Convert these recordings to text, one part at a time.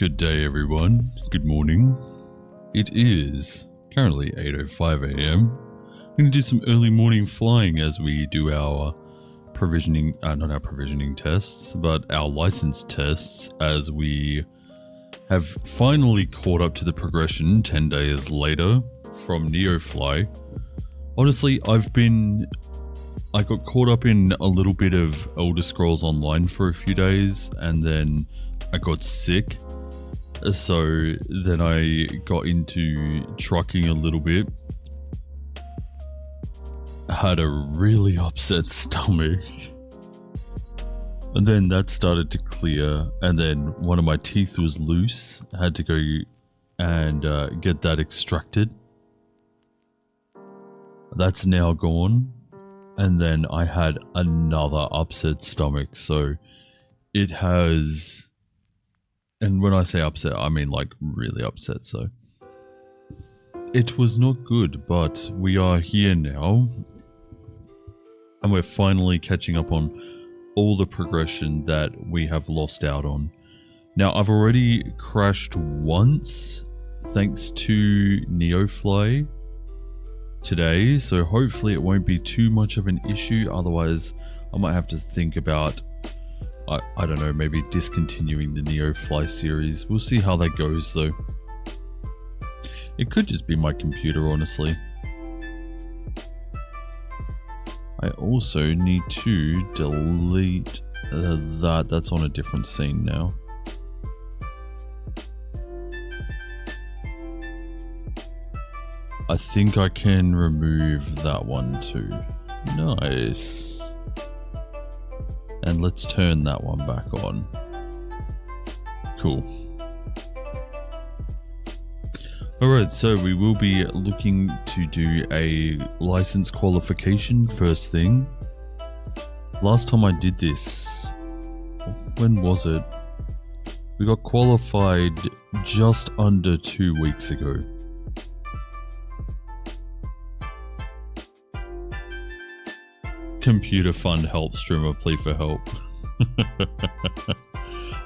Good day, everyone. Good morning. It is currently 8:05 a.m. I'm going to do some early morning flying as we do our provisioning, not our provisioning tests, but our license tests, as we have finally caught up to the progression 10 days later from NEOFLY. Honestly, I got caught up in a little bit of Elder Scrolls Online for a few days, and then I got sick. So then I got into trucking a little bit. I had a really upset stomach. And then that started to clear, and then one of my teeth was loose. I had to go and get that extracted. That's now gone. And then I had another upset stomach, so it has... And when I say upset, I mean like really upset, so... It was not good, but we are here now. And we're finally catching up on all the progression that we have lost out on. Now, I've already crashed once, thanks to NEOFLY today, so hopefully it won't be too much of an issue. Otherwise, I might have to think about, I don't know, maybe discontinuing the NEOFLY series. We'll see how that goes, though. It could just be my computer, honestly. I also need to delete that. That's on a different scene now. I think I can remove that one too. Nice. And let's turn that one back on. Cool. Alright, so we will be looking to do a license qualification first thing. Last time I did this, when was it? We got qualified just under 2 weeks ago. Computer fund help streamer, plea for help.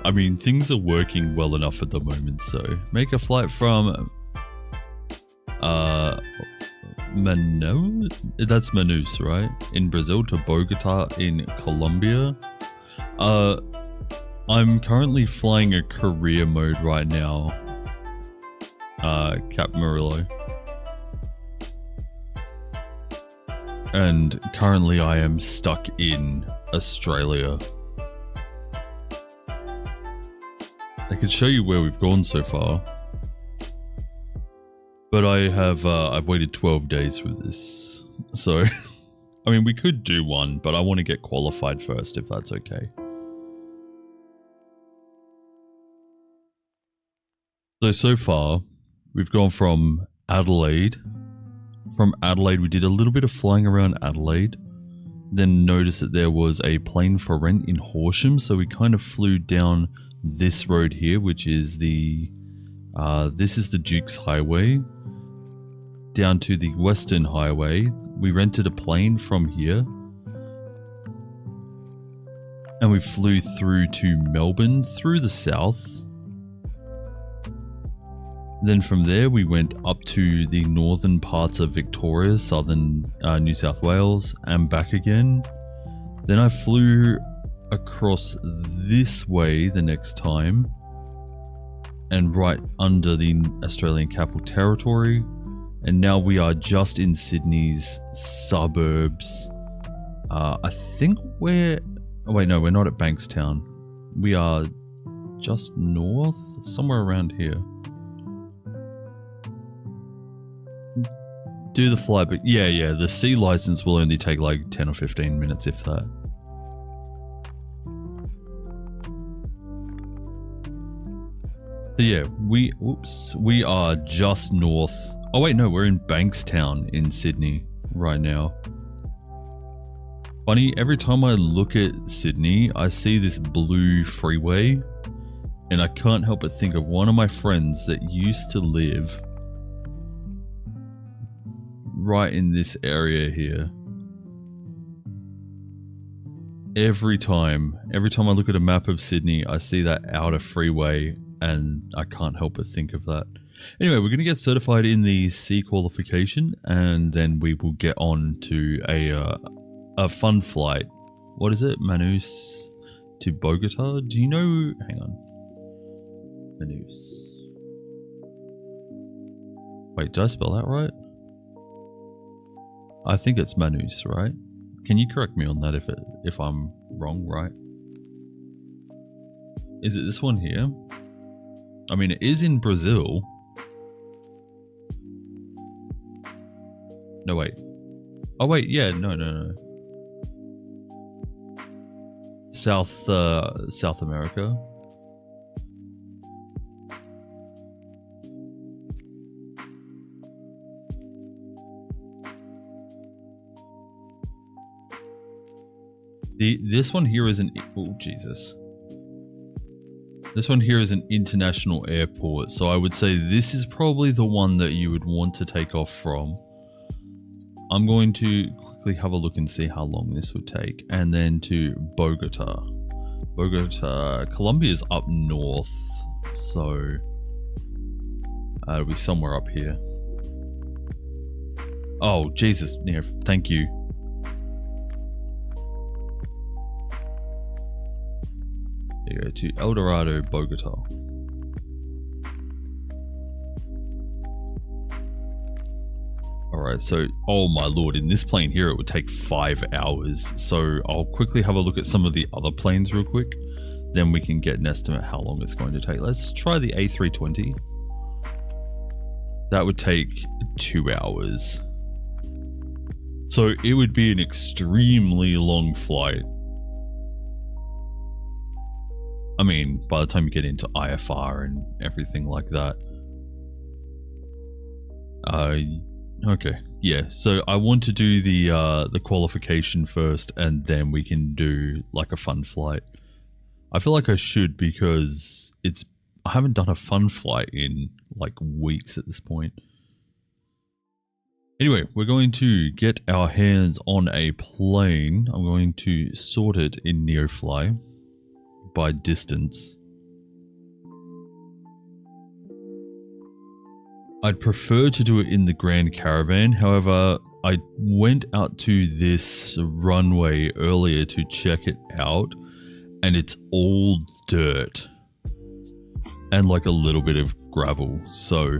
I mean, things are working well enough at the moment, so make a flight from that's Manaus, right? In Brazil to Bogota in Colombia. I'm currently flying a career mode right now. Cap Murillo. And currently I am stuck in Australia. I could show you where we've gone so far. But I've waited 12 days for this. So, I mean, we could do one, but I want to get qualified first, if that's okay. So far, we've gone from Adelaide. From Adelaide, we did a little bit of flying around Adelaide. Then noticed that there was a plane for rent in Horsham, so we kind of flew down this road here, which is the... this is the Duke's Highway. Down to the Western Highway. We rented a plane from here. And we flew through to Melbourne, through the south. Then from there we went up to the northern parts of Victoria, southern New South Wales, and back again. Then I flew across this way the next time, and right under the Australian Capital Territory. And now we are just in Sydney's suburbs. I think we're... Oh wait, no, we're not at Bankstown. We are just north, somewhere around here. Do the flight, but yeah, the C license will only take like 10 or 15 minutes, if that. But yeah, we are just north. Oh wait, no, we're in Bankstown in Sydney right now. Funny, every time I look at Sydney, I see this blue freeway, and I can't help but think of one of my friends that used to live right in this area here. Every time I look at a map of Sydney, I see that outer freeway and I can't help but think of that. Anyway, we're going to get certified in the C qualification, and then we will get on to a fun flight. What is it? Manus to Bogota? Do you know? Hang on. Manus. Wait, did I spell that right? I think it's Manus, right? Can you correct me on that if I'm wrong, right? Is it this one here? I mean, it is in Brazil. No, wait. Oh, wait, yeah, no. South America. This one here is an... Oh, Jesus. This one here is an international airport, so I would say this is probably the one that you would want to take off from. I'm going to quickly have a look and see how long this would take. And then to Bogota. Colombia is up north, so it'll be somewhere up here. Oh, Jesus. Yeah, thank you. There you go, to El Dorado, Bogota. Alright, so, oh my lord, in this plane here it would take 5 hours. So I'll quickly have a look at some of the other planes real quick. Then we can get an estimate how long it's going to take. Let's try the A320. That would take 2 hours. So it would be an extremely long flight. I mean, by the time you get into IFR and everything like that. Okay, yeah. So I want to do the qualification first, and then we can do like a fun flight. I feel like I should, because I haven't done a fun flight in like weeks at this point. Anyway, we're going to get our hands on a plane. I'm going to sort it in NEOFLY by distance. I'd prefer to do it in the Grand Caravan. However, I went out to this runway earlier to check it out, and it's all dirt and like a little bit of gravel. So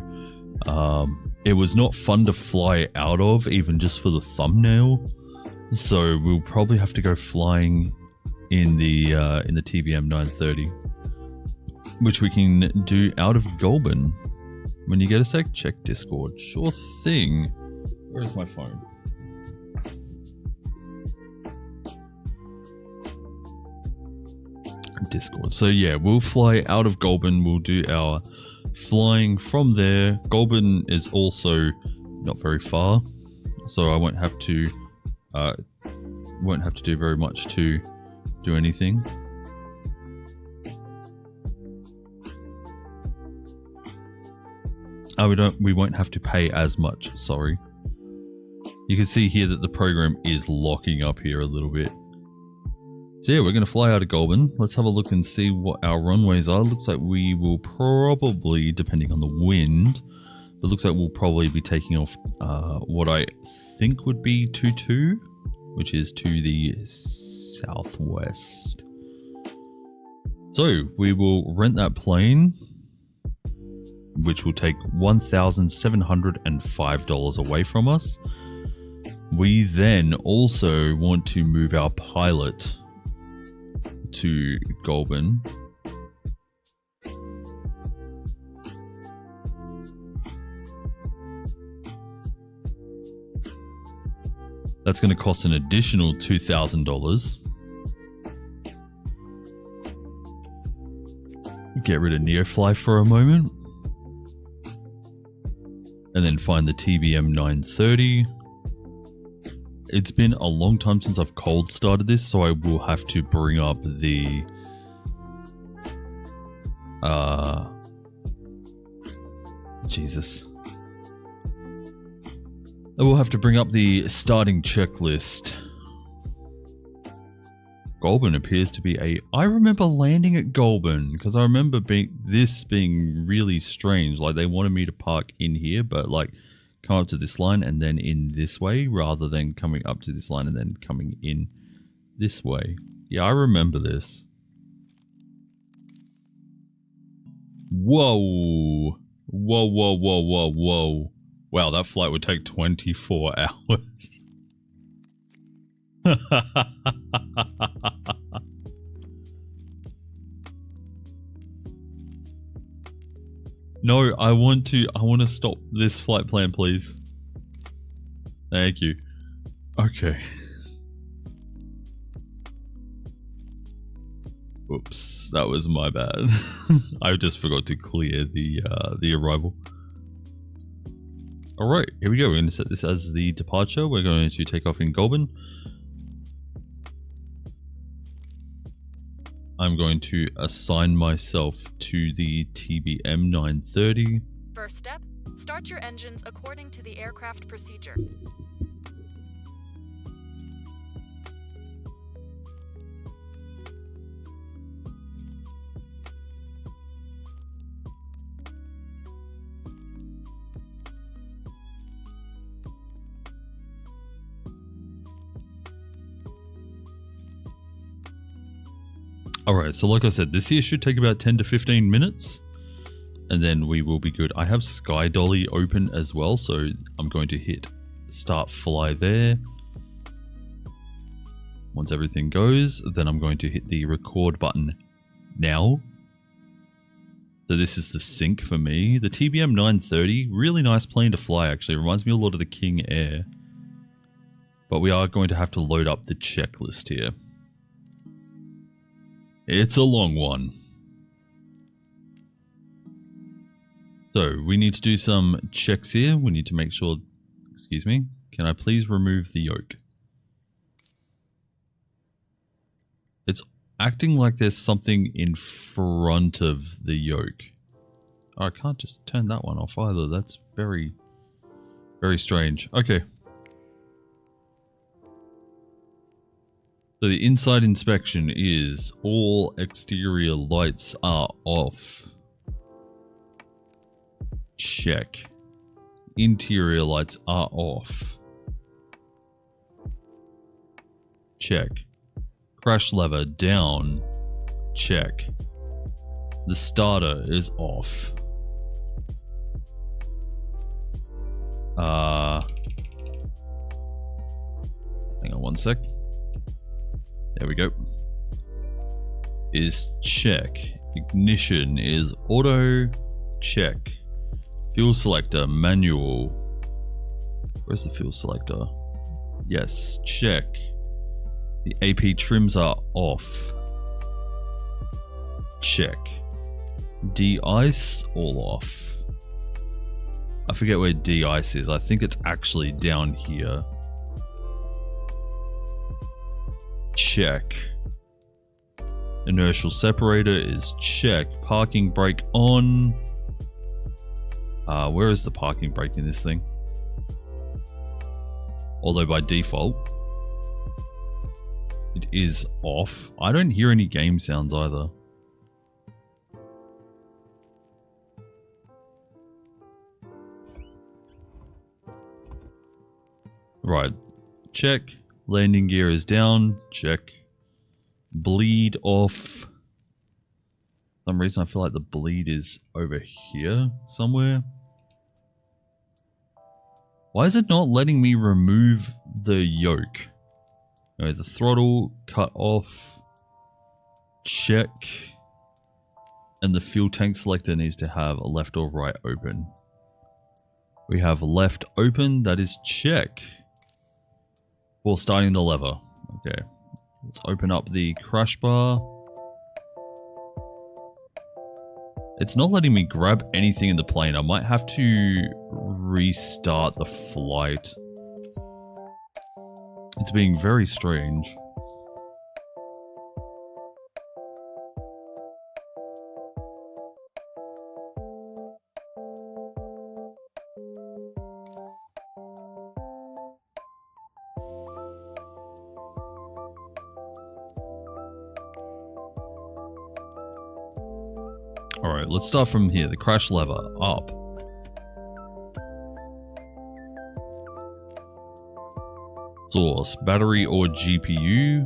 it was not fun to fly out of, even just for the thumbnail. So we'll probably have to go flying in the TBM 930, which we can do out of Goulburn. When you get a sec, check Discord. Sure thing. Where's my phone? Discord. So yeah, we'll fly out of Goulburn. We'll do our flying from there. Goulburn is also not very far, so I won't have to do very much to do anything. We won't have to pay as much, sorry. You can see here that the program is locking up here a little bit. So yeah, we're going to fly out of Goulburn. Let's have a look and see what our runways are. Looks like we will probably, depending on the wind, but looks like we'll probably be taking off what I think would be 22, which is to the southwest. So we will rent that plane, which will take $1,705 away from us. We then also want to move our pilot to Goulburn. That's going to cost an additional $2,000. Get rid of NEOFLY for a moment. And then find the TBM 930. It's been a long time since I've cold started this, so I will have to bring up the Jesus. I will have to bring up the starting checklist. Goulburn appears to be a... I remember landing at Goulburn because I remember this being really strange. Like, they wanted me to park in here, but like come up to this line and then in this way rather than coming up to this line and then coming in this way. Yeah, I remember this. Whoa. Whoa, whoa, whoa, whoa, whoa. Wow, that flight would take 24 hours. No, I want to stop this flight plan, please. Thank you. Okay. Oops, that was my bad. I just forgot to clear the arrival. Alright, here we go. We're going to set this as the departure. We're going to take off in Goulburn. I'm going to assign myself to the TBM 930. First step, start your engines according to the aircraft procedure. Alright, so like I said, this here should take about 10 to 15 minutes. And then we will be good. I have Sky Dolly open as well, so I'm going to hit Start Fly there. Once everything goes, then I'm going to hit the record button now. So this is the sync for me. The TBM 930, really nice plane to fly actually. Reminds me a lot of the King Air. But we are going to have to load up the checklist here. It's a long one. So we need to do some checks here. We need to make sure, excuse me, can I please remove the yoke? It's acting like there's something in front of the yoke. Oh, I can't just turn that one off either. That's very, very strange. Okay. So the inside inspection is all exterior lights are off. Check. Interior lights are off. Check. Crash lever down. Check. The starter is off. Hang on one sec. There we go. Is check. Ignition is auto. Check. Fuel selector manual. Where's the fuel selector? Yes, check. The AP trims are off. Check. De-ice all off. I forget where de-ice is. I think it's actually down here. Check. Inertial separator is check. Parking brake on. Where is the parking brake in this thing? Although by default, it is off. I don't hear any game sounds either. Right. Check. Landing gear is down. Check. Bleed off. For some reason I feel like the bleed is over here somewhere. Why is it not letting me remove the yoke? Okay, the throttle cut off. Check. And the fuel tank selector needs to have a left or right open. We have left open. That is check. Well, starting the lever. Okay. Let's open up the crash bar. It's not letting me grab anything in the plane. I might have to restart the flight. It's being very strange. Alright, let's start from here. The crash lever, up. Source, battery or GPU.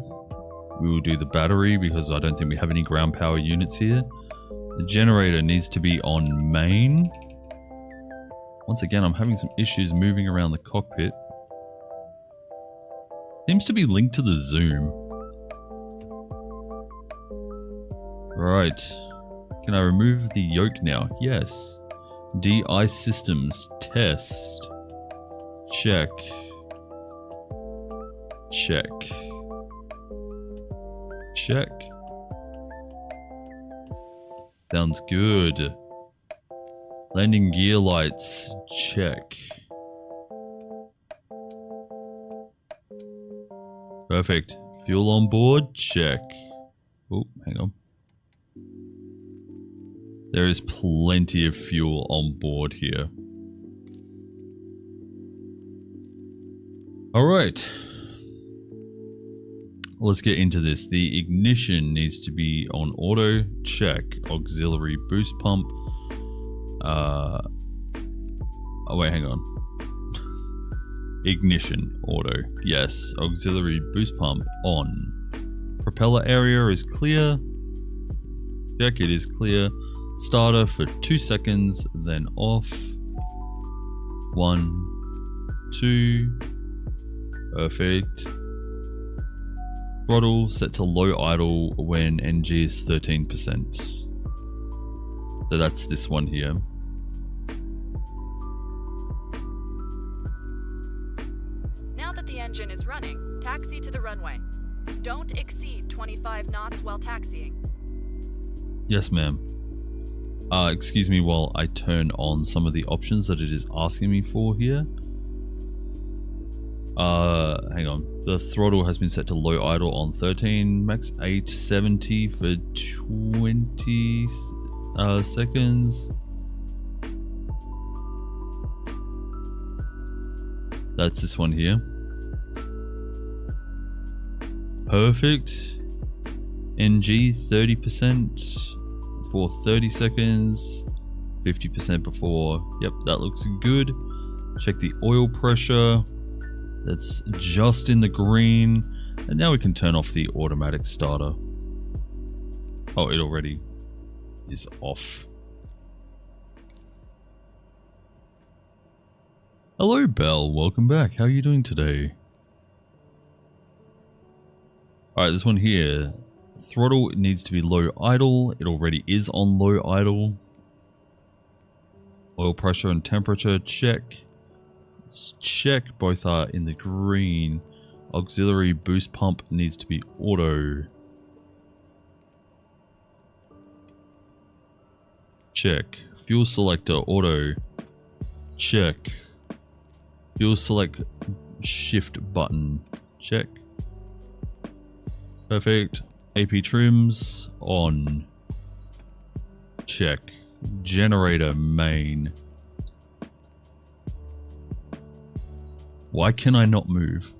We will do the battery because I don't think we have any ground power units here. The generator needs to be on main. Once again, I'm having some issues moving around the cockpit. Seems to be linked to the zoom. Right. Can I remove the yoke now? Yes. DI systems test. Check. Check. Check. Sounds good. Landing gear lights. Check. Perfect. Fuel on board. Check. Oh, hang on. There is plenty of fuel on board here. Alright. Let's get into this. The ignition needs to be on auto. Check. Auxiliary boost pump. Oh wait, hang on. Ignition auto. Yes. Auxiliary boost pump on. Propeller area is clear. Check, it is clear. Starter for 2 seconds, then off. 1, 2. Perfect. Throttle set to low idle when NG is 13%. So that's this one here. Now that the engine is running, taxi to the runway. Don't exceed 25 knots while taxiing. Yes, ma'am. Excuse me while I turn on some of the options that it is asking me for here. Hang on. The throttle has been set to low idle on 13, max 870 for 20 seconds. That's this one here. Perfect. NG 30% for 30 seconds. 50% before. Yep, that looks good. Check the oil pressure. That's just in the green. And now we can turn off the automatic starter. Oh, it already is off. Hello, Belle. Welcome back. How are you doing today? Alright, this one here. Throttle needs to be low idle. It already is on low idle. Oil pressure and temperature, check. Let's check. Both are in the green. Auxiliary boost pump needs to be auto. Check. Fuel selector auto. Check. Fuel select shift button. Check. Perfect. AP trims on. Check. Generator main. Why can I not move?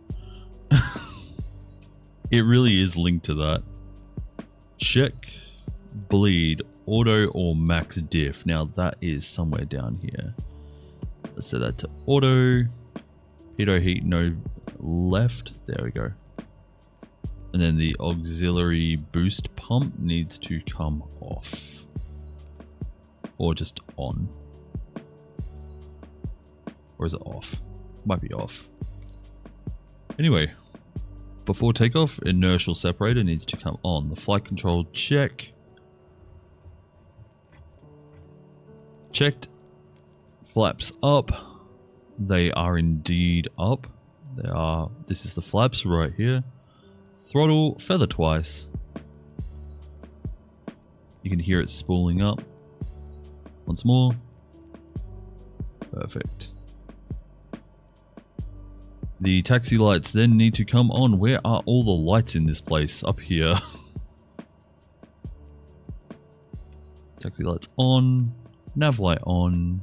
It really is linked to that. Check. Bleed. Auto or max diff. Now that is somewhere down here. Let's set that to auto. Pitot heat no left. There we go. And then the auxiliary boost pump needs to come off. Or just on. Or is it off? Might be off. Anyway, before takeoff, inertial separator needs to come on. The flight control check. Checked. Flaps up. They are indeed up. They are. This is the flaps right here. Throttle, feather twice. You can hear it spooling up. Once more. Perfect. The taxi lights then need to come on. Where are all the lights in this place? Up here. Taxi lights on. Nav light on.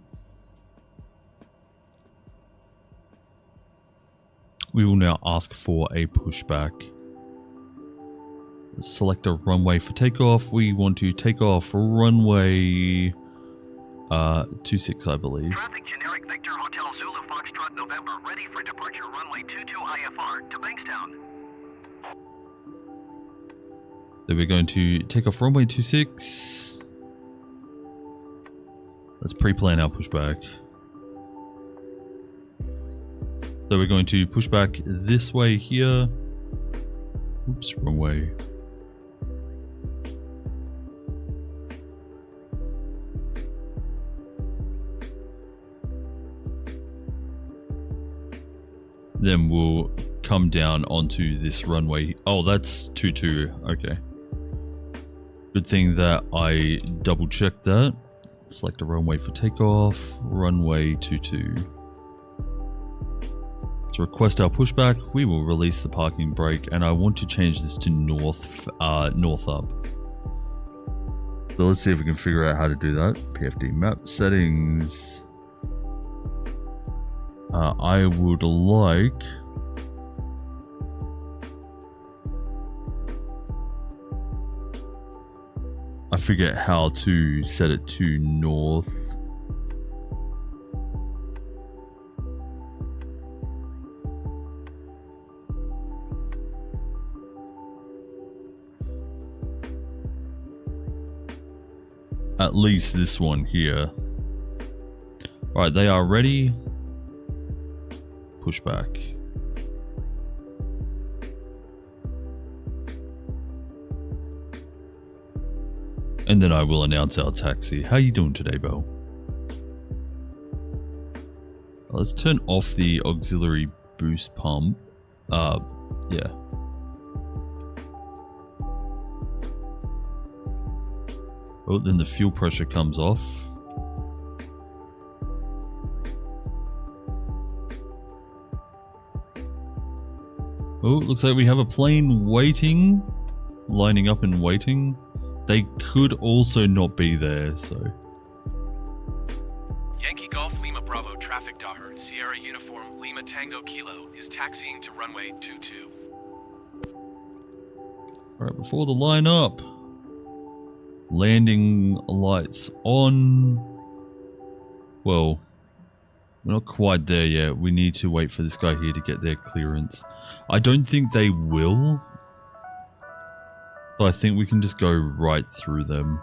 We will now ask for a pushback. select a runway for takeoff. We want to take off runway 26, I believe. Traffic generic Victor Hotel Zulu Foxtrot November, ready for departure runway 22 IFR to Bankstown. Then we're going to take off runway 26. Let's pre-plan our pushback. So we're going to push back this way here. Oops, wrong way. Then we'll come down onto this runway. Oh, that's 22. Okay. Good thing that I double checked that. Select a runway for takeoff. Runway 22. To request our pushback, we will release the parking brake, and I want to change this to north up. So let's see if we can figure out how to do that. PFD map settings. I would like I forget how to set it to north. At least this one here. Alright, they are ready. Push back. And then I will announce our taxi. How you doing today, Bo? Let's turn off the auxiliary boost pump. Yeah. Oh, then the fuel pressure comes off. Oh, looks like we have a plane waiting. Lining up and waiting. They could also not be there, so... Yankee Golf Lima Bravo traffic Daher, Sierra Uniform Lima Tango Kilo is taxiing to runway 22. Alright, before the line up. Landing lights on. Well, we're not quite there yet. We need to wait for this guy here to get their clearance. I don't think they will. So I think we can just go right through them.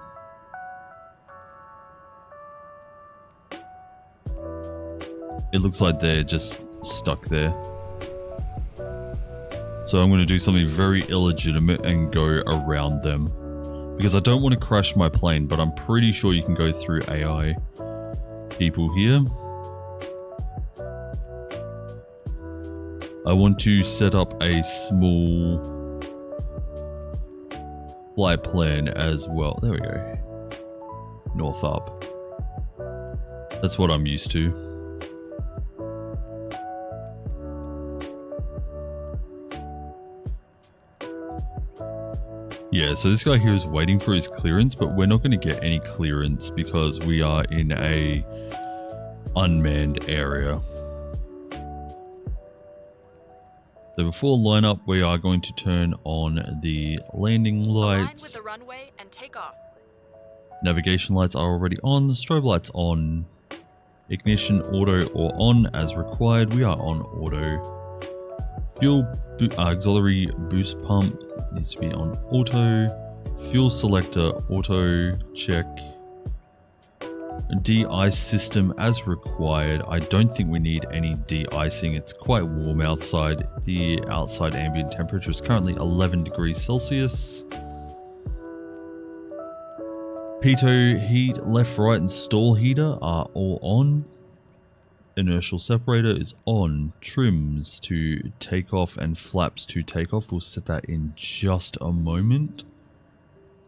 It looks like they're just stuck there. So I'm going to do something very illegitimate and go around them. Because I don't want to crash my plane, but I'm pretty sure you can go through AI people here. I want to set up a small flight plan as well. There we go. North up. That's what I'm used to. Yeah, so this guy here is waiting for his clearance, but we're not going to get any clearance because we are in a unmanned area. So before lineup, we are going to turn on the landing lights. Align with the runway and take off. Navigation lights are already on. Strobe lights on. Ignition auto or on as required. We are on auto. Fuel auxiliary boost pump needs to be on auto. Fuel selector auto check. De-ice system as required. I don't think we need any de-icing. It's quite warm outside. The outside ambient temperature is currently 11 degrees Celsius. Pitot heat, left, right, and stall heater are all on. Inertial separator is on. Trims to take off and flaps to take off. We'll set that in just a moment.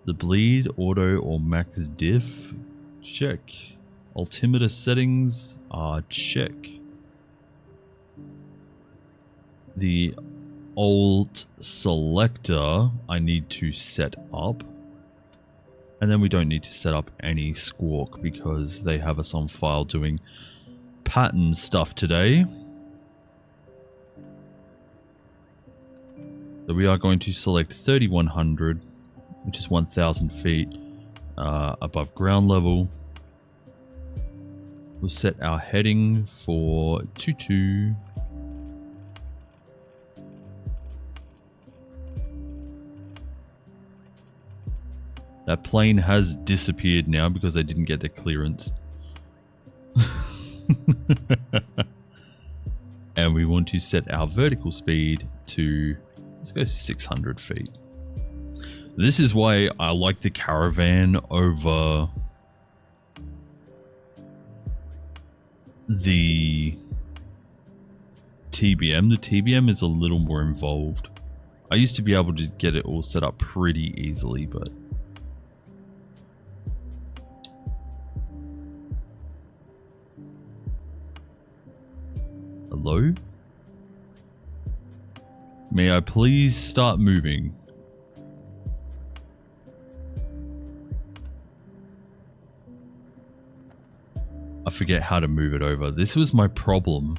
The bleed, auto or max diff, check. Altimeter settings are check. The alt selector I need to set up. And then we don't need to set up any squawk because they have us on file doing pattern stuff today. So we are going to select 3100, which is 1000 feet above ground level. We'll set our heading for 22. That plane has disappeared now because they didn't get their clearance. And we want to set our vertical speed to, let's go 600 feet. This is why I like the Caravan over the TBM. The TBM is a little more involved. I used to be able to get it all set up pretty easily, but hello? May I please start moving? I forget how to move it over. This was my problem.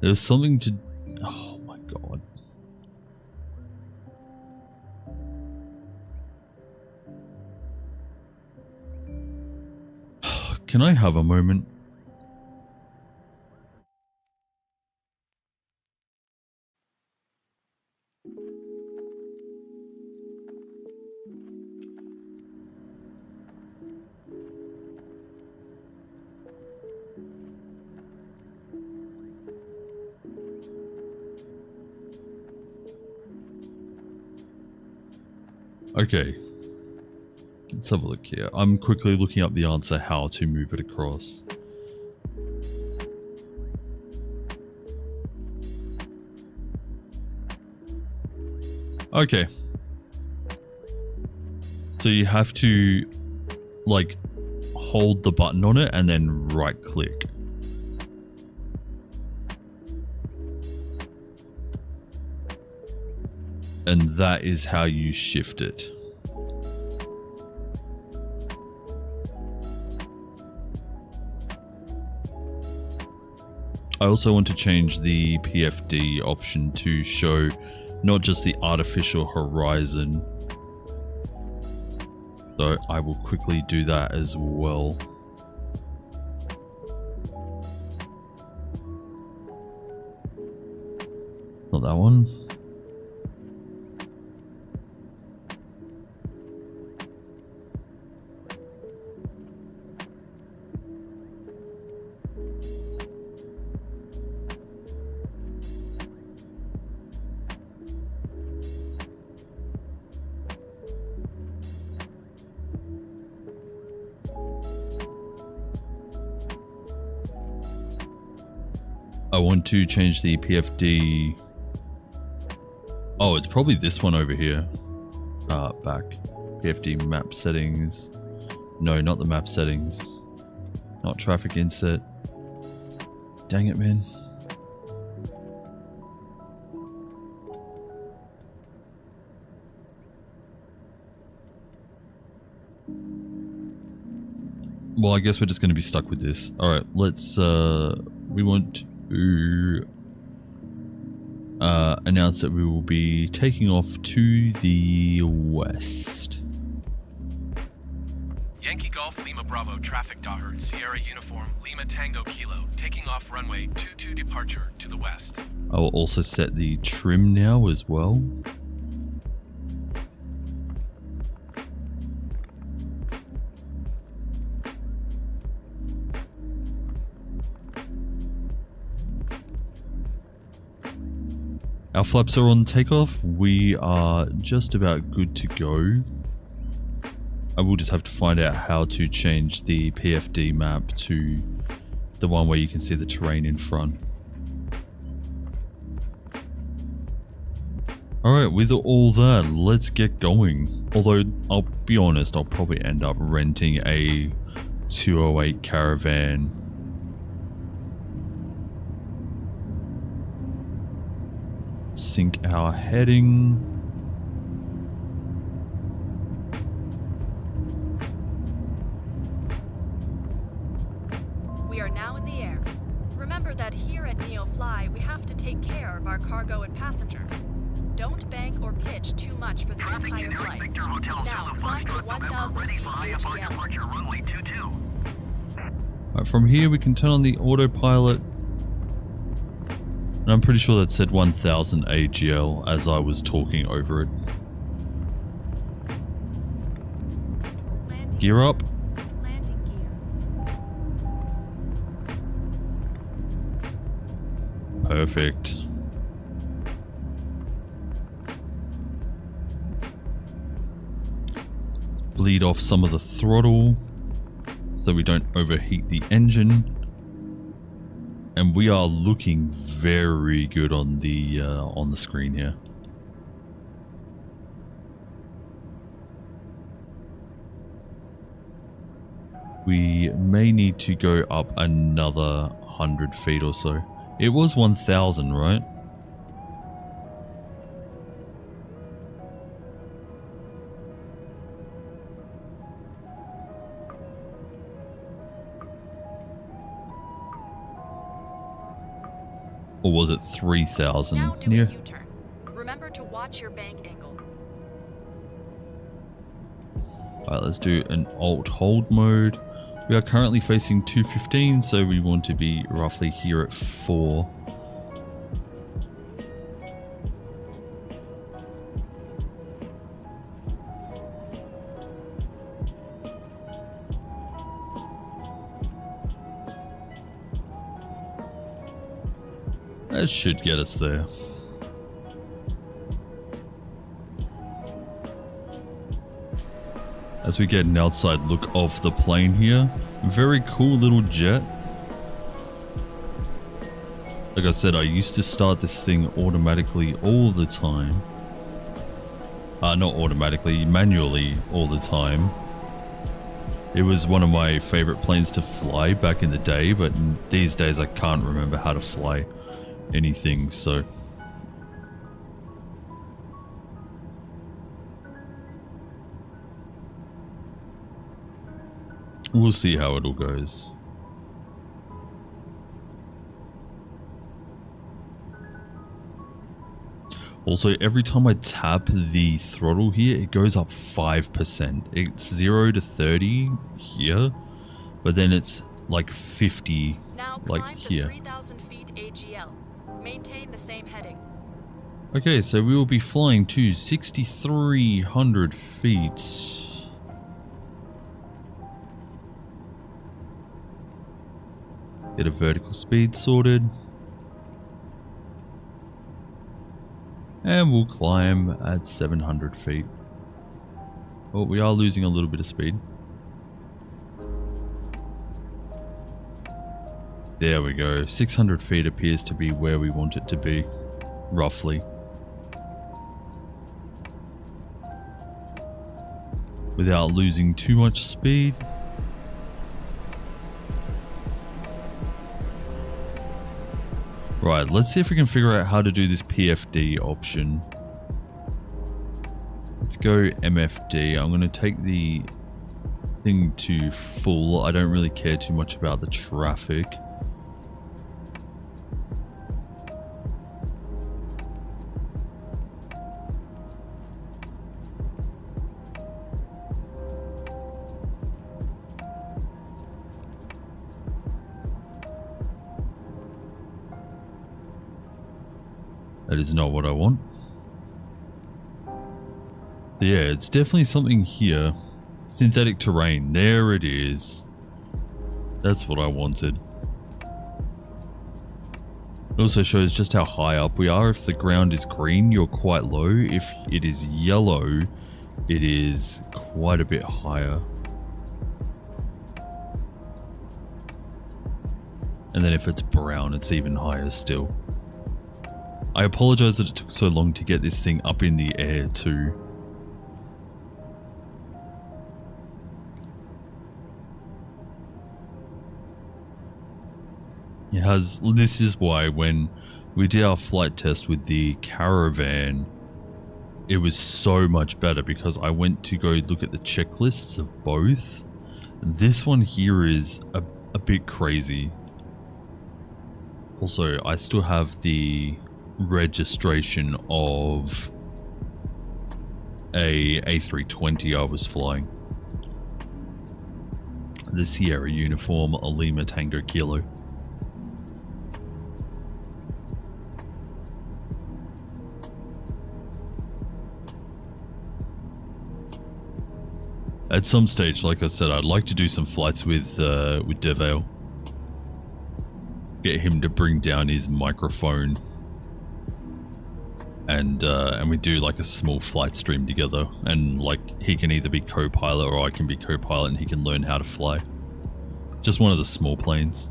There's something to... Oh my god. Can I have a moment? Okay, let's have a look here. I'm quickly looking up the answer how to move it across. Okay. So you have to, like, hold the button on it and then right click. And that is how you shift it. I also want to change the PFD option to show not just the artificial horizon. So I will quickly do that as well. Not that one. I want to change the PFD. Oh, it's probably this one over here. Back. PFD map settings. No, not the map settings. Not traffic inset. Dang it, man. Well, I guess we're just going to be stuck with this. Alright, let's, we want to announce that we will be taking off to the west. Yankee Golf Lima Bravo traffic Daher Sierra Uniform Lima Tango Kilo taking off runway 22 departure to the west. I will also set the trim now as well. Our flaps are on takeoff. We are just about good to go. I will just have to find out how to change the PFD map to the one where you can see the terrain in front. Alright, with all that, let's get going. Although, I'll be honest, I'll probably end up renting a 208 Caravan. sync our heading. We are now in the air. Remember that here at NEOFLY, we have to take care of our cargo and passengers. Don't bank or pitch too much for the Traffic entire to flight. Victor Hotel Now, Zulu climb to Foxtrot 1,000 November, ready feet for IFR AGL. departure runway 22. Right, from here we can turn on the autopilot. And I'm pretty sure that said 1000 AGL as I was talking over it. Gear up. Landing gear. Perfect. Bleed off some of the throttle so we don't overheat the engine. And we are looking very good on the screen here. We may need to go up another 100 feet or so. It was 1000, right? Or was it 3000? Now do a U-turn. Remember to watch your bank angle. Alright, let's do an alt hold mode. We are currently facing 215, so we want to be roughly here at 4. That should get us there. As we get an outside look of the plane here, very cool little jet. Like I said, I used to start this thing automatically all the time. Not automatically, manually all the time. It was one of my favorite planes to fly back in the day, but these days I can't remember how to fly anything, so we'll see how it all goes. Also, every time I tap the throttle here, it goes up 5%. It's 0 to 30 here, but then it's like 50 Now like climb to here. 3,000 feet AGL. Maintain the same heading. Okay, so we will be flying to 6,300 feet. Get a vertical speed sorted. And we'll climb at 700 feet. Oh, we are losing a little bit of speed. There we go. 600 feet appears to be where we want it to be, roughly. Without losing too much speed. Right, let's see if we can figure out how to do this PFD option. Let's go MFD. I'm going to take the thing to full. I don't really care too much about the traffic. That is not what I want. Yeah, it's definitely something here. Synthetic terrain. There it is. That's what I wanted. It also shows just how high up we are. If the ground is green, you're quite low. If it is yellow, it is quite a bit higher. And then if it's brown, it's even higher still. I apologize that it took so long to get this thing up in the air too. This is why when we did our flight test with the caravan, it was so much better because I went to go look at the checklists of both. This one here is a bit crazy. Also, I still have the registration of a A320 I was flying. The Sierra uniform, Lima Tango Kilo. At some stage, like I said, I'd like to do some flights with Devale. Get him to bring down his microphone, and we do like a small flight stream together. And like he can either be co-pilot or I can be co-pilot, and he can learn how to fly. Just one of the small planes.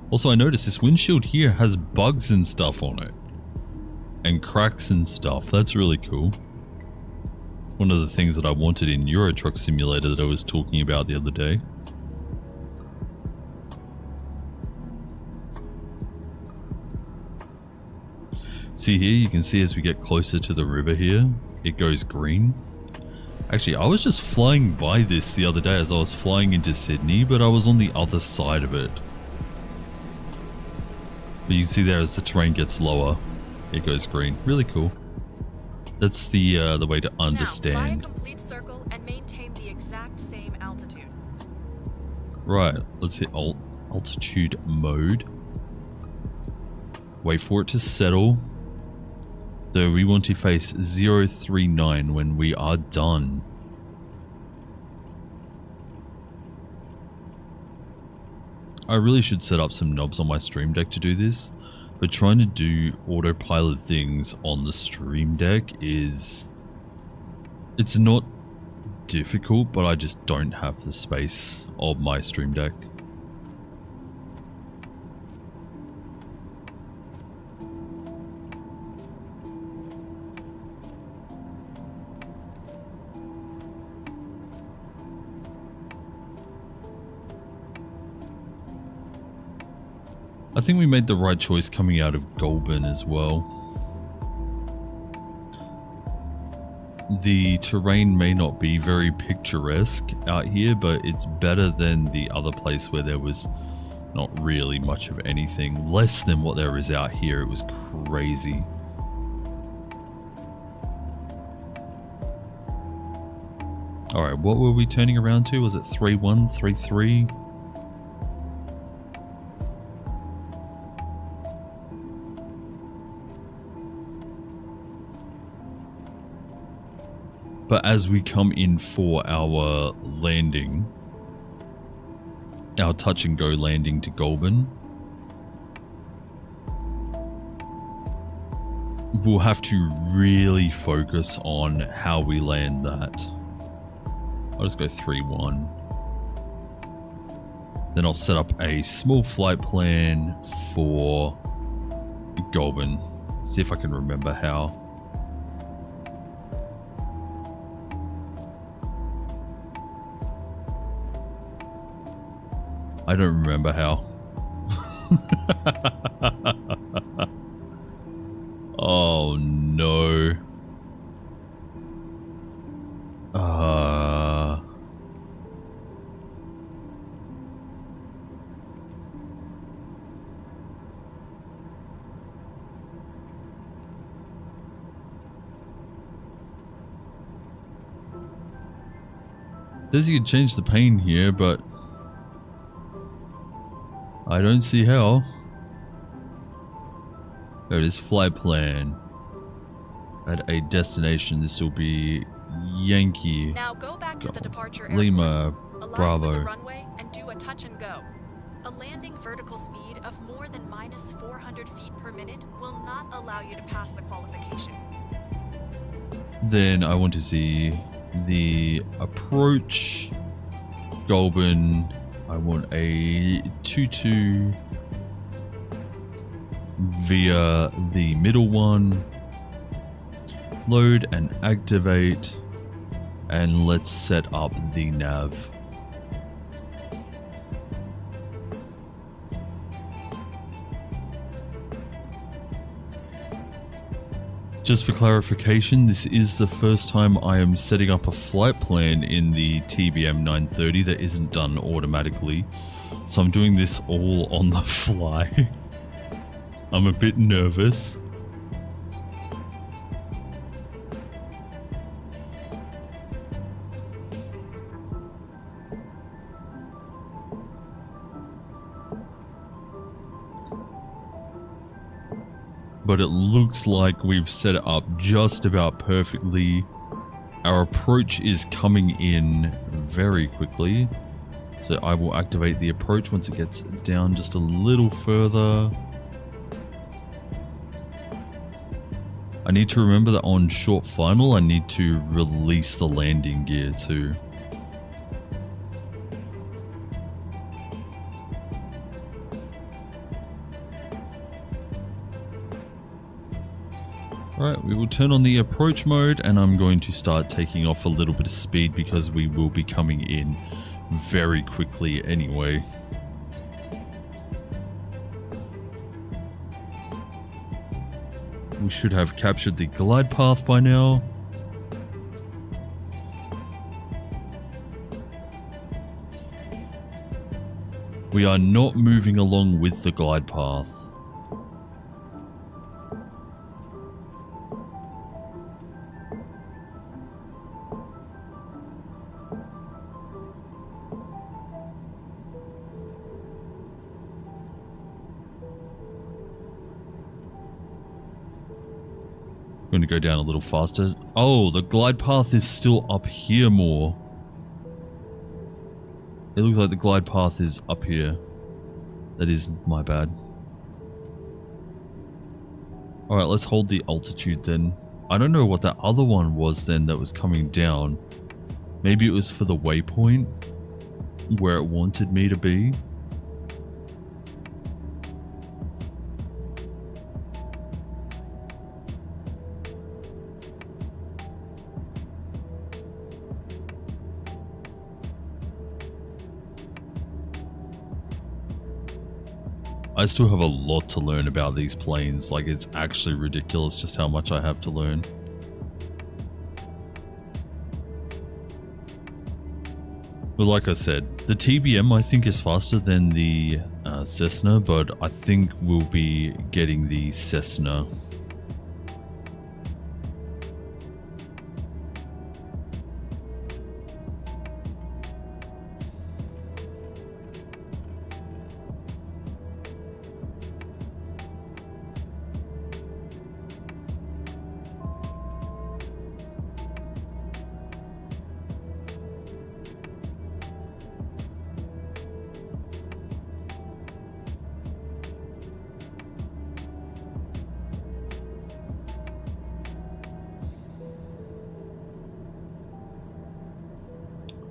Also, I noticed this windshield here has bugs and stuff on it, and cracks and stuff. That's really cool. One of the things that I wanted in Euro Truck Simulator that I was talking about the other day. See here, you can see as we get closer to the river here, it goes green. Actually, I was just flying by this the other day as I was flying into Sydney, but I was on the other side of it. But you can see there as the terrain gets lower, it goes green. Really cool. That's the way to understand. Now, fly a complete circle and maintain the exact same altitude. Right, let's hit altitude mode. Wait for it to settle. So we want to face 039 when we are done. I really should set up some knobs on my Stream Deck to do this. But trying to do autopilot things on the Stream Deck is... It's not difficult, but I just don't have the space of my Stream Deck. I think we made the right choice coming out of Goulburn as well. The terrain may not be very picturesque out here, but it's better than the other place where there was not really much of anything. Less than what there is out here. It was crazy. Alright, what were we turning around to? Was it 3-1, 3-3? But as we come in for our landing, our touch and go landing to Goulburn, we'll have to really focus on how we land that. I'll just go 3-1. Then I'll set up a small flight plan for Goulburn. See if I can remember how. I don't remember how. Oh no. Says you can change the pane here, but I don't see how. There it is, flight plan. At a destination, this will be Yankee. Now go back to the departure Lima, airport. Bravo. Align with the runway and do a touch and go. A landing vertical speed of more than minus 400 feet per minute will not allow you to pass the qualification. Then I want to see the approach. Goulburn. I want a 2-2 via the middle one. Load and activate. And let's set up the nav. Just for clarification, this is the first time I am setting up a flight plan in the TBM 930 that isn't done automatically. So I'm doing this all on the fly. I'm a bit nervous. But it looks like we've set it up just about perfectly. Our approach is coming in very quickly. So I will activate the approach once it gets down just a little further. I need to remember that on short final, I need to release the landing gear too. Alright, we will turn on the approach mode and I'm going to start taking off a little bit of speed because we will be coming in very quickly anyway. We should have captured the glide path by now. We are not moving along with the glide path. Going to go down a little faster. Oh, the glide path is still up here more. It looks like the glide path is up here. That is my bad. Alright, let's hold the altitude then. I don't know what that other one was then that was coming down. Maybe it was for the waypoint where it wanted me to be. I still have a lot to learn about these planes, like it's actually ridiculous just how much I have to learn. But like I said, the TBM I think is faster than the Cessna, but I think we'll be getting the Cessna.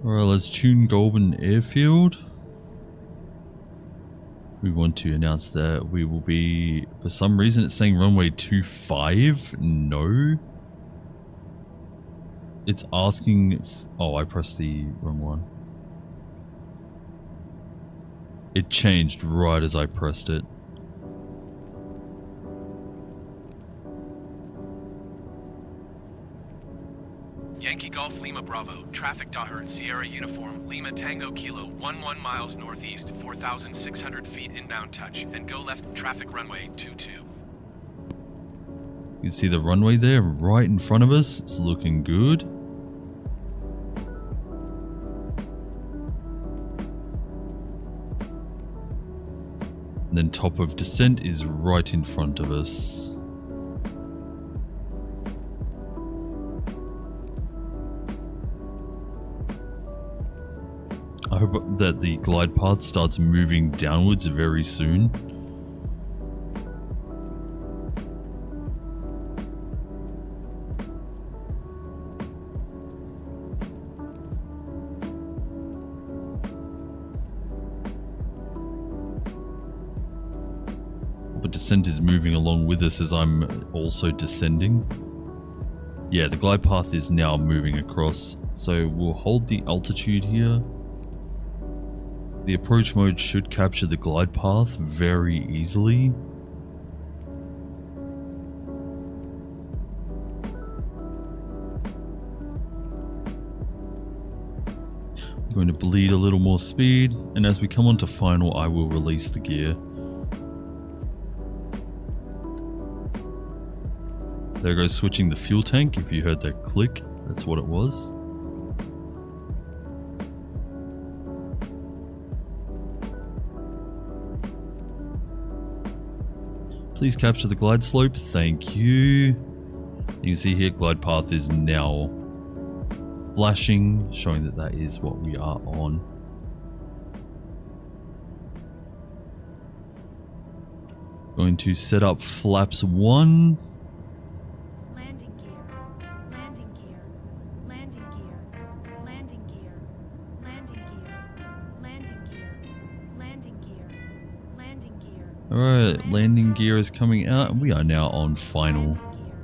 Alright, let's tune Goulburn Airfield. We want to announce that we will be, for some reason it's saying runway 25. No. It's asking, oh, I pressed the wrong one. It changed right as I pressed it. Yankee Golf Lima Bravo, traffic Daher, Sierra Uniform, Lima Tango Kilo, 11 miles northeast, 4,600 feet inbound touch, and go left traffic runway 22. You can see the runway there right in front of us. It's looking good. And then top of descent is right in front of us. I hope that the glide path starts moving downwards very soon. But descent is moving along with us as I'm also descending. Yeah, the glide path is now moving across, so we'll hold the altitude here. The approach mode should capture the glide path very easily. Going to bleed a little more speed, and as we come onto final, I will release the gear. There goes switching the fuel tank. If you heard that click, that's what it was. Please capture the glide slope. Thank you. You can see here glide path is now flashing, showing that that is what we are on. Going to set up flaps 1. Landing gear. Landing gear. Landing gear. Landing gear. Landing gear. Landing gear. Landing gear. Landing gear. Alright, landing gear is coming out and we are now on final.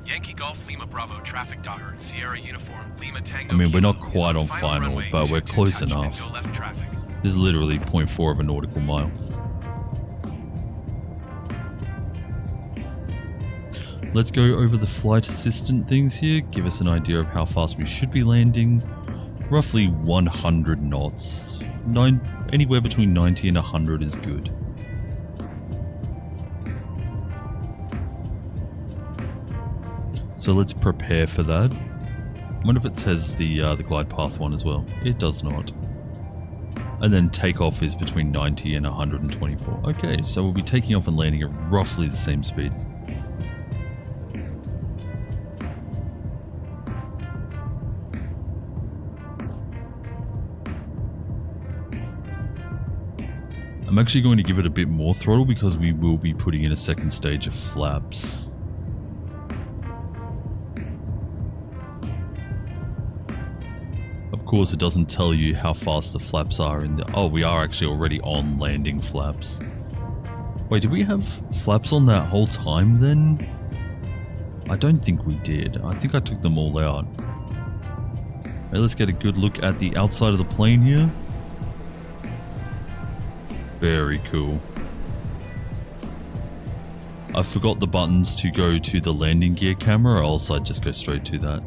Yankee Golf Lima Bravo traffic dotter Sierra uniform Lima Tango. I mean, we're not Kilo is quite on final final, runway but we're 22 close touch and enough. go left traffic. This is literally 0.4 of a nautical mile. Let's go over the flight assistant things here, give us an idea of how fast we should be landing. Roughly 100 knots. Anywhere between 90 and 100 is good. So let's prepare for that. I wonder if it says the glide path one as well. It does not. And then takeoff is between 90 and 124. Okay, so we'll be taking off and landing at roughly the same speed. I'm actually going to give it a bit more throttle because we will be putting in a second stage of flaps. Of course, it doesn't tell you how fast the flaps are in the... Oh, we are actually already on landing flaps. Wait, did we have flaps on that whole time then? I don't think we did. I think I took them all out. Right, let's get a good look at the outside of the plane here. Very cool. I forgot the buttons to go to the landing gear camera, or else I'd just go straight to that.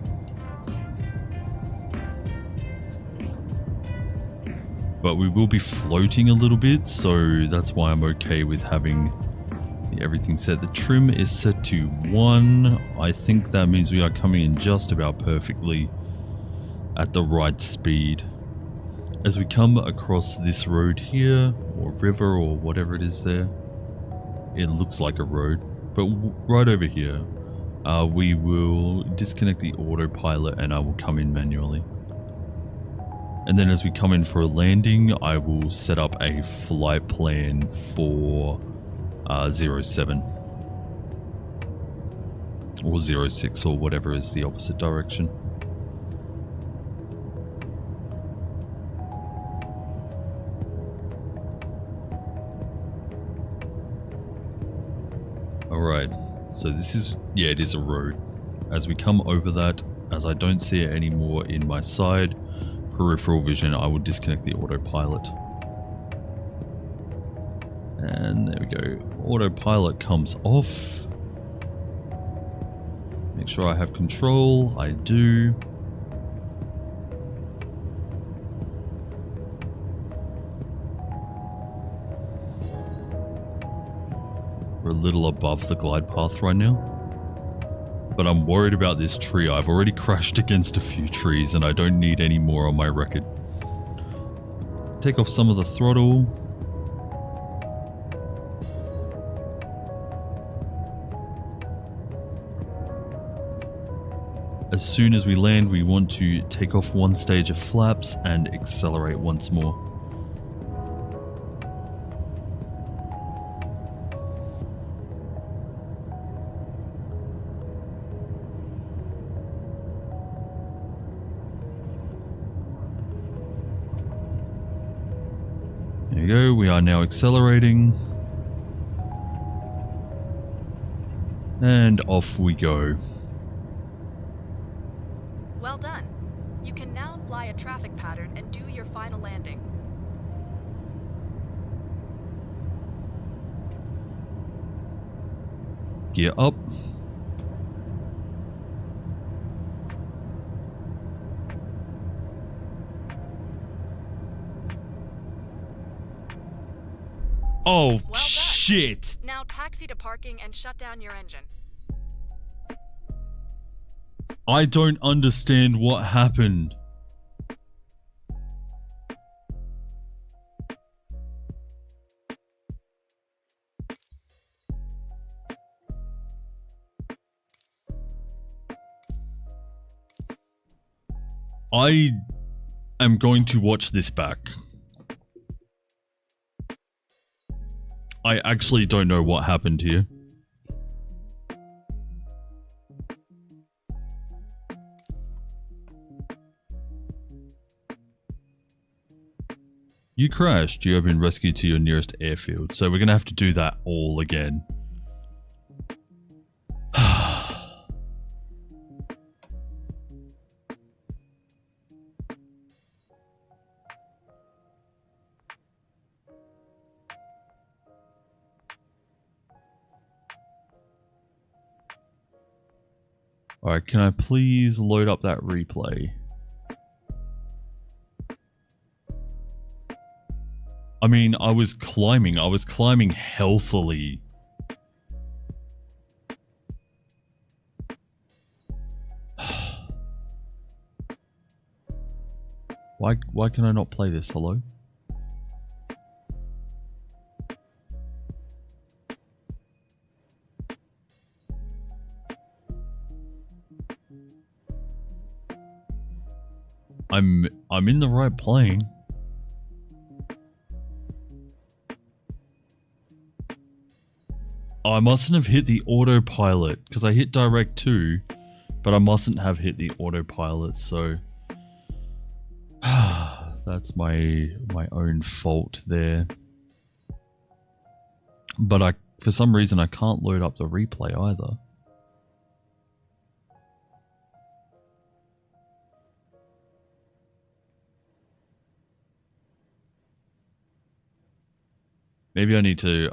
But we will be floating a little bit, so that's why I'm okay with having everything set. The trim is set to 1. I think that means we are coming in just about perfectly at the right speed. As we come across this road here, or river, or whatever it is there, it looks like a road, but right over here, we will disconnect the autopilot and I will come in manually. And then as we come in for a landing, I will set up a flight plan for 07 or 06 or whatever is the opposite direction. Alright, so this is, yeah, it is a road. As we come over that, as I don't see it anymore in my side peripheral vision, I will disconnect the autopilot. And there we go. Autopilot comes off. Make sure I have control. I do. We're a little above the glide path right now. But I'm worried about this tree. I've already crashed against a few trees and I don't need any more on my record. Take off some of the throttle. As soon as we land, we want to take off one stage of flaps and accelerate once more. There you go, we are now accelerating. And off we go. Well done. You can now fly a traffic pattern and do your final landing. Gear up. Oh, Well done. shit. Now taxi to parking and shut down your engine. I don't understand what happened. I am going to watch this back. I actually don't know what happened here. You crashed. You have been rescued to your nearest airfield. So we're going to have to do that all again. Alright, can I please load up that replay? I mean, I was climbing healthily. Why can I not play this? Hello? I'm in the right plane. Oh, I mustn't have hit the autopilot because I hit direct 2, but I mustn't have hit the autopilot, so that's my own fault there. But for some reason I can't load up the replay either. Maybe I need to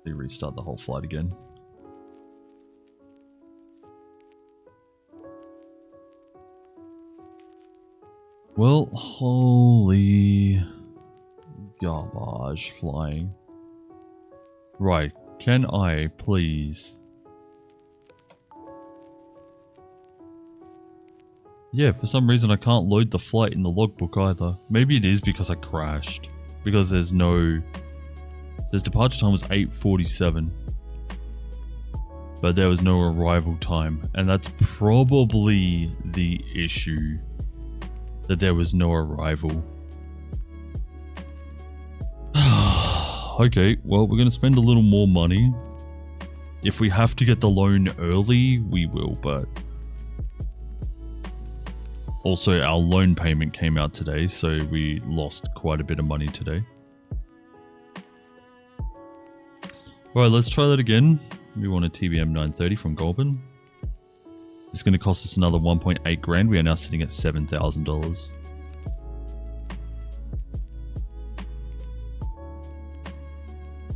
restart the whole flight again. Well, holy garbage flying. Right, can I please... Yeah, for some reason I can't load the flight in the logbook either. Maybe it is because I crashed. Because there's departure time was 8:47. But there was no arrival time. And that's probably the issue. That there was no arrival. Okay, well, we're going to spend a little more money. If we have to get the loan early, we will, but... Also, our loan payment came out today, so we lost quite a bit of money today. Alright, let's try that again. We want a TBM 930 from Goulburn. It's going to cost us another 1.8 grand. We are now sitting at $7,000.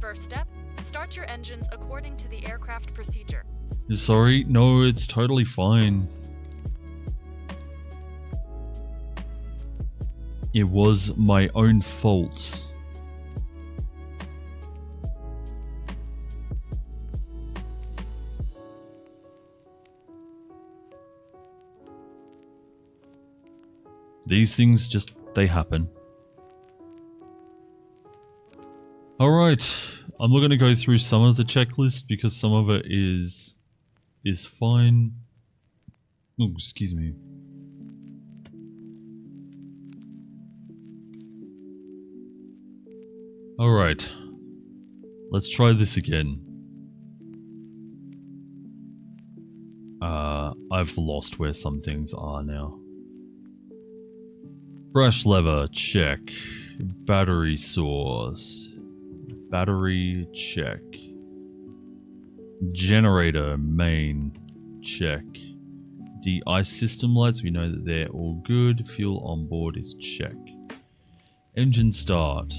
First step, start your engines according to the aircraft procedure. Sorry, no, it's totally fine. It was my own fault. These things just, they happen. Alright, I'm not going to go through some of the checklist because some of it is fine. Oh, excuse me. Alright, let's try this again. I've lost where some things are now. Brush lever, check. Battery source. Battery, check. Generator, main, check. De-ice system lights, we know that they're all good. Fuel on board is check. Engine start.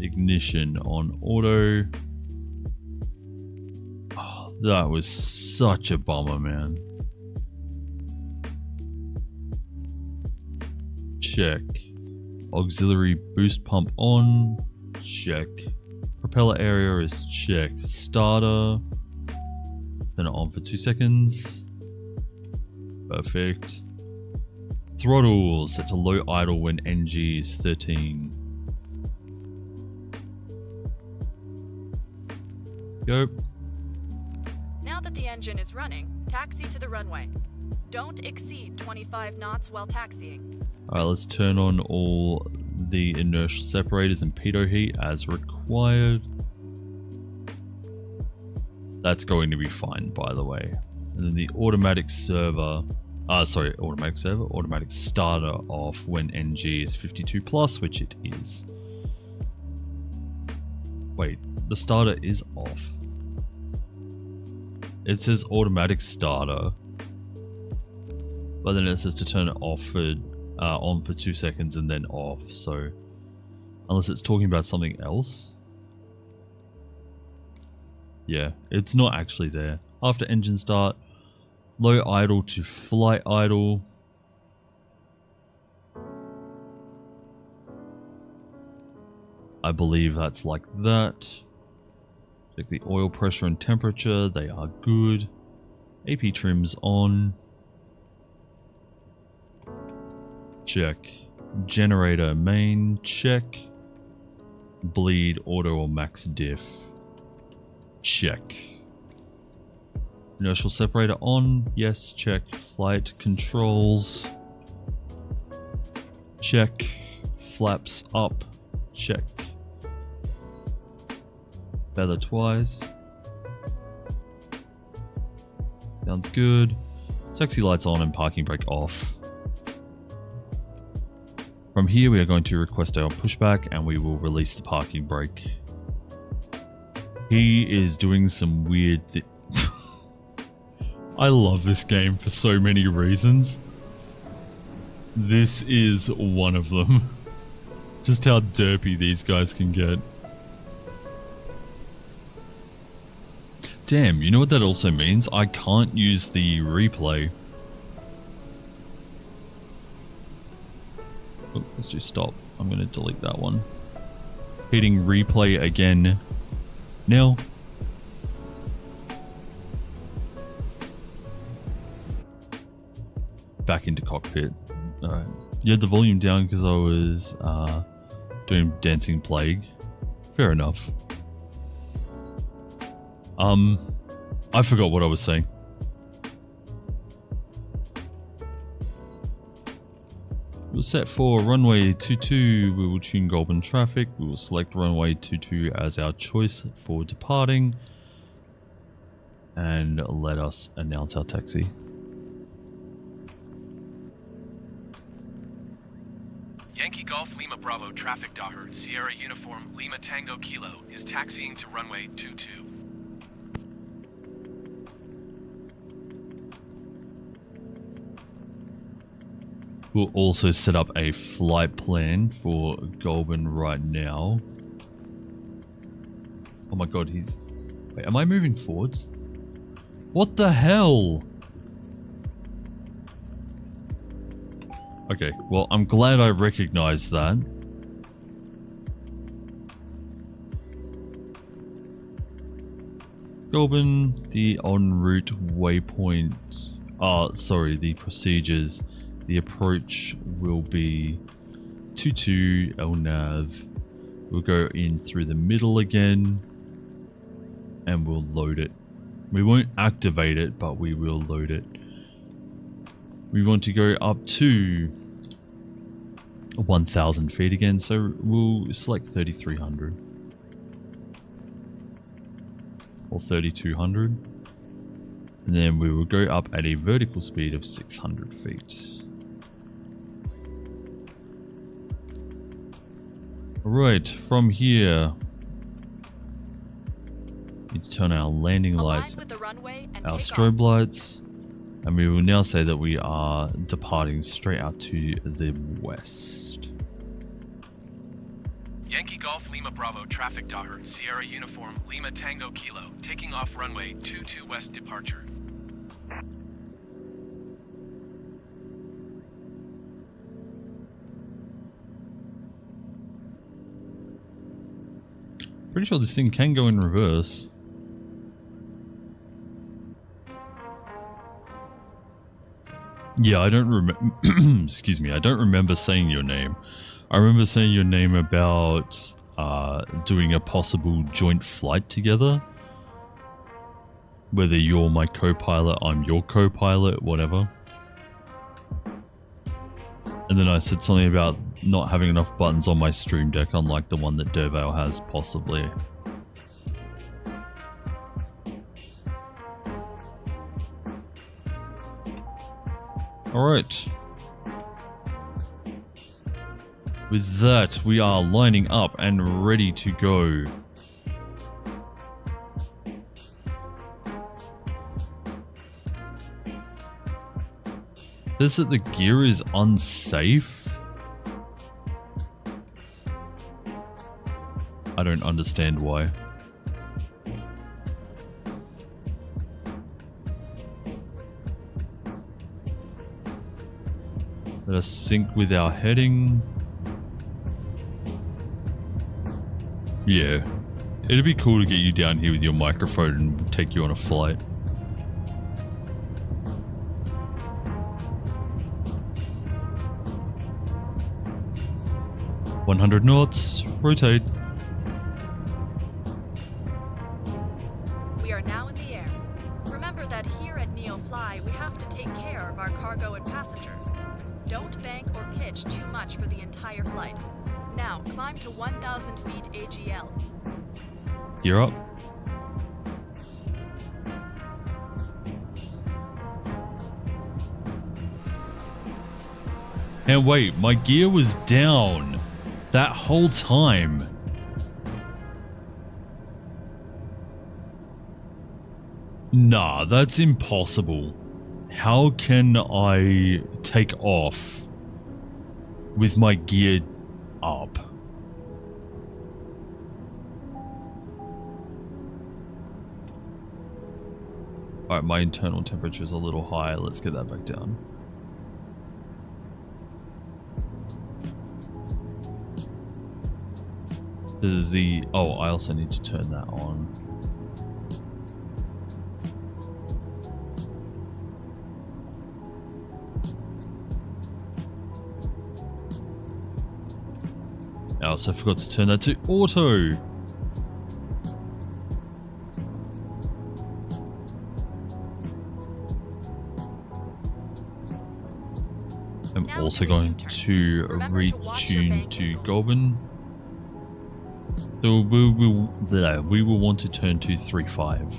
Ignition on auto. Oh, that was such a bummer, man. Check. Auxiliary boost pump on. check. Propeller area is check. Starter. Turn it on for 2 seconds. Perfect. Throttle set to low idle when NG is 13. Go. Now that the engine is running, taxi to the runway. Don't exceed 25 knots while taxiing. Alright, let's turn on all the inertial separators and pitot heat as required. That's going to be fine, by the way. And then the automatic starter off when NG is 52 plus, which it is. Wait, the starter is off. It says automatic starter, but then it says to turn it off for on for 2 seconds and then off. So unless it's talking about something else, yeah, it's not actually there. After engine start, low idle to flight idle. I believe that's like that. Check the oil pressure and temperature, they are good. AP trims on. Check. Generator main, check. Bleed, auto or max diff. Check. Inertial separator on, yes, check. Flight controls. Check. Flaps up, check. Feather twice. Sounds good. Taxi lights on and parking brake off. From here we are going to request our pushback and we will release the parking brake. He is doing some weird I love this game for so many reasons. This is one of them. Just how derpy these guys can get. Damn, you know what that also means? I can't use the replay. Oh, let's do stop. I'm going to delete that one. Hitting replay again. Now. Back into cockpit. Alright. You had the volume down because I was doing Dancing Plague. Fair enough. I forgot what I was saying. We'll set for runway 22, we will tune Goulburn traffic, we will select runway 22 as our choice for departing, and let us announce our taxi. Yankee Golf Lima Bravo traffic Daher, Sierra Uniform Lima Tango Kilo is taxiing to runway 22. We'll also set up a flight plan for Goulburn right now. Oh my god, he's... Wait, am I moving forwards? What the hell? Okay, well, I'm glad I recognized that. Goulburn, the en route waypoint... the procedures. The approach will be 22 LNAV. We'll go in through the middle again and we'll load it. We won't activate it, but we will load it. We want to go up to 1,000 feet again, so we'll select 3,300 or 3,200, and then we will go up at a vertical speed of 600 feet. Alright, from here, we need to turn our landing lights, with the runway and our take strobe off. lights, and we will now say that we are departing straight out to the west. Yankee Golf Lima Bravo traffic Daher, Sierra Uniform Lima Tango Kilo, taking off runway 22 west departure. pretty sure this thing can go in reverse. Yeah, I don't remember. Excuse me. I don't remember saying your name. I remember saying your name about doing a possible joint flight together. Whether you're my co-pilot, I'm your co-pilot, whatever. And then I said something about not having enough buttons on my stream deck, unlike the one that Dervale has, possibly. Alright. With that, we are lining up and ready to go. Says that the gear is unsafe? I don't understand why. Let us sync with our heading. Yeah. It'd be cool to get you down here with your microphone and take you on a flight. "100 knots, rotate." We are now in the air. Remember that here at NEOFLY, we have to take care of our cargo and passengers. Don't bank or pitch too much for the entire flight. Now, climb to 1,000 feet AGL. Gear up. And wait, my gear was down that whole time. Nah, that's impossible. How can I take off with my gear up? Alright, my internal temperature is a little high. Let's get that back down. This is the... Oh, I also need to turn that on. I also forgot to turn that to auto. I'm Now also do a going U-turn. to Remember to watch your retune bank to angle. Goblin. So we will want to turn to 3.5.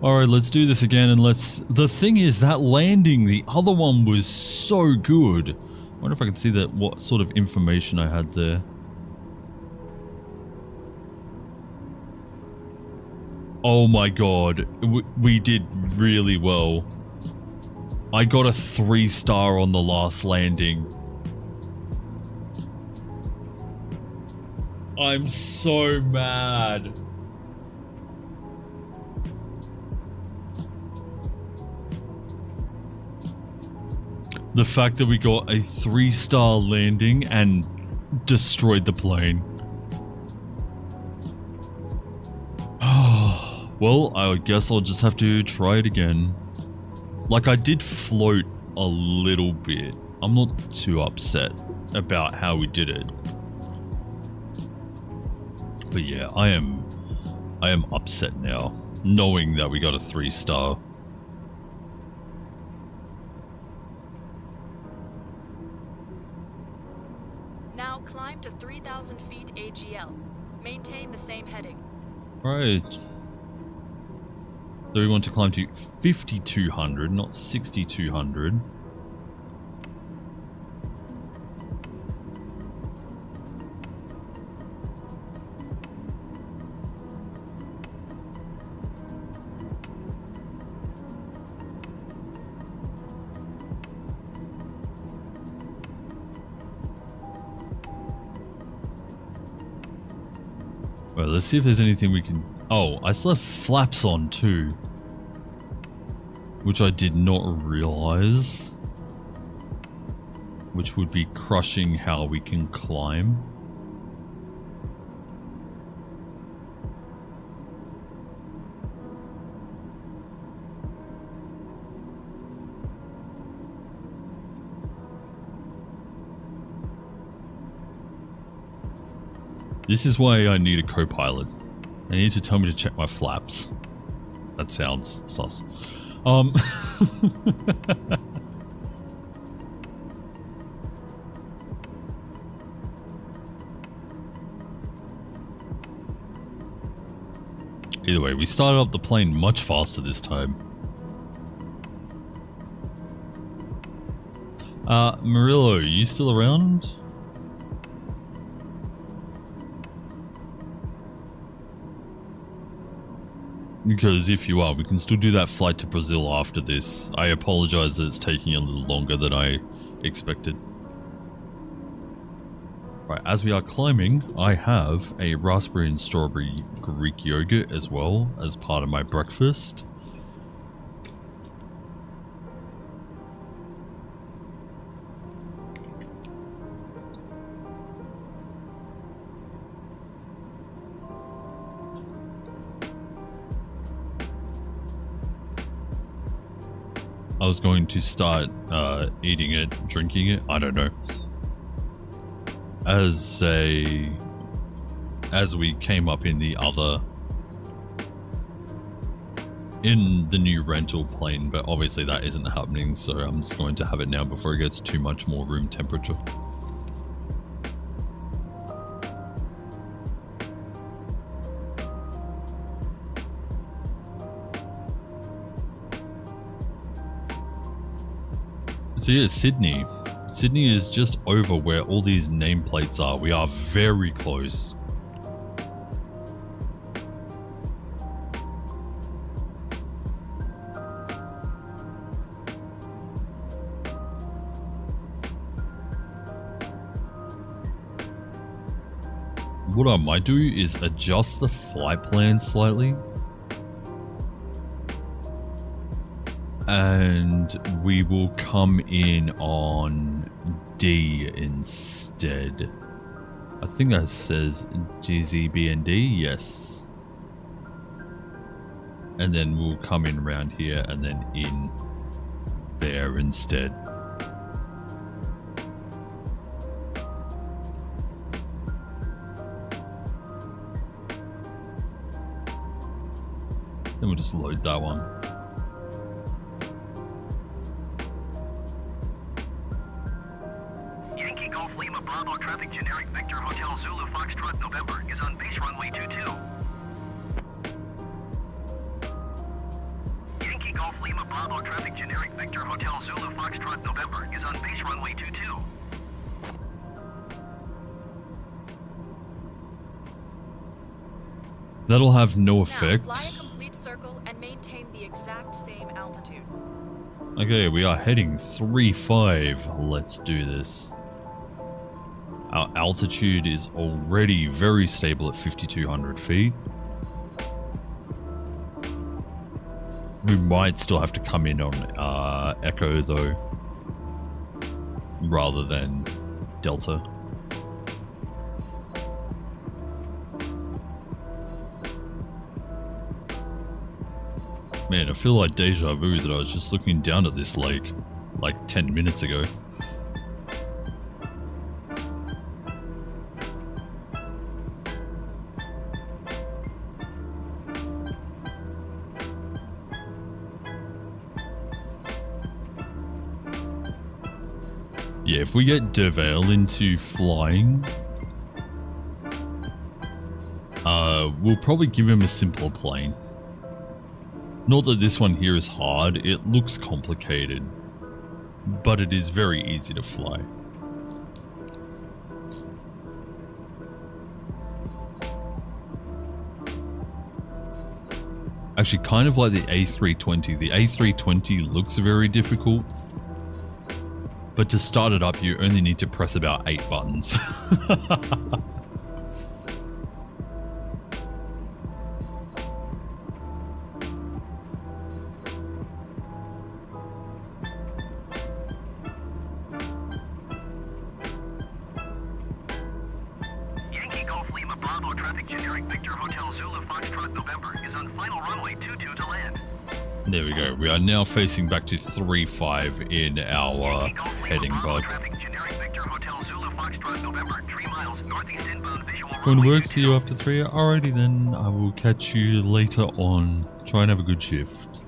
Alright, let's do this again and let's... The thing is, that landing, the other one was so good. I wonder if I can see that what sort of information I had there. Oh my god, we did really well. I got a 3-star on the last landing. I'm so mad. The fact that we got a 3-star landing and destroyed the plane. Well, I guess I'll just have to try it again. Like, I did float a little bit. I'm not too upset about how we did it. But yeah, I am upset now, knowing that we got a 3-star. Now climb to 3,000 feet AGL. Maintain the same heading. Right. So we want to climb to 5,200, not 6,200. Well, let's see if there's anything we can... Oh, I still have flaps on too. which I did not realize, which would be crushing how we can climb. This is why I need a co-pilot. I need to tell me to check my flaps. That sounds sus. Either way, we started up the plane much faster this time. Murillo, you still around? Because if you are, we can still do that flight to Brazil after this. I apologize that it's taking a little longer than I expected. Right, as we are climbing, I have a raspberry and strawberry Greek yogurt as well as part of my breakfast. I was going to start eating it, drinking it, I don't know. As we came up in the new rental plane, but obviously that isn't happening, so I'm just going to have it now before it gets too much more room temperature. So yeah, Sydney. Sydney is just over where all these nameplates are. We are very close. What I might do is adjust the flight plan slightly. And we will come in on D instead. I think that says GZB and D, yes. And then we'll come in around here and then in there instead. Then we'll just load that one. Bravo traffic generic Victor Hotel Zulu Foxtrot November is on base runway 22. Yankee Golf Lima Bravo traffic generic Victor Hotel Zulu Foxtrot November is on base runway 22. That'll have no effect. Now, fly a complete circle and maintain the exact same altitude. Okay, we are heading 3-5. Let's do this. Our altitude is already very stable at 5,200 feet. We might still have to come in on Echo though, rather than Delta. Man, I feel like deja vu that I was just looking down at this lake like 10 minutes ago. Yeah, if we get Dervale into flying, we'll probably give him a simpler plane. Not that this one here is hard, it looks complicated, but it is very easy to fly. Actually, kind of like the A320. The A320 looks very difficult, but to start it up, you only need to press about 8 buttons. Yankee Golf Lima Bravo traffic generic Victor Hotel Zulu Foxtrot November is on final runway 22 to land. There we go. We are now facing back to 3-5 in our Yankee Golf Lima heading Bravo pod. traffic generic Victor Hotel Zulu Foxtrot November 3 miles northeast inbound visual Going to runway work, see you after 3. Alrighty then, I will catch you later on. Try and have a good shift.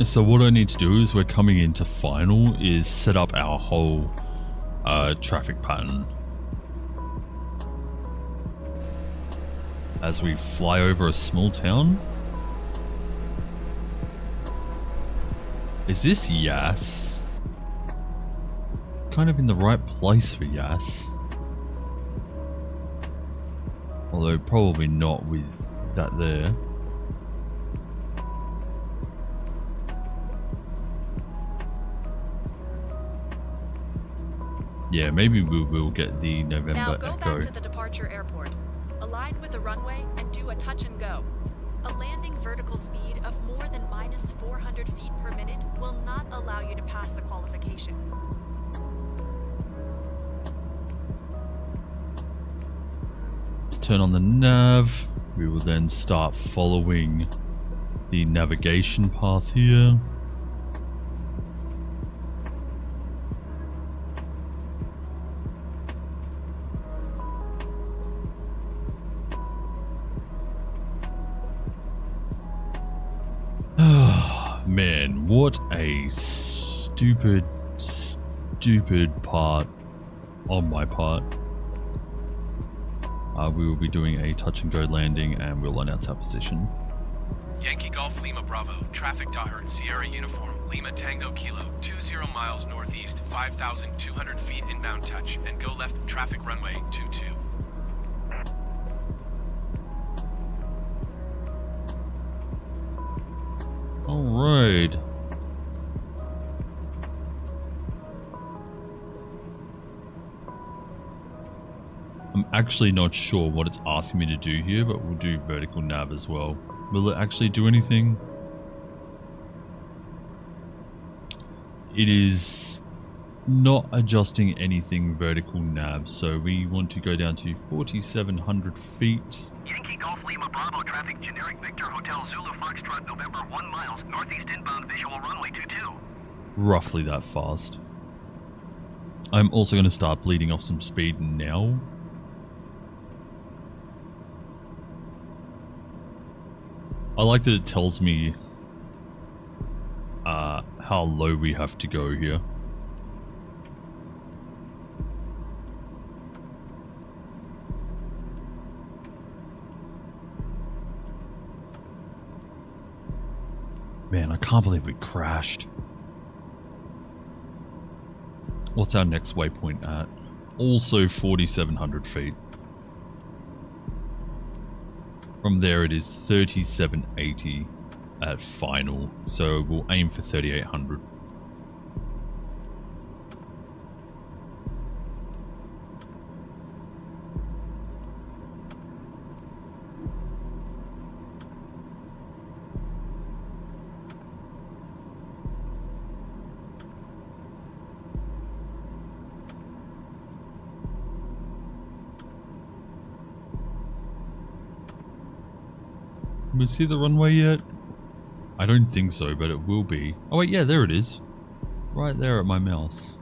So what I need to do is we're coming into final is set up our whole traffic pattern. As we fly over a small town. Is this Yas? Kind of in the right place for Yas. Although probably not with that there. Yeah, maybe we will get the November Now go Echo. back to the departure airport. Align with the runway and do a touch and go. A landing vertical speed of more than minus 400 feet per minute will not allow you to pass the qualification. Let's turn on the nav. We will then start following the navigation path here. Man, what a stupid part on my part. We will be doing a touch and go landing and we'll announce our position. Yankee Golf Lima Bravo, traffic Daher, Sierra Uniform, Lima Tango Kilo, 20 miles northeast, 5,200 feet inbound touch, and go left traffic runway 22. Alright. I'm actually not sure what it's asking me to do here, but we'll do vertical nav as well. Will it actually do anything? It is not adjusting anything vertical nav, so we want to go down to 4,700 feet. Yankee Golf Lima Bravo traffic generic Victor Hotel Zulu Foxtrot November 1 miles northeast inbound visual runway 22. Roughly that fast. I'm also going to start bleeding off some speed now. I like that it tells me how low we have to go here. Man, I can't believe we crashed. What's our next waypoint at? Also 4,700 feet. From there it is 3,780 at final, so we'll aim for 3,800. Can we see the runway yet? I don't think so, but it will be. Oh wait, yeah, there it is. Right there at my mouse.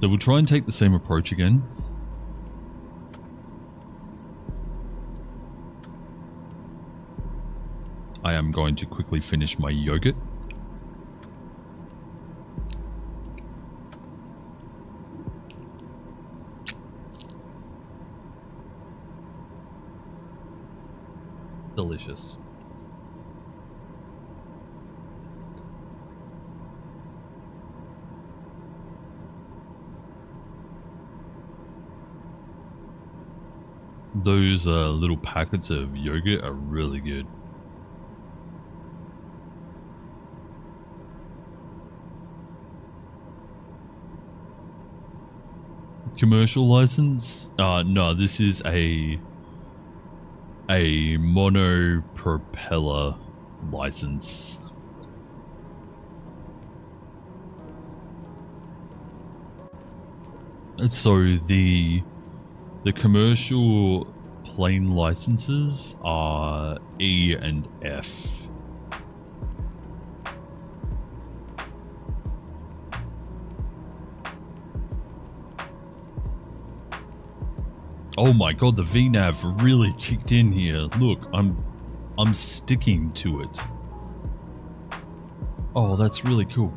So we'll try and take the same approach again. I am going to quickly finish my yogurt. Delicious. Those little packets of yogurt are really good. commercial license? No, this is a mono propeller license. And so the commercial plane licenses are E and F. Oh my god, the VNAV really kicked in here. Look, I'm sticking to it. Oh, that's really cool.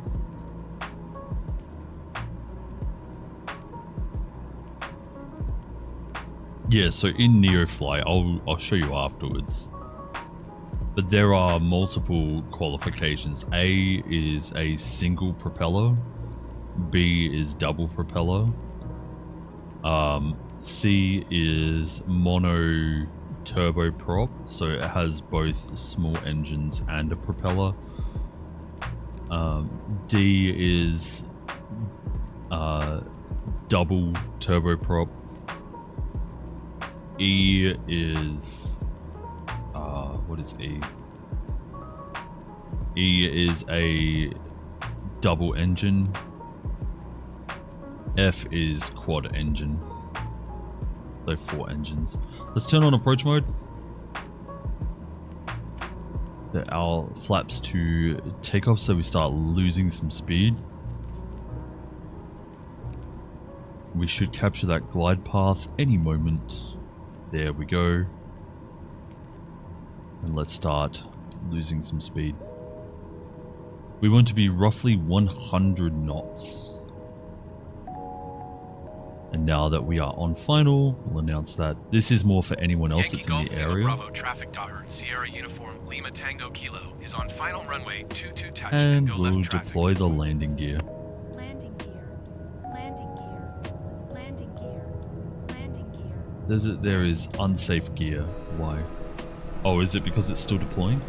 Yeah, so in NEOFLY, I'll show you afterwards. But there are multiple qualifications. A is a single propeller. B is double propeller. C is mono turboprop, so it has both small engines and a propeller. D is double turboprop. E is what is E? E is a double engine. F is quad engine. So 4 engines. Let's turn on approach mode. Set our flaps to take off so we start losing some speed. We should capture that glide path any moment. There we go. And let's start losing some speed. We want to be roughly 100 knots. And now that we are on final, we'll announce that this is more for anyone else that's in the area. Bravo, traffic daughter, Sierra Uniform, Lima Tango Kilo is on final runway 22 touch And go we'll left deploy the landing gear. Landing gear. Landing gear. Landing gear. Landing gear. There is unsafe gear. Why? Oh, is it because it's still deploying?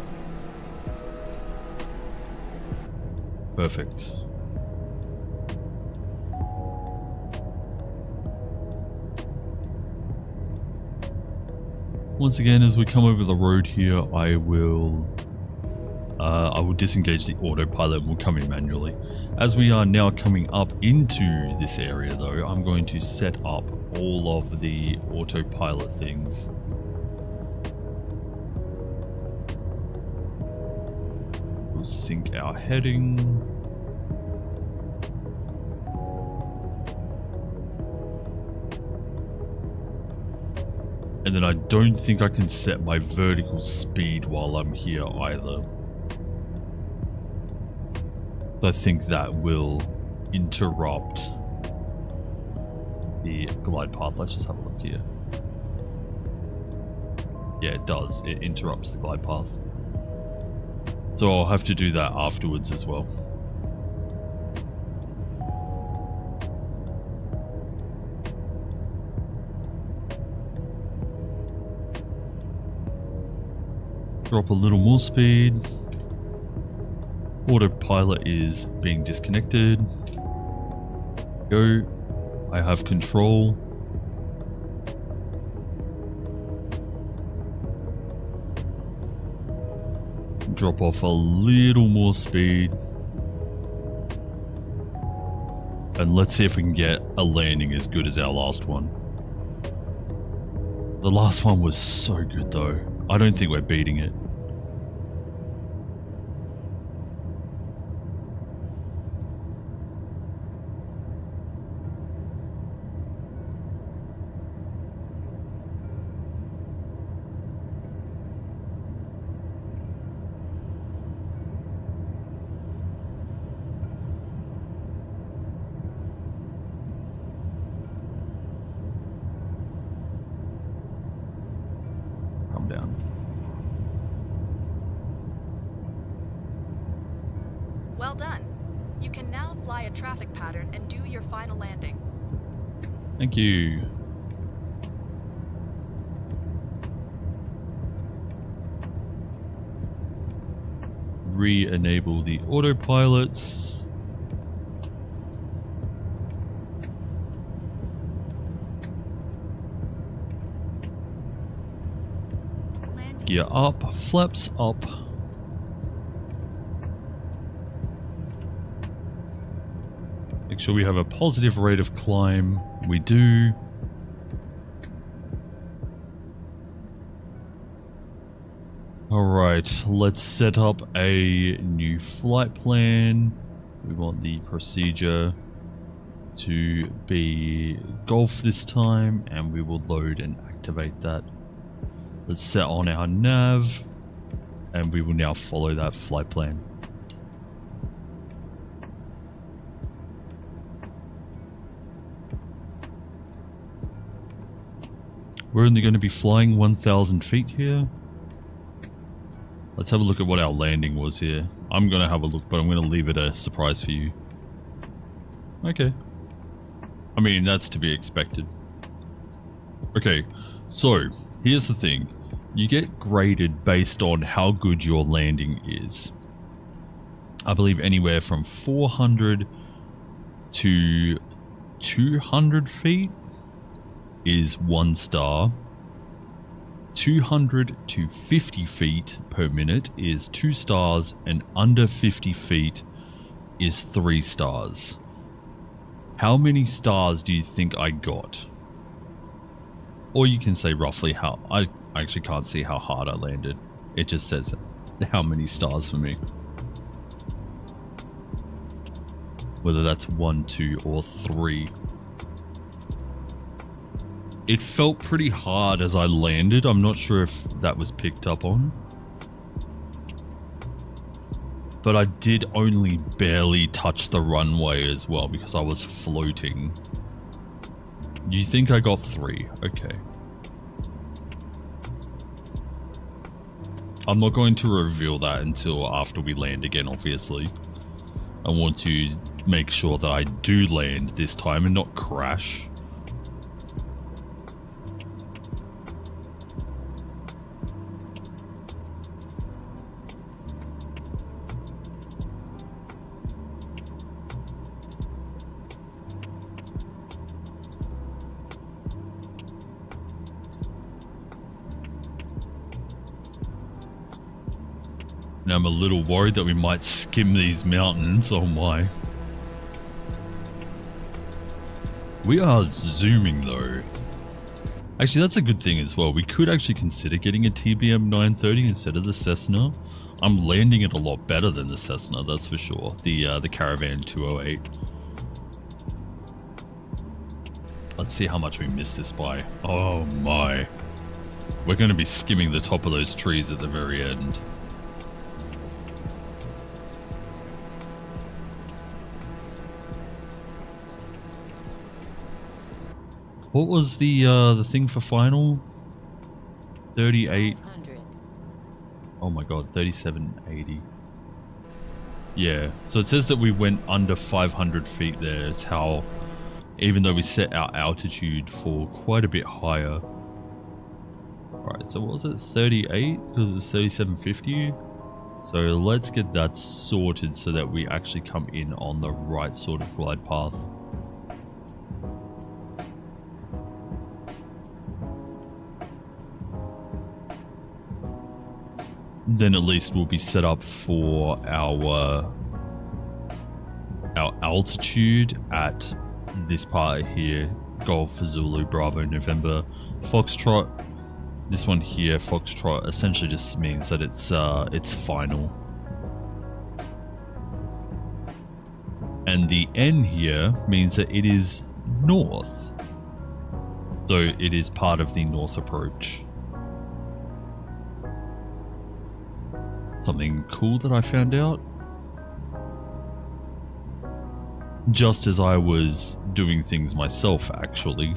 Perfect. Once again, as we come over the road here, I will disengage the autopilot and we'll come in manually. As we are now coming up into this area though, I'm going to set up all of the autopilot things. We'll sync our heading. And then I don't think I can set my vertical speed while I'm here either. I think that will interrupt the glide path. Let's just have a look here. Yeah, it does. It interrupts the glide path. So I'll have to do that afterwards as well. Drop a little more speed. Autopilot is being disconnected. Go. I have control. Drop off a little more speed. And let's see if we can get a landing as good as our last one. The last one was so good though. I don't think we're beating it. Well done. You can now fly a traffic pattern and do your final landing. Thank you. Re-enable the autopilots. Gear up, flaps up. Make sure we have a positive rate of climb. We do. Alright, let's set up a new flight plan. We want the procedure to be golf this time, and we will load and activate that. Let's set on our nav, and we will now follow that flight plan. We're only going to be flying 1,000 feet here. Let's have a look at what our landing was here. I'm going to have a look, but I'm going to leave it a surprise for you. Okay. I mean, that's to be expected. Okay, so here's the thing. You get graded based on how good your landing is. I believe anywhere from 400 to 200 feet is 1 star. 200 to 50 feet per minute is 2 stars, and under 50 feet is 3 stars. How many stars do you think I got? Or you can say roughly how. I actually can't see how hard I landed. It just says how many stars for me. Whether that's 1, 2, or 3. It felt pretty hard as I landed. I'm not sure if that was picked up on. But I did only barely touch the runway as well because I was floating. You think I got 3? Okay. I'm not going to reveal that until after we land again, obviously. I want to make sure that I do land this time and not crash. Now I'm a little worried that we might skim these mountains. Oh my. We are zooming though. Actually, that's a good thing as well. We could actually consider getting a TBM 930 instead of the Cessna. I'm landing it a lot better than the Cessna, that's for sure. The Caravan 208. Let's see how much we missed this by. Oh my. We're going to be skimming the top of those trees at the very end. What was the thing for final? 38. Oh my god, 3780. Yeah, so it says that we went under 500 feet there. It's how, even though we set our altitude for quite a bit higher. Alright, so what was it? 38? Because it was 3750. So let's get that sorted so that we actually come in on the right sort of glide path. Then at least we'll be set up for our altitude at this part here. Golf Zulu Bravo November Foxtrot. This one here, Foxtrot, essentially just means that it's final. And the N here means that it is north. So it is part of the north approach. Something cool that I found out. Just as I was doing things myself, actually.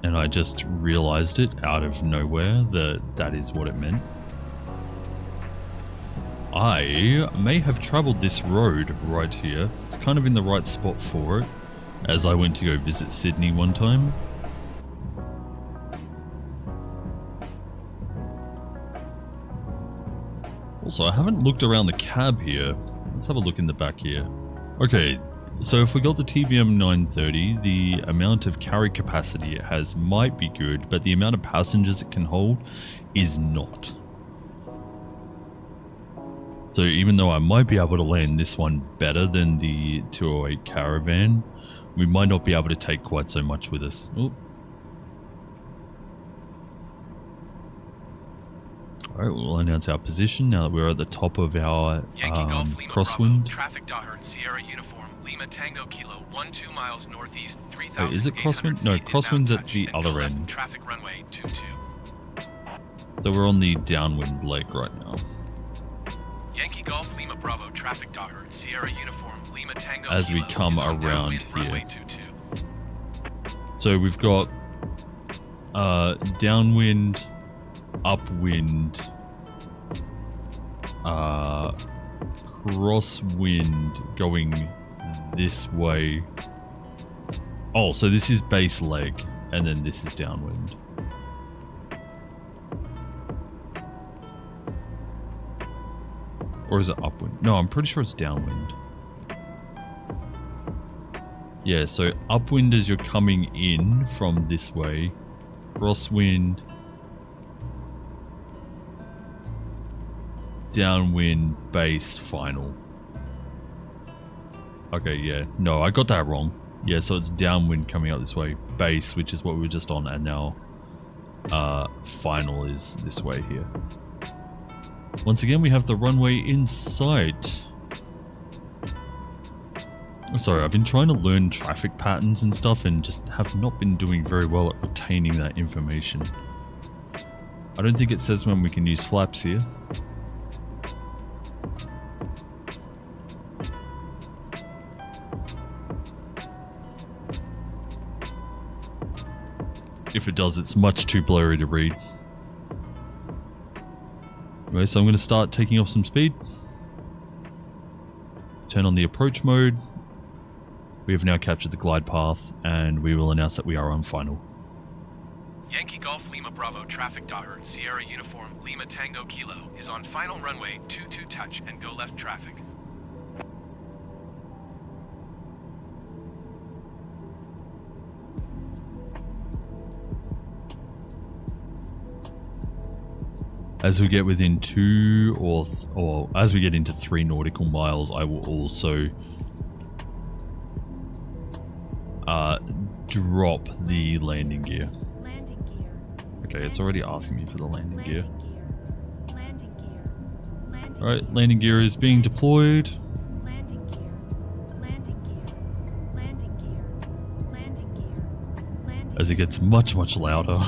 And I just realized it out of nowhere that that is what it meant. I may have traveled this road right here. It's kind of in the right spot for it, as I went to go visit Sydney one time. Also, I haven't looked around the cab here. Let's have a look in the back here. Okay, So if we got the TBM 930, the amount of carry capacity it has might be good, but the amount of passengers it can hold is not. So even though I might be able to land this one better than the 208 Caravan, we might not be able to take quite so much with us. Oop. Alright, we'll announce our position now that we're at the top of our crosswind. Traffic Daher, Sierra Uniform, Lima Tango Kilo, 12 miles northeast, 3,000. Wait, is it crosswind? No, crosswind's at the other end. Traffic runway 22. So we're on the downwind leg right now. Yankee Golf, Lima Bravo, Traffic Daher, Sierra Uniform, Lima Tango As we Kilo come is on around downwind, runway here. 22. So we've got downwind, upwind, crosswind going this way. Oh, so this is base leg, and then this is downwind. Or is it upwind? No, I'm pretty sure it's downwind. Yeah, so upwind as you're coming in from this way. Crosswind. Downwind, base, final. Okay, yeah. No, I got that wrong. Yeah, so it's downwind coming out this way. Base, which is what we were just on, and now final is this way here. Once again, we have the runway in sight. Sorry, I've been trying to learn traffic patterns and stuff and just have not been doing very well at retaining that information. I don't think it says when we can use flaps here. If it does, it's much too blurry to read. Okay, so I'm going to start taking off some speed. Turn on the approach mode. We have now captured the glide path, and we will announce that we are on final. Yankee Golf, Lima Bravo, Traffic Daher, Sierra Uniform, Lima Tango Kilo is on final runway 22 touch and go left traffic. As we get within 2 or as we get into 3 nautical miles, I will also drop the landing gear. Landing gear. Okay, it's already asking me for the landing gear. Landing gear. Landing Alright, landing gear is being deployed. Landing gear. Landing gear. Landing gear. Landing gear. Landing As it gets much, much louder.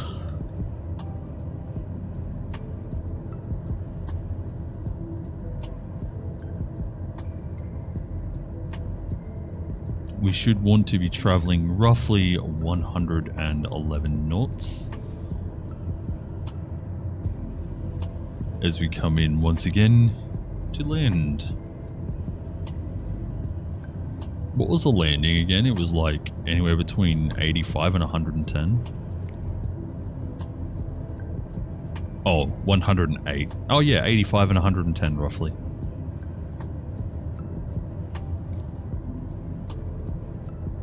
We should want to be traveling roughly 111 knots as we come in once again to land. What was the landing again? It was like anywhere between 85 and 110. Oh, 108. Oh yeah, 85 and 110 roughly.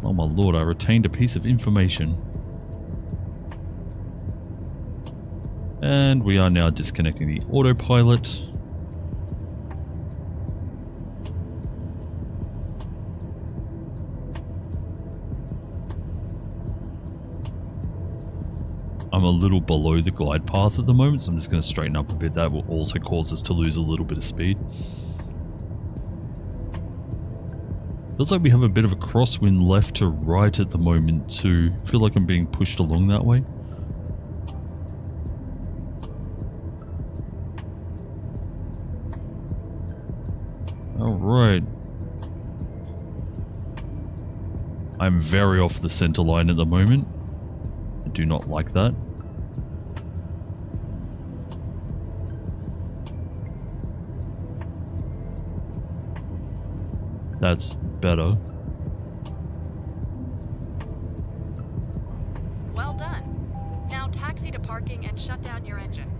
Oh my lord, I retained a piece of information. And we are now disconnecting the autopilot. I'm a little below the glide path at the moment, so I'm just going to straighten up a bit. That will also cause us to lose a little bit of speed. Feels like we have a bit of a crosswind left to right at the moment too. I feel like I'm being pushed along that way. Alright. I'm very off the center line at the moment. I do not like that. That's better. Well done. Now taxi to parking and shut down your engine.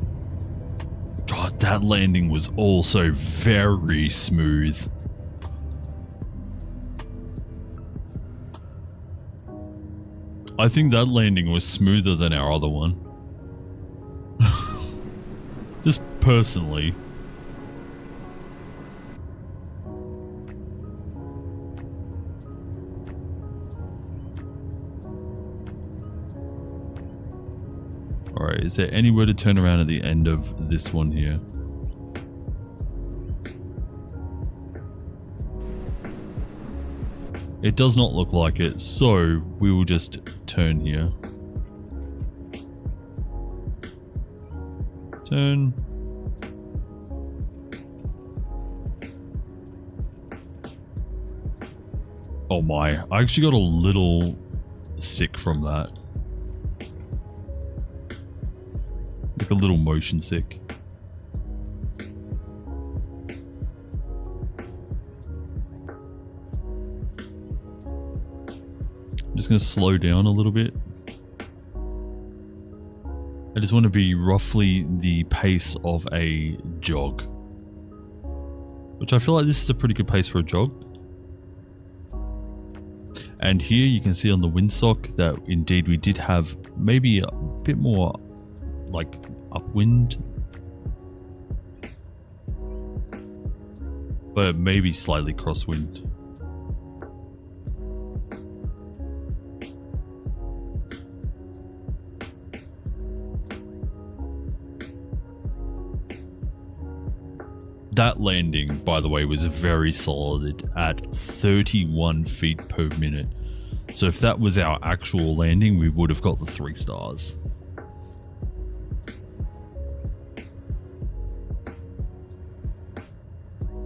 God, that landing was also very smooth. I think that landing was smoother than our other one. Just personally. Alright, is there anywhere to turn around at the end of this one here? It does not look like it, so we will just turn here. Turn. Oh my, I actually got a little sick from that. Like a little motion sick. I'm just going to slow down a little bit. I just want to be roughly the pace of a jog. Which I feel like this is a pretty good pace for a jog. And here you can see on the windsock that indeed we did have maybe a bit more like upwind. But maybe slightly crosswind. That landing, by the way, was very solid at 31 feet per minute. So if that was our actual landing, we would have got the 3 stars.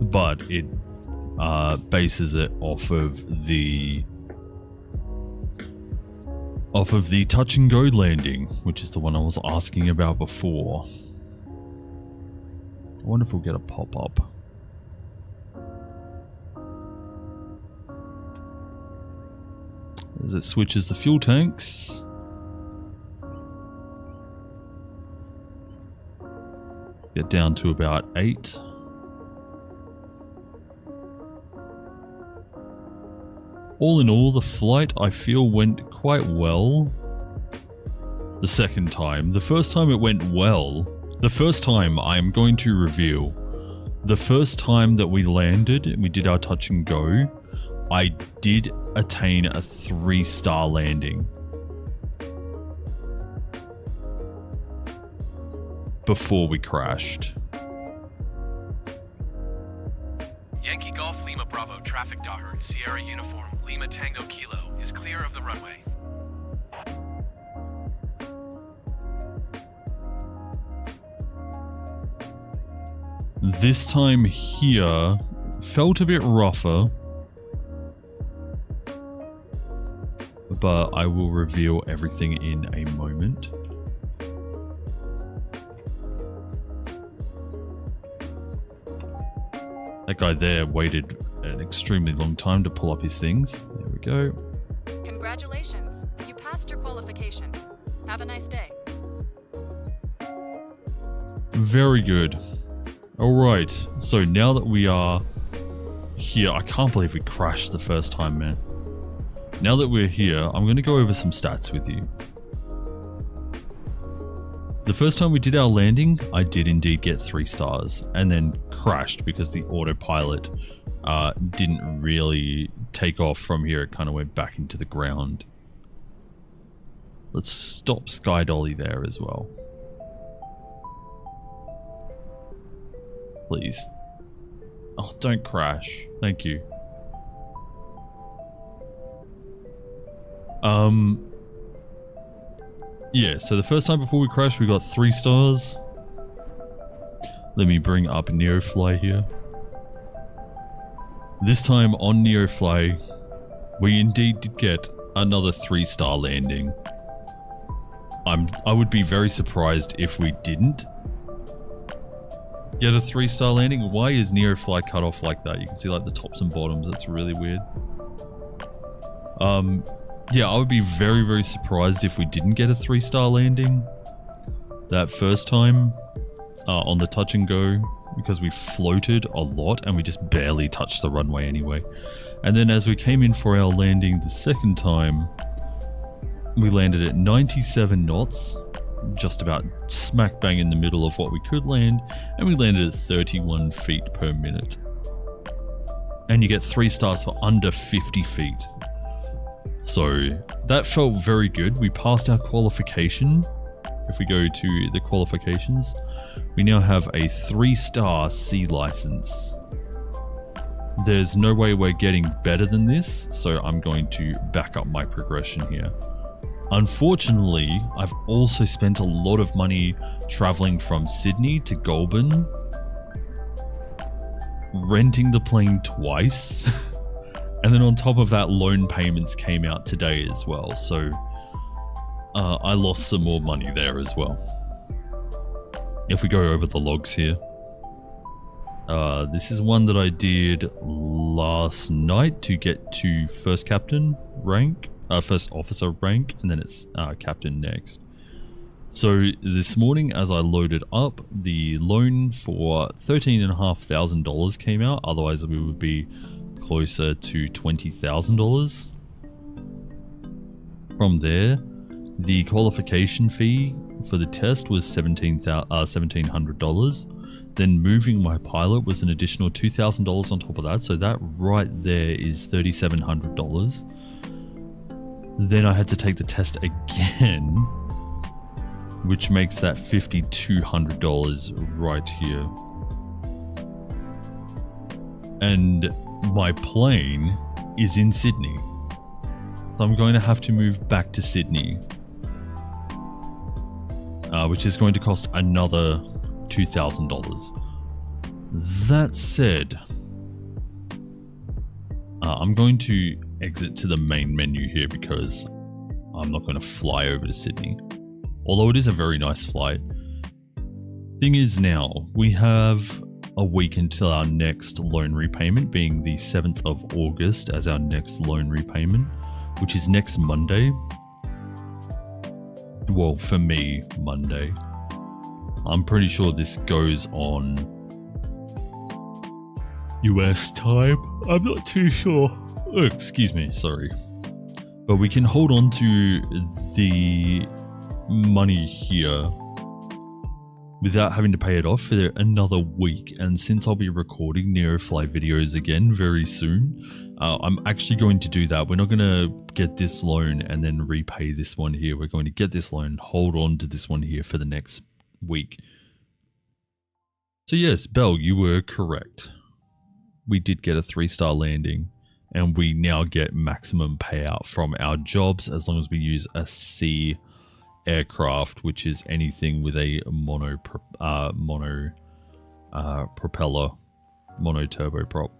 But it bases it off of the touch and go landing, which is the one I was asking about before. I wonder if we'll get a pop-up. As it switches the fuel tanks. Get down to about 8. All in all, the flight I feel went quite well. The second time. The first time it went well. The first time, I'm going to reveal, the first time that we landed and we did our touch and go, I did attain a 3-star landing. Before we crashed. Yankee Golf Lima Bravo, traffic Daherd, Sierra Uniform, Lima Tango Kilo, is clear of the runway. This time here felt a bit rougher, but I will reveal everything in a moment. That guy there waited an extremely long time to pull up his things. There we go. Congratulations. You passed your qualification. Have a nice day. Very good. Alright, so now that we are here, I can't believe we crashed the first time, man. Now that we're here, I'm going to go over some stats with you. The first time we did our landing, I did indeed get 3 stars, and then crashed because the autopilot didn't really take off from here. It kind of went back into the ground. Let's stop Sky Dolly there as well. Please. Oh, don't crash. Thank you. Yeah, so the first time before we crashed, we got 3 stars. Let me bring up NEOFLY here. This time on NEOFLY, we indeed did get another 3-star landing. I would be very surprised if we didn't get a 3-star landing. Why is NEOFLY cut off like that? You can see like the tops and bottoms. That's really weird. Yeah, I would be very, very surprised if we didn't get a 3-star landing that first time on the touch and go, because we floated a lot and we just barely touched the runway anyway. And then as we came in for our landing the second time, We landed at 97 knots, just about smack bang in the middle of what we could land, and we landed at 31 feet per minute. And you get 3 stars for under 50 feet. So that felt very good. We passed our qualification. If we go to the qualifications, we now have a 3-star C license. There's no way we're getting better than this, so I'm going to back up my progression here. Unfortunately, I've also spent a lot of money traveling from Sydney to Goulburn, renting the plane twice, and then on top of that, loan payments came out today as well, so I lost some more money there as well. If we go over the logs here, this is one that I did last night to get to first captain rank, first officer rank, and then it's captain next. So this morning, as I loaded up, the loan for $13,500 came out. Otherwise, we would be closer to $20,000. From there, the qualification fee for the test was $1,700. Then moving my pilot was an additional $2,000 on top of that. So that right there is $3,700. Then I had to take the test again, which makes that $5,200 right here. And my plane is in Sydney. So I'm going to have to move back to Sydney, which is going to cost another $2,000. That said, I'm going to exit to the main menu here because I'm not going to fly over to Sydney. Although it is a very nice flight. Thing is, now we have a week until our next loan repayment, being the 7th of August as our next loan repayment, which is next Monday. Well, for me, Monday. I'm pretty sure this goes on US time. I'm not too sure. Oh, excuse me, sorry. But we can hold on to the money here without having to pay it off for another week. And since I'll be recording NEOFLY videos again very soon, I'm actually going to do that. We're not going to get this loan and then repay this one here. We're going to get this loan, hold on to this one here for the next week. So yes, Belle, you were correct. We did get a 3-star landing, and we now get maximum payout from our jobs as long as we use a C aircraft, which is anything with a mono turboprop,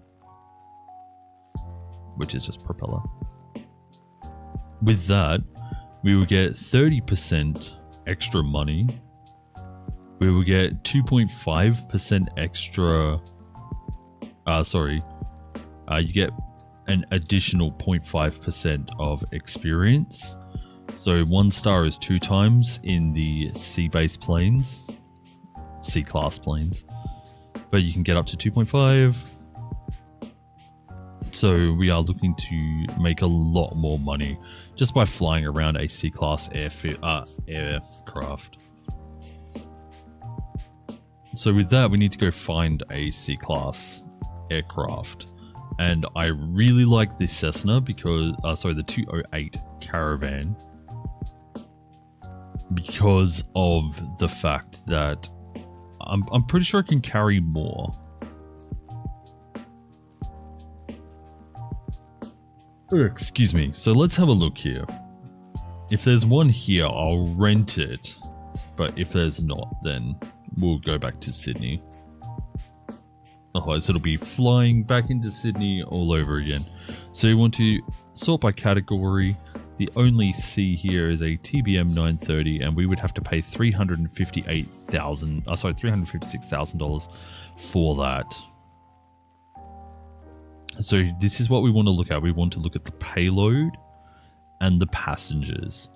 which is just propeller. With that, we will get 30% extra money. We will get 2.5% extra. You get an additional 0.5% of experience. So 1 star is 2 times in the C-base planes, C-class planes, but you can get up to 2.5. So we are looking to make a lot more money just by flying around a C-class aircraft. So with that, we need to go find a C-class aircraft. And I really like this Cessna because, the 208 Caravan, because of the fact that I'm pretty sure I can carry more. Oh, excuse me. So let's have a look here. If there's one here, I'll rent it. But if there's not, then we'll go back to Sydney. Otherwise, it'll be flying back into Sydney all over again. So you want to sort by category. The only C here is a TBM 930, and we would have to pay $356,000 for that. So this is what we want to look at. We want to look at the payload and the passengers,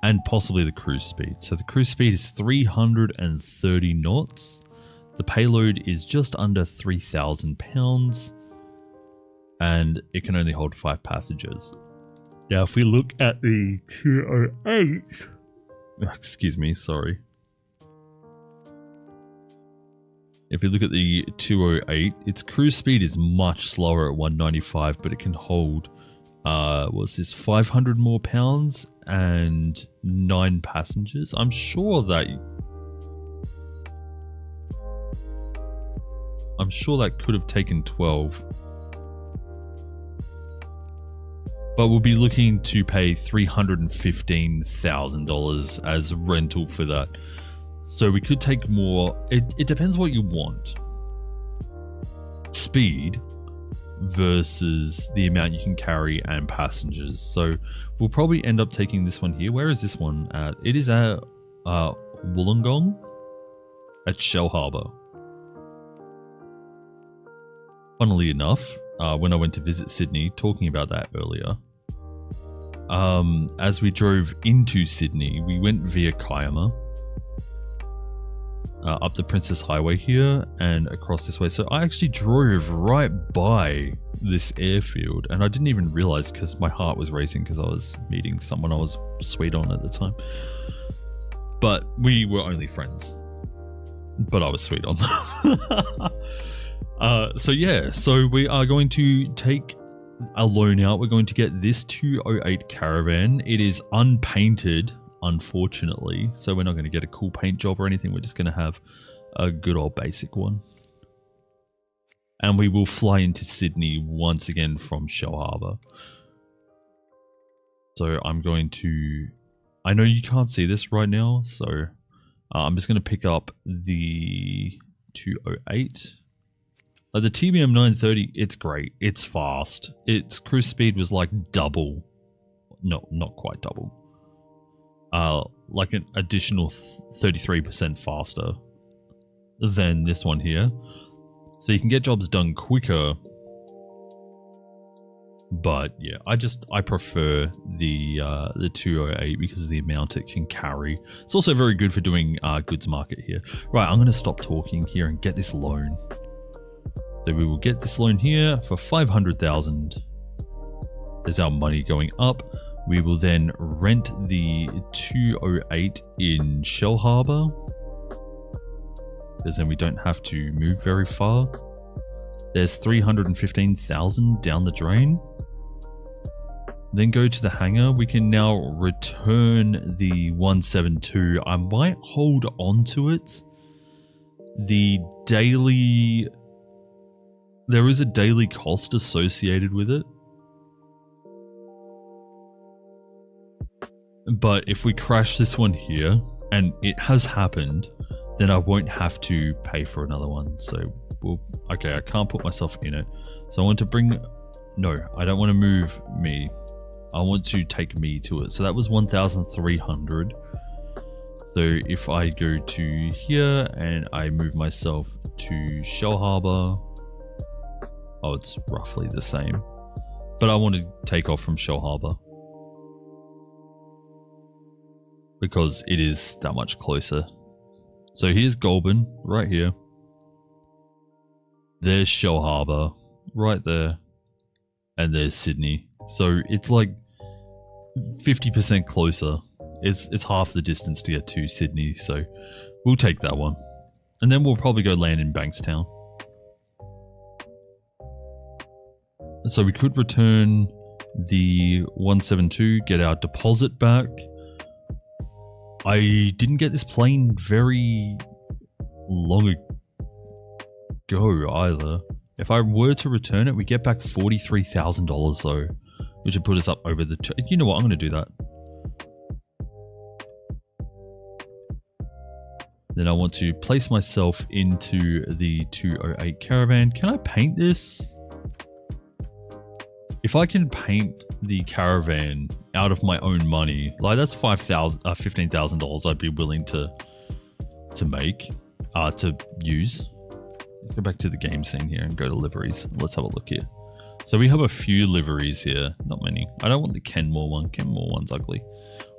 and possibly the cruise speed. So the cruise speed is 330 knots. The payload is just under 3,000 pounds, and it can only hold 5 passengers. Now, if we look at the 208, excuse me, sorry. If you look at the 208, its cruise speed is much slower at 195, but it can hold, what's this, 500 more pounds and 9 passengers. I'm sure that could have taken 12. But we'll be looking to pay $315,000 as rental for that. So we could take more. It depends what you want. Speed versus the amount you can carry and passengers. So we'll probably end up taking this one here. Where is this one at? It is at Wollongong at Shell Harbour. Funnily enough, when I went to visit Sydney, talking about that earlier, as we drove into Sydney, we went via Kiama, up the Princess Highway here and across this way. So I actually drove right by this airfield, and I didn't even realize because my heart was racing because I was meeting someone I was sweet on at the time. But we were only friends. But I was sweet on them. So yeah, so we are going to take a loan out. We're going to get this 208 Caravan. It is unpainted, unfortunately, so we're not going to get a cool paint job or anything. We're just going to have a good old basic one. And we will fly into Sydney once again from Shell Harbour. So I'm going to... I know you can't see this right now, so I'm just going to pick up the 208. The TBM 930, it's great. It's fast. Its cruise speed was like double. No, not quite double. Like an additional 33% faster than this one here. So you can get jobs done quicker. But yeah, I prefer the 208 because of the amount it can carry. It's also very good for doing goods market here. Right, I'm going to stop talking here and get this loan. So we will get this loan here for 500,000. There's our money going up. We will then rent the 208 in Shell Harbour, because then we don't have to move very far. There's 315,000 down the drain. Then go to the hangar. We can now return the 172. I might hold on to it. There is a daily cost associated with it. But if we crash this one here, and it has happened, then I won't have to pay for another one. So, okay, I can't put myself in it. So I want to bring... No, I don't want to move me. I want to take me to it. So that was 1,300. So if I go to here and I move myself to Shell Harbour... Oh, it's roughly the same. But I want to take off from Shell Harbour, because it is that much closer. So here's Goulburn, right here. There's Shell Harbour, right there. And there's Sydney. So it's like 50% closer. It's half the distance to get to Sydney, so we'll take that one. And then we'll probably go land in Bankstown. So we could return the 172, get our deposit back. I didn't get this plane very long ago either. If I were to return it, we get back $43,000 though, which would put us up over the... You know what? I'm going to do that. Then I want to place myself into the 208 Caravan. Can I paint this? If I can paint the Caravan out of my own money, like that's $15,000 I'd be willing to use. Let's go back to the game scene here and go to liveries. Let's have a look here. So we have a few liveries here, not many. I don't want the Kenmore one. Kenmore one's ugly.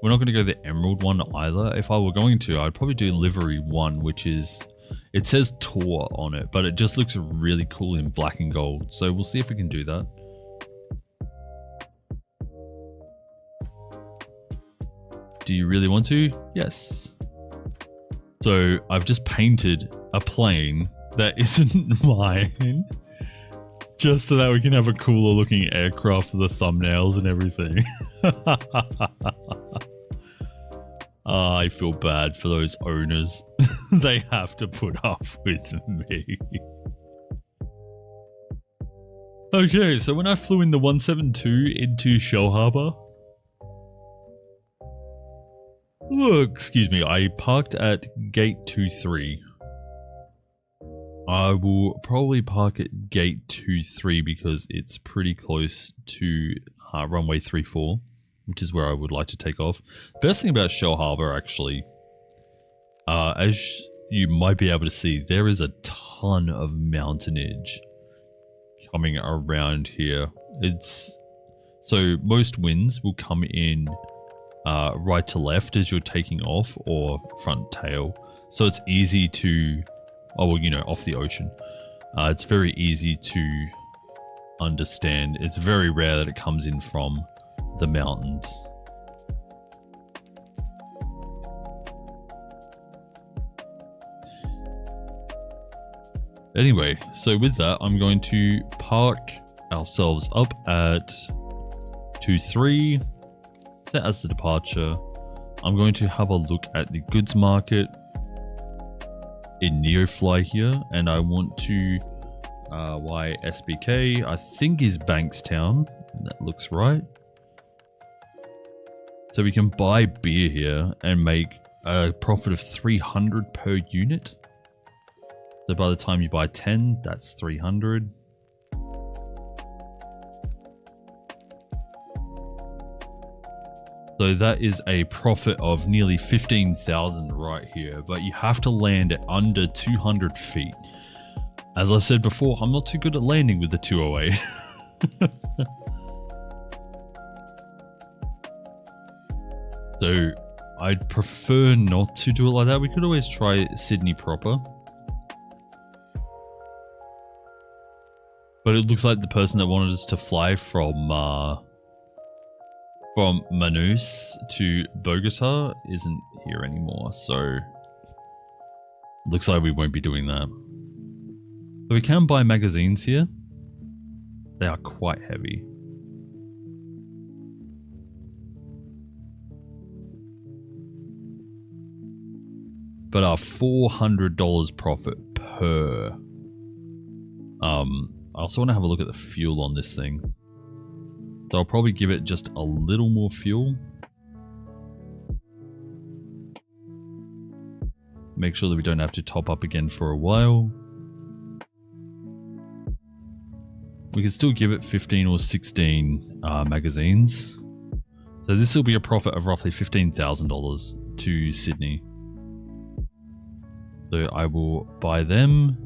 We're not going to go the Emerald one either. If I were going to, I'd probably do livery 1, which is... It says Tour on it, but it just looks really cool in black and gold. So we'll see if we can do that. Do you really want to? Yes. So I've just painted a plane that isn't mine, just so that we can have a cooler looking aircraft for the thumbnails and everything. I feel bad for those owners. They have to put up with me. Okay, so when I flew in the 172 into Shell Harbour, excuse me, I parked at gate 23. I will probably park at gate 23 because it's pretty close to runway 34, which is where I would like to take off. Best thing about Shell Harbour, actually, as you might be able to see, there is a ton of mountainage coming around here. So most winds will come in right to left as you're taking off, or front tail. So it's easy to, off the ocean. It's very easy to understand. It's very rare that it comes in from the mountains. Anyway, so with that, I'm going to park ourselves up at 23, set as the departure. I'm going to have a look at the goods market in NEOFLY here, and I want to YSBK, I think is Bankstown. That looks right. So we can buy beer here and make a profit of 300 per unit. So by the time you buy 10, that's 300. So that is a profit of nearly 15,000 right here, but you have to land at under 200 feet. As I said before, I'm not too good at landing with the 208. So I'd prefer not to do it like that. We could always try Sydney proper. But it looks like the person that wanted us to fly from Manus to Bogota isn't here anymore, so looks like we won't be doing that. So we can buy magazines here. They are quite heavy. But our $400 profit per. I also want to have a look at the fuel on this thing. So I'll probably give it just a little more fuel. Make sure that we don't have to top up again for a while. We can still give it 15 or 16 magazines. So this will be a profit of roughly $15,000 to Sydney. So I will buy them.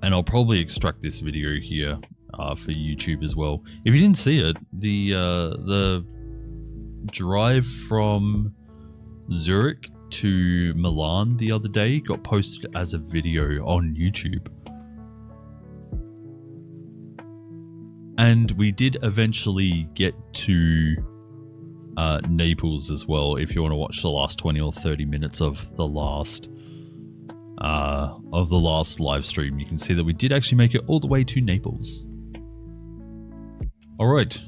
And I'll probably extract this video here for YouTube as well. If you didn't see it, the drive from Zurich to Milan the other day got posted as a video on YouTube. And we did eventually get to Naples as well, if you want to watch the last 20 or 30 minutes of the last live stream. You can see that we did actually make it all the way to Naples. Alright,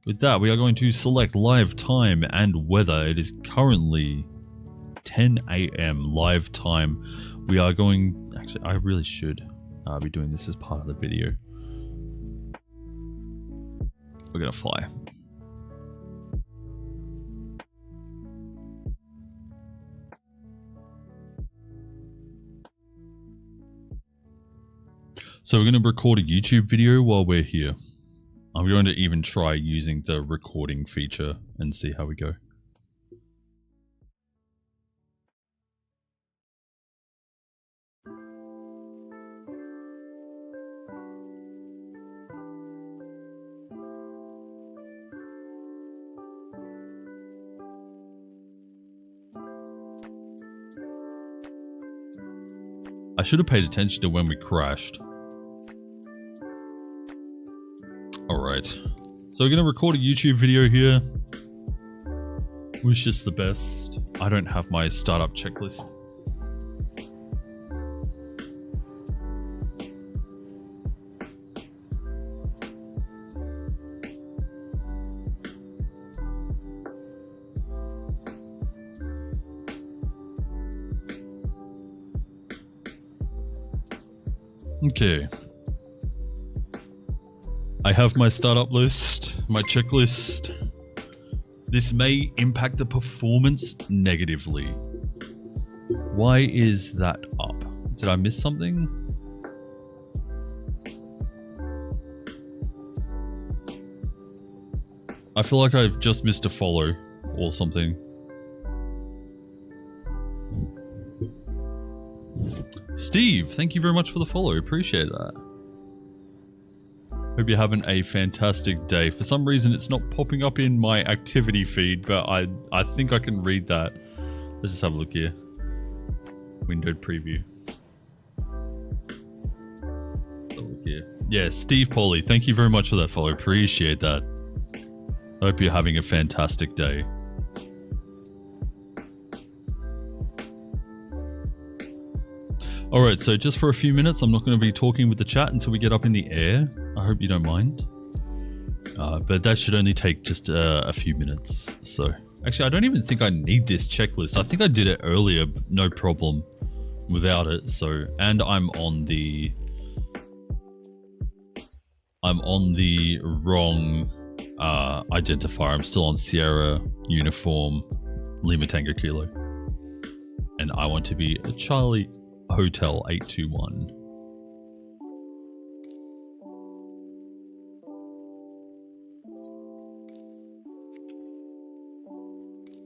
with that we are going to select live time and weather. It is currently 10 AM live time. We are going, actually I really should be doing this as part of the video. We're gonna fly. So we're going to record a YouTube video while we're here. I'm going to even try using the recording feature and see how we go. I should have paid attention to when we crashed. Alright, So we're going to record a YouTube video here. Wish us the best. I don't have my startup checklist. Okay. I have my startup list, my checklist. This may impact the performance negatively. Why is that up? Did I miss something? I feel like I've just missed a follow or something. Steve, thank you very much for the follow. Appreciate that. Hope you're having a fantastic day. For some reason, it's not popping up in my activity feed, but I think I can read that. Let's just have a look here. Windowed preview. Let's have a look here. Yeah, Steve Polly, thank you very much for that follow. Appreciate that. I hope you're having a fantastic day. Alright, so just for a few minutes, I'm not going to be talking with the chat until we get up in the air. I hope you don't mind. But that should only take just a few minutes. So, actually, I don't even think I need this checklist. I think I did it earlier, no problem without it. So, and I'm on the wrong identifier. I'm still on Sierra Uniform Lima Tango Kilo. And I want to be a Charlie Hotel 821.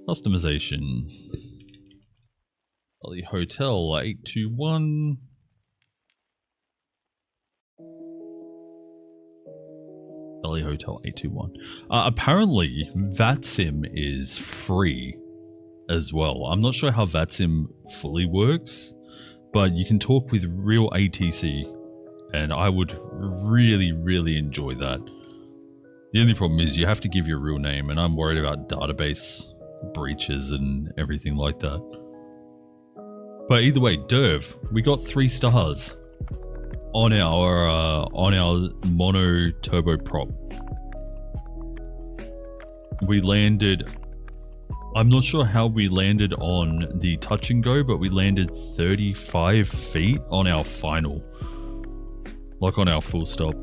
Customization. Charlie Hotel 821. Charlie Hotel 821. Apparently, VATSIM is free as well. I'm not sure how VATSIM fully works, but you can talk with real ATC, and I would really, really enjoy that. The only problem is you have to give your real name, and I'm worried about database breaches and everything like that. But either way, Derv, we got 3 stars on our mono turbo prop. We landed. I'm not sure how we landed on the touch and go, but we landed 35 feet on our final. Like on our full stop.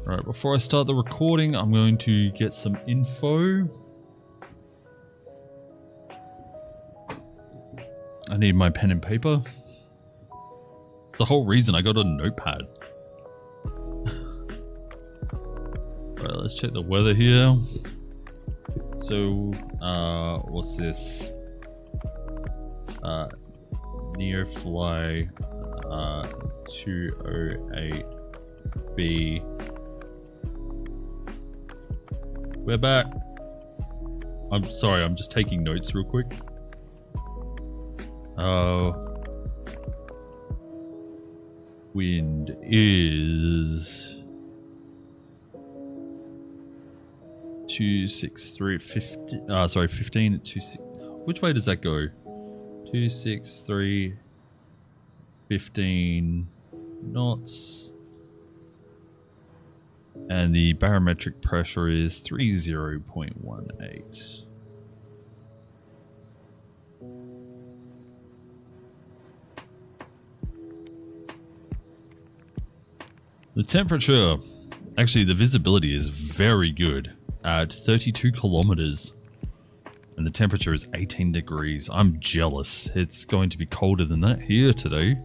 Alright, before I start the recording, I'm going to get some info. I need my pen and paper. The whole reason I got a notepad. Alright, let's check the weather here. So, what's this? NEOFLY 208B. We're back. I'm sorry, I'm just taking notes real quick. Wind is 263 15 15 at 26. Which way does that go? 263 15 knots. And the barometric pressure is 30.18. The temperature, actually the visibility is very good at 32 kilometers. And the temperature is 18 degrees. I'm jealous. It's going to be colder than that here today.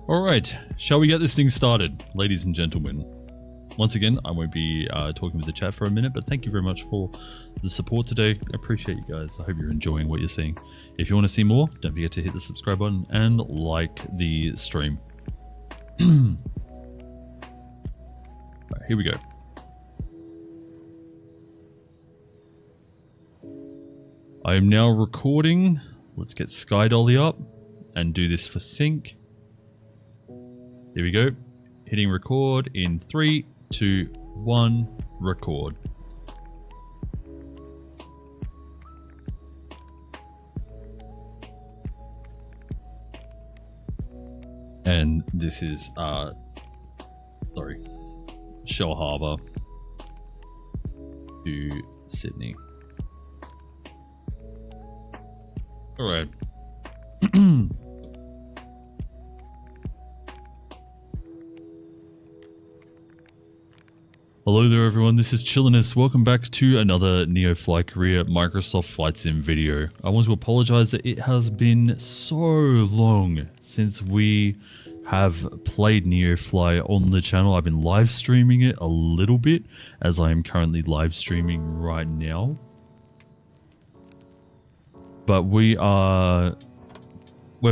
Alright, shall we get this thing started, ladies and gentlemen? Once again, I won't be talking with the chat for a minute, but thank you very much for the support today. I appreciate you guys. I hope you're enjoying what you're seeing. If you want to see more, don't forget to hit the subscribe button and like the stream. Alright, here we go. I am now recording. Let's get Sky Dolly up and do this for sync. Here we go. Hitting record in 3, 2, 1, record. And this is, Shell Harbour to Sydney. Alright. Hello there everyone, this is Chillainous. Welcome back to another NEOFLY Korea Microsoft Flight Sim video. I want to apologize that it has been so long since we have played NEOFLY on the channel. I've been live streaming it a little bit, as I am currently live streaming right now. But we're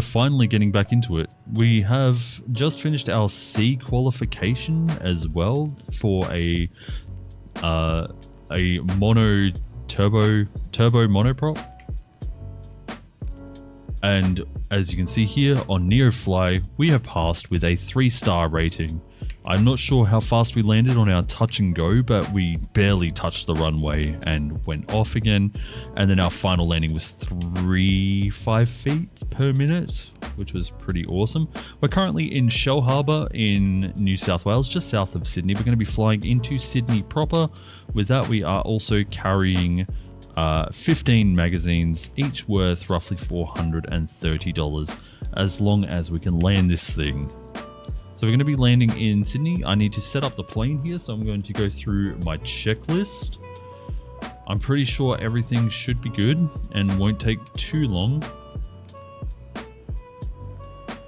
finally getting back into it. We have just finished our C qualification as well for a mono turbo monoprop. And as you can see here on NEOFLY, we have passed with a 3-star rating. I'm not sure how fast we landed on our touch and go, but we barely touched the runway and went off again. And then our final landing was 3.5 feet per minute, which was pretty awesome. We're currently in Shell Harbour in New South Wales, just south of Sydney. We're going to be flying into Sydney proper. With that, we are also carrying 15 magazines, each worth roughly $430, as long as we can land this thing. So we're going to be landing in Sydney. I need to set up the plane here, so I'm going to go through my checklist. I'm pretty sure everything should be good and won't take too long.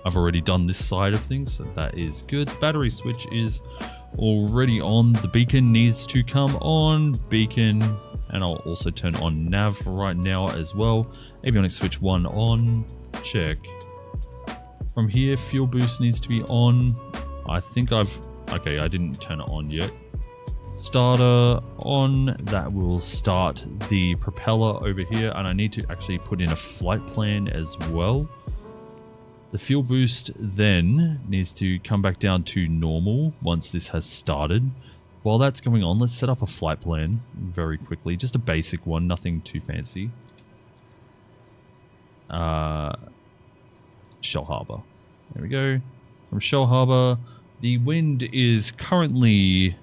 I've already done this side of things, so that is good. The battery switch is already on. The beacon needs to come on. Beacon, and I'll also turn on nav right now as well. Avionics switch 1 on. Check. From here, fuel boost needs to be on. I think okay, I didn't turn it on yet. Starter on, that will start the propeller over here, and I need to actually put in a flight plan as well. The fuel boost then needs to come back down to normal once this has started. While that's going on, let's set up a flight plan very quickly, just a basic one, nothing too fancy. Shell Harbour. There we go. From Shell Harbour, the wind is currently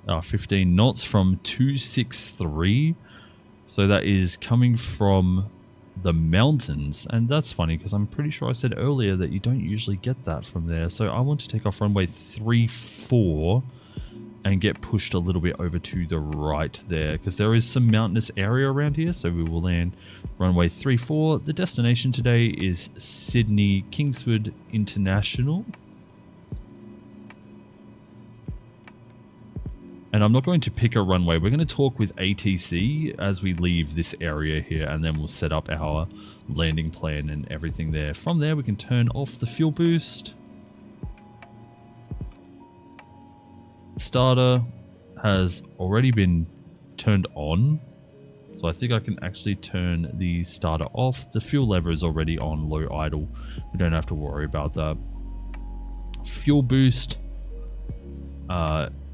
15 knots from 263. So that is coming from the mountains. And that's funny because I'm pretty sure I said earlier that you don't usually get that from there. So I want to take off runway 34 and get pushed a little bit over to the right there, because there is some mountainous area around here. So we will land runway 34. The destination today is Sydney Kingsford International. And I'm not going to pick a runway. We're going to talk with ATC as we leave this area here, and then we'll set up our landing plan and everything there. From there, we can turn off the fuel boost. Starter has already been turned on, so I think I can actually turn the starter off. The fuel lever is already on low idle. We don't have to worry about that. Fuel boost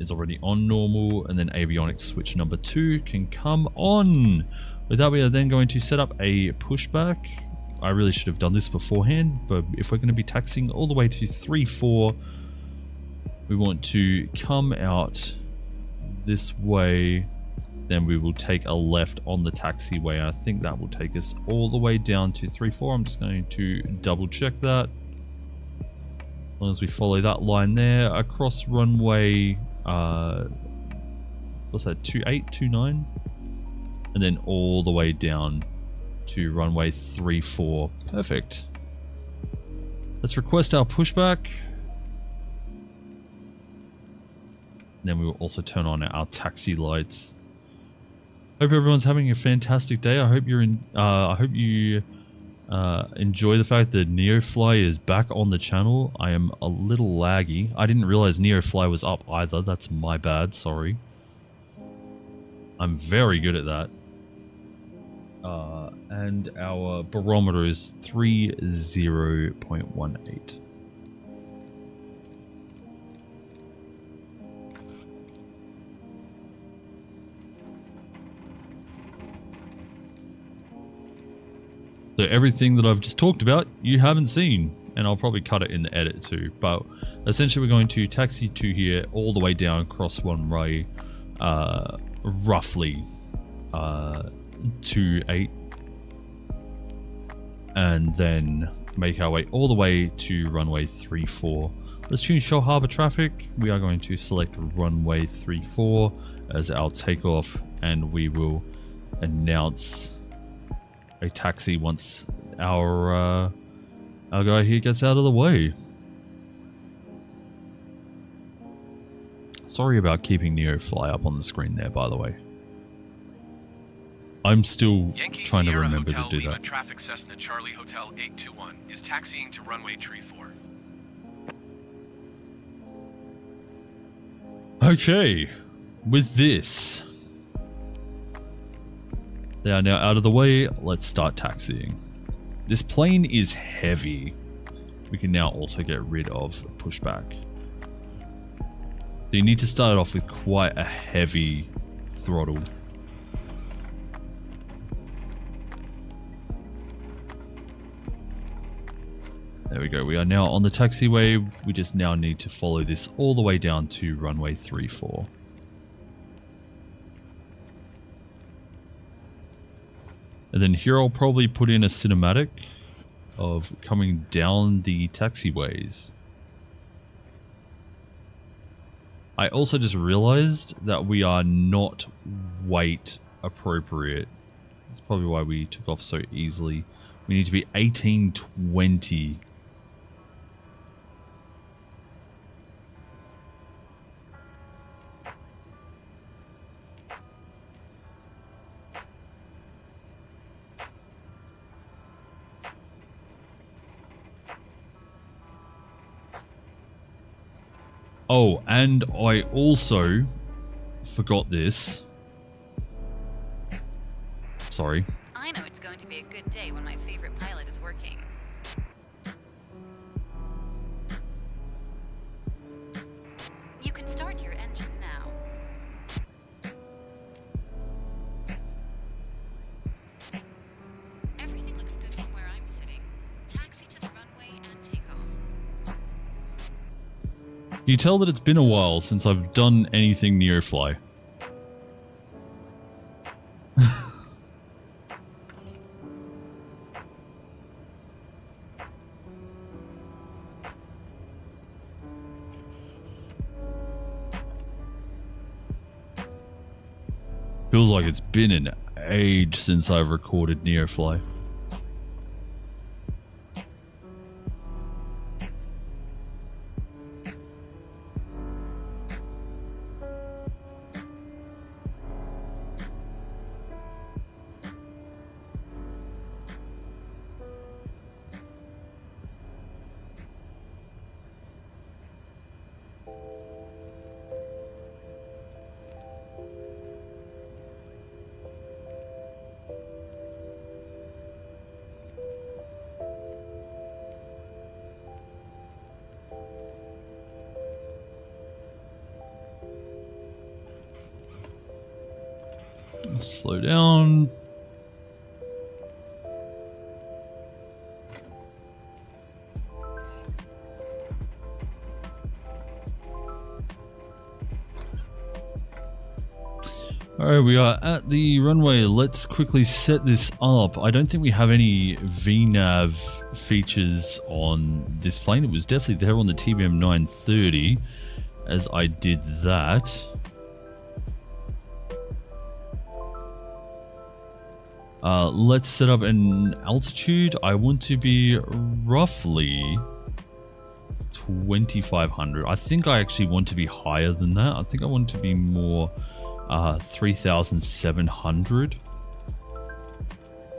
is already on normal, and then avionics switch number 2 can come on. With that, we are then going to set up a pushback. I really should have done this beforehand, but if we're going to be taxiing all the way to 3-4, we want to come out this way, then we will take a left on the taxiway. I think that will take us all the way down to 3-4. I'm just going to double check that. As long as we follow that line there, across runway, what's that, 28, 29? And then all the way down to runway 34. Perfect. Let's request our pushback. Then we will also turn on our taxi lights. Hope everyone's having a fantastic day. I hope you enjoy the fact that NEOFLY is back on the channel. I am a little laggy. I didn't realize NEOFLY was up either. That's my bad. Sorry. I'm very good at that. And our barometer is 30.18. So everything that I've just talked about, you haven't seen. And I'll probably cut it in the edit too. But essentially we're going to taxi to here all the way down, cross one way, roughly 28. And then make our way all the way to runway 34. Let's tune Shell Harbour traffic. We are going to select runway 34 as our takeoff, and we will announce a taxi once our guy here gets out of the way. Sorry about keeping NEOFLY up on the screen there, by the way. I'm still Yankee trying Sierra to remember Hotel to do Lima that. Traffic Cessna Charlie Hotel 821 is taxiing to runway 34. Okay, with this, they are now out of the way. Let's start taxiing. This plane is heavy. We can now also get rid of pushback. So you need to start off with quite a heavy throttle. There we go. We are now on the taxiway. We just now need to follow this all the way down to runway 34. And then here I'll probably put in a cinematic of coming down the taxiways. I also just realized that we are not weight appropriate. That's probably why we took off so easily. We need to be 1820. Oh, and I also forgot this. Sorry. I know it's going to be a good day when my favorite pilot is working. You can start your engine now. Everything looks good from where I'm sitting. Taxi to the runway and take off. You tell that it's been a while since I've done anything NEOFLY. Feels like it's been an age since I've recorded NEOFLY. Slow down. Alright, we are at the runway. Let's quickly set this up. I don't think we have any VNAV features on this plane. It was definitely there on the TBM 930 as I did that. Let's set up an altitude. I want to be roughly 2,500. I think I actually want to be higher than that. I think I want to be more 3,700.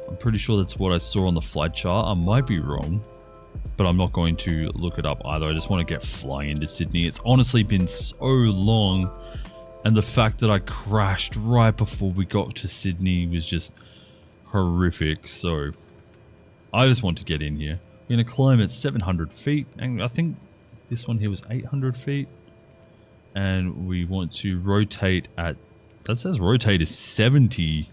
I'm pretty sure that's what I saw on the flight chart. I might be wrong, but I'm not going to look it up either. I just want to get flying into Sydney. It's honestly been so long, and the fact that I crashed right before we got to Sydney was just horrific, so I just want to get in here. We're going to climb at 700 feet, and I think this one here was 800 feet. And we want to rotate at, that says rotate is 70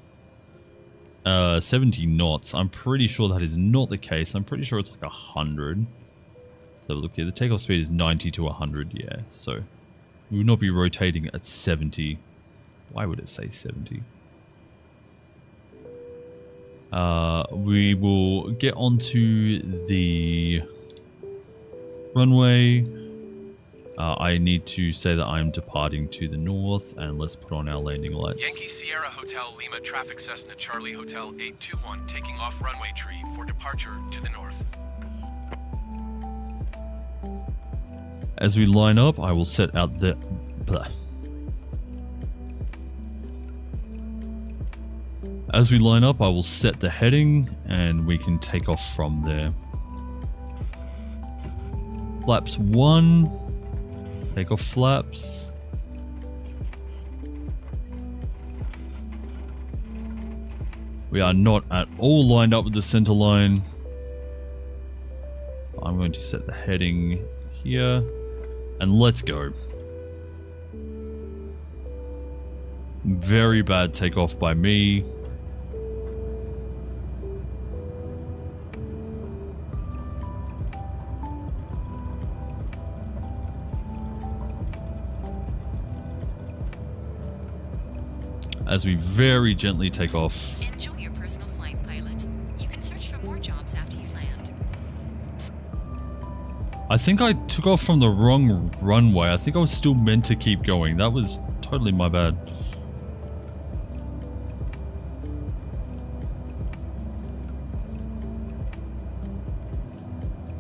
knots. I'm pretty sure that is not the case. I'm pretty sure it's like 100. So look here, the takeoff speed is 90 to 100, yeah. So we will not be rotating at 70. Why would it say 70? We will get onto the runway. I need to say that I'm departing to the north, and let's put on our landing lights. Yankee Sierra Hotel Lima traffic Cessna Charlie Hotel 821 taking off runway tree for departure to the north. As we line up, I will set out the... As we line up, I will set the heading, and we can take off from there. Flaps 1. Take off flaps. We are not at all lined up with the center line. I'm going to set the heading here, and let's go. Very bad takeoff by me. As we very gently take off. Enjoy your personal flight, pilot. You can search for more jobs after you land. I think I took off from the wrong runway. I think I was still meant to keep going. That was totally my bad.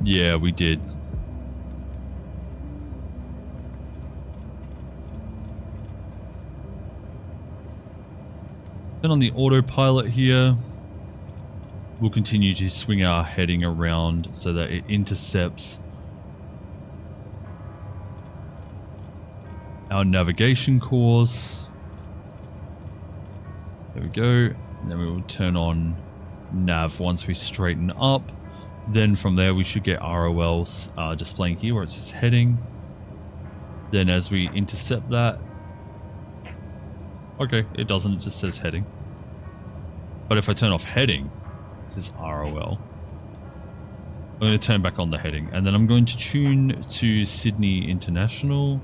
Yeah, we did. Then on the autopilot here, we'll continue to swing our heading around so that it intercepts our navigation course. There we go. And then we will turn on nav once we straighten up. Then from there we should get ROLs displaying here where it says heading. Then as we intercept that, okay, it doesn't, it just says heading. But if I turn off heading, it says ROL. I'm going to turn back on the heading, and then I'm going to tune to Sydney International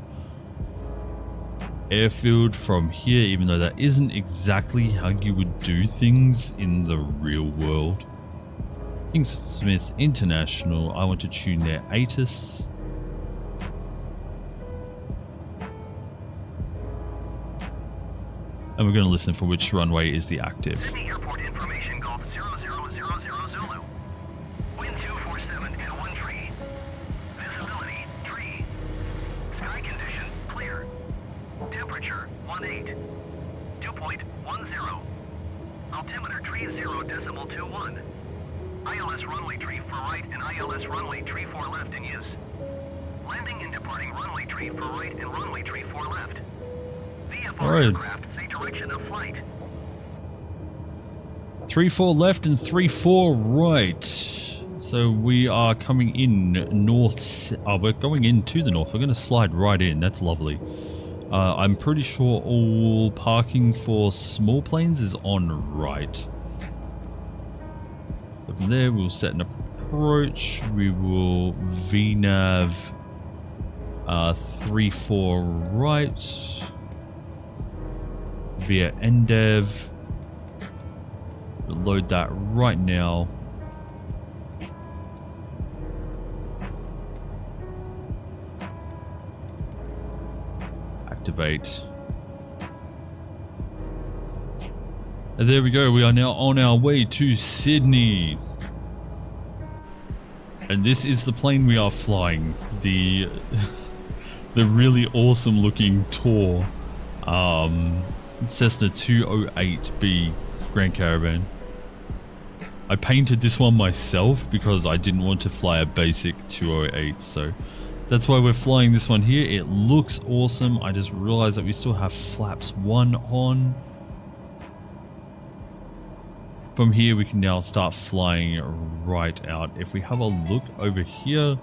Airfield from here, even though that isn't exactly how you would do things in the real world. Kingsmith International, I want to tune their ATIS. And we're going to listen for which runway is the active. Sydney Airport information Golf 0000 Zulu. Wind 247 and 1 tree. Visibility, tree. Sky condition, clear. Temperature, 18. Dew point, 10. Altimeter, tree 0.21. ILS runway tree for right and ILS runway tree for left in use. Landing and departing runway tree for right and runway tree for left. VFR aircraft, say direction of flight. 3-4 left and 3-4 right. So we are coming in north. We're going into the north. We're going to slide right in. That's lovely. I'm pretty sure all parking for small planes is on right. So from there, we'll set an approach. We will VNAV 3-4 right via NDEV. We'll load that right now. Activate. And there we go. We are now on our way to Sydney. And this is the plane we are flying. The really awesome looking Tor Cessna 208B Grand Caravan. I painted this one myself because I didn't want to fly a basic 208, so that's why we're flying this one here. It looks awesome. I just realized that we still have flaps 1 on. from here we can now start flying right out. If we have a look over here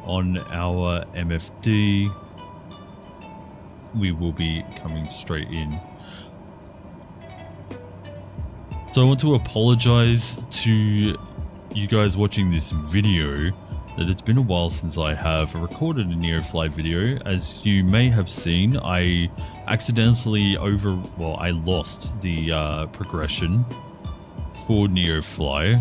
on our MFD, we will be coming straight in. So I want to apologize to you guys watching this video that it's been a while since I have recorded a NEOFLY video. As you may have seen, I accidentally I lost the progression for NEOFLY,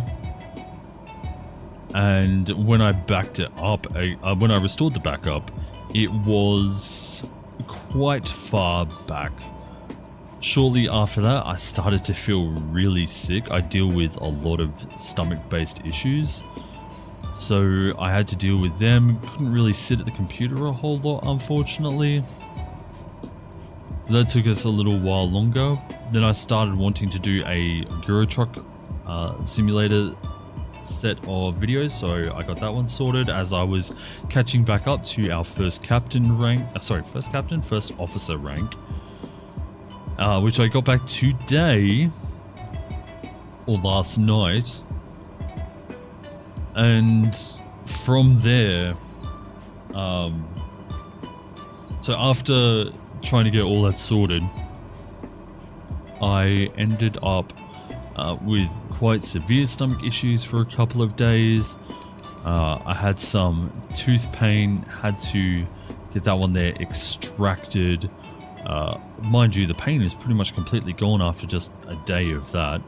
and when I backed it up, when I restored the backup, it was quite far back. Shortly after that, I started to feel really sick. I deal with a lot of stomach-based issues, so I had to deal with them. Couldn't really sit at the computer a whole lot, unfortunately. That took us a little while longer. Then I started wanting to do a Euro Truck simulator set of videos, so I got that one sorted as I was catching back up to our first officer rank, which I got back today or last night. And from there, so after trying to get all that sorted, I ended up with quite severe stomach issues for a couple of days. I had some tooth pain, had to get that one there extracted. Mind you, the pain is pretty much completely gone after just a day of that.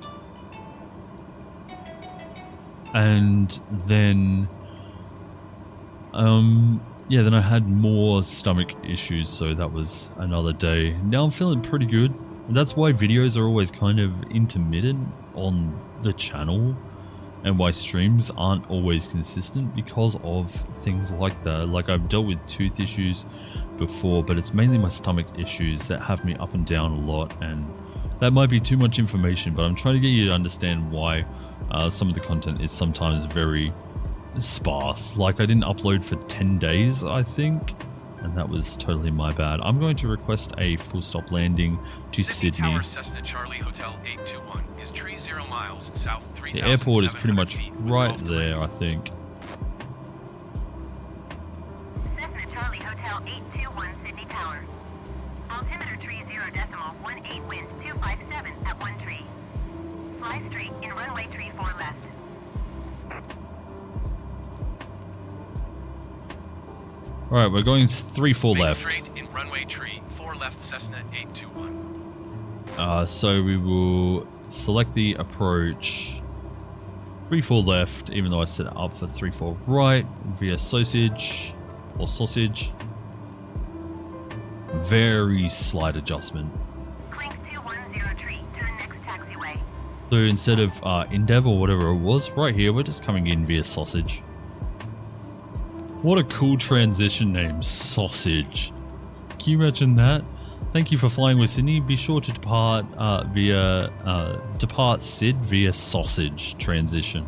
And then, then I had more stomach issues, so that was another day. Now I'm feeling pretty good. And that's why videos are always kind of intermittent on the channel, and why streams aren't always consistent because of things like that. Like, I've dealt with tooth issues before, but it's mainly my stomach issues that have me up and down a lot, and that might be too much information, but I'm trying to get you to understand why some of the content is sometimes very sparse. Like, I didn't upload for 10 days, I think, and that was totally my bad. I'm going to request a full stop landing to Sydney. Tower Cessna Charlie Hotel 821 is 30 miles south. The airport is pretty much right there, I think. Cessna Charlie Hotel 821 Sydney Tower. Altimeter 30.18 wind 257 at 1 tree. Fly straight in runway tree 4 left. Alright, we're going 3-4 left. Straight in runway tree 4 left Cessna 821. So we will select the approach 3-4 left, even though I set it up for 3-4 right via sausage. Very slight adjustment. Clink 210 tree, turn next taxiway. So instead of Indev or whatever it was, right here we're just coming in via sausage. What a cool transition name, Sausage. Can you imagine that? Thank you for flying with Sydney. Be sure to depart depart Sid via Sausage transition.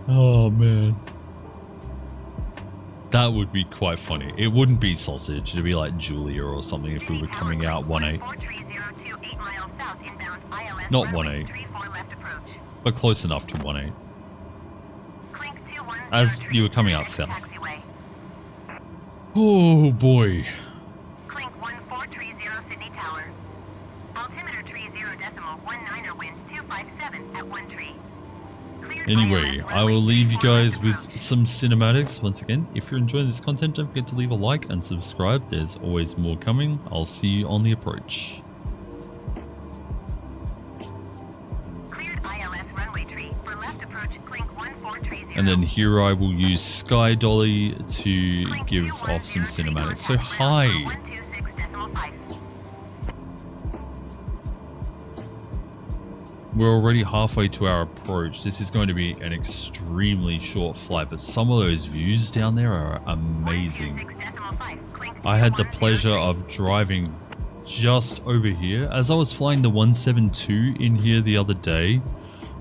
Oh man. That would be quite funny. It wouldn't be Sausage, it'd be like Julia or something if we were coming out 1-8. Not 1-8. But close enough to 1-8. As you were coming out south. Oh boy. Clink 1430 Sydney Tower. Altimeter 30.19 wind 257 at 1 tree. Anyway, I will leave you guys with some cinematics. Once again, if you're enjoying this content, don't forget to leave a like and subscribe. There's always more coming. I'll see you on the approach. And then here I will use Sky Dolly to give off some cinematics. So hi! We're already halfway to our approach. This is going to be an extremely short flight, but some of those views down there are amazing. I had the pleasure of driving just over here. As I was flying the 172 in here the other day,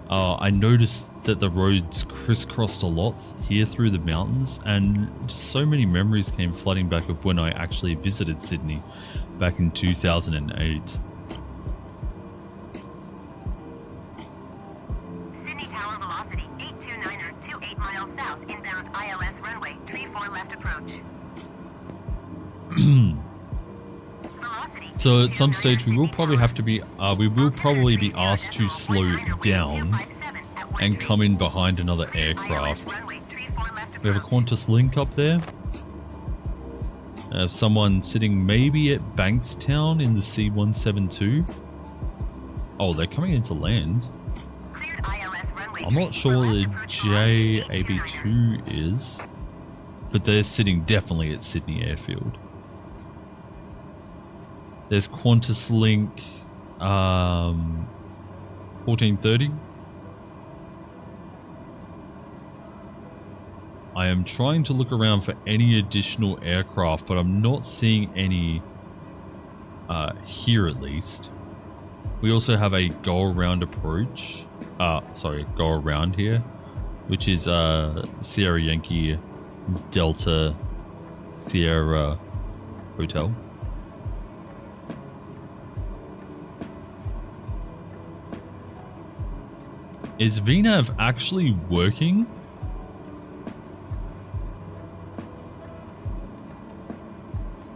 I noticed that the roads crisscrossed a lot here through the mountains, and so many memories came flooding back of when I actually visited Sydney back in 2008. Sydney Tower velocity 829er, 28 miles south, inbound ILS runway, tree 4 left approach. So at some stage we will probably have to be, we will probably be asked to slow down and come in behind another aircraft. We have a Qantas link up there. Someone sitting maybe at Bankstown in the C-172. Oh, they're coming into land. I'm not sure what the JAB2 is, but they're sitting definitely at Sydney Airfield. There's Qantas Link 1430. I am trying to look around for any additional aircraft, but I'm not seeing any here at least. We also have a go around approach. Go around here, which is Sierra Yankee Delta Sierra Hotel. Is VNAV actually working?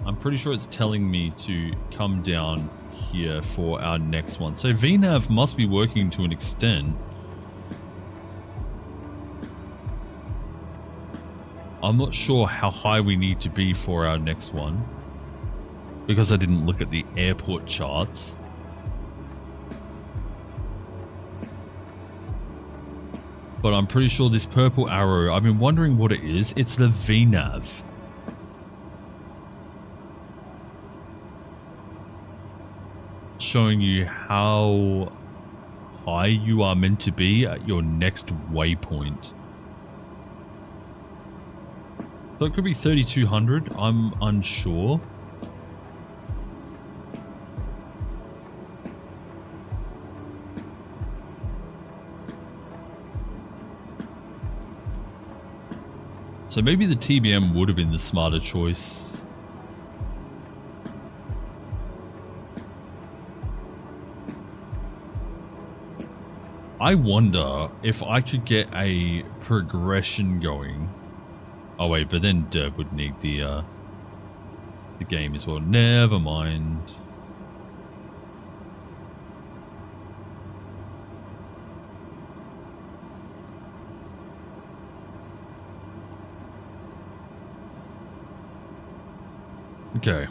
I'm pretty sure it's telling me to come down here for our next one. So VNAV must be working to an extent. I'm not sure how high we need to be for our next one, because I didn't look at the airport charts. But I'm pretty sure this purple arrow, I've been wondering what it is. It's the VNAV. Showing you how high you are meant to be at your next waypoint. So it could be 3200, I'm unsure. So maybe the TBM would have been the smarter choice. I wonder if I could get a progression going. Oh wait, but then Derb would need the game as well. Never mind. Okay.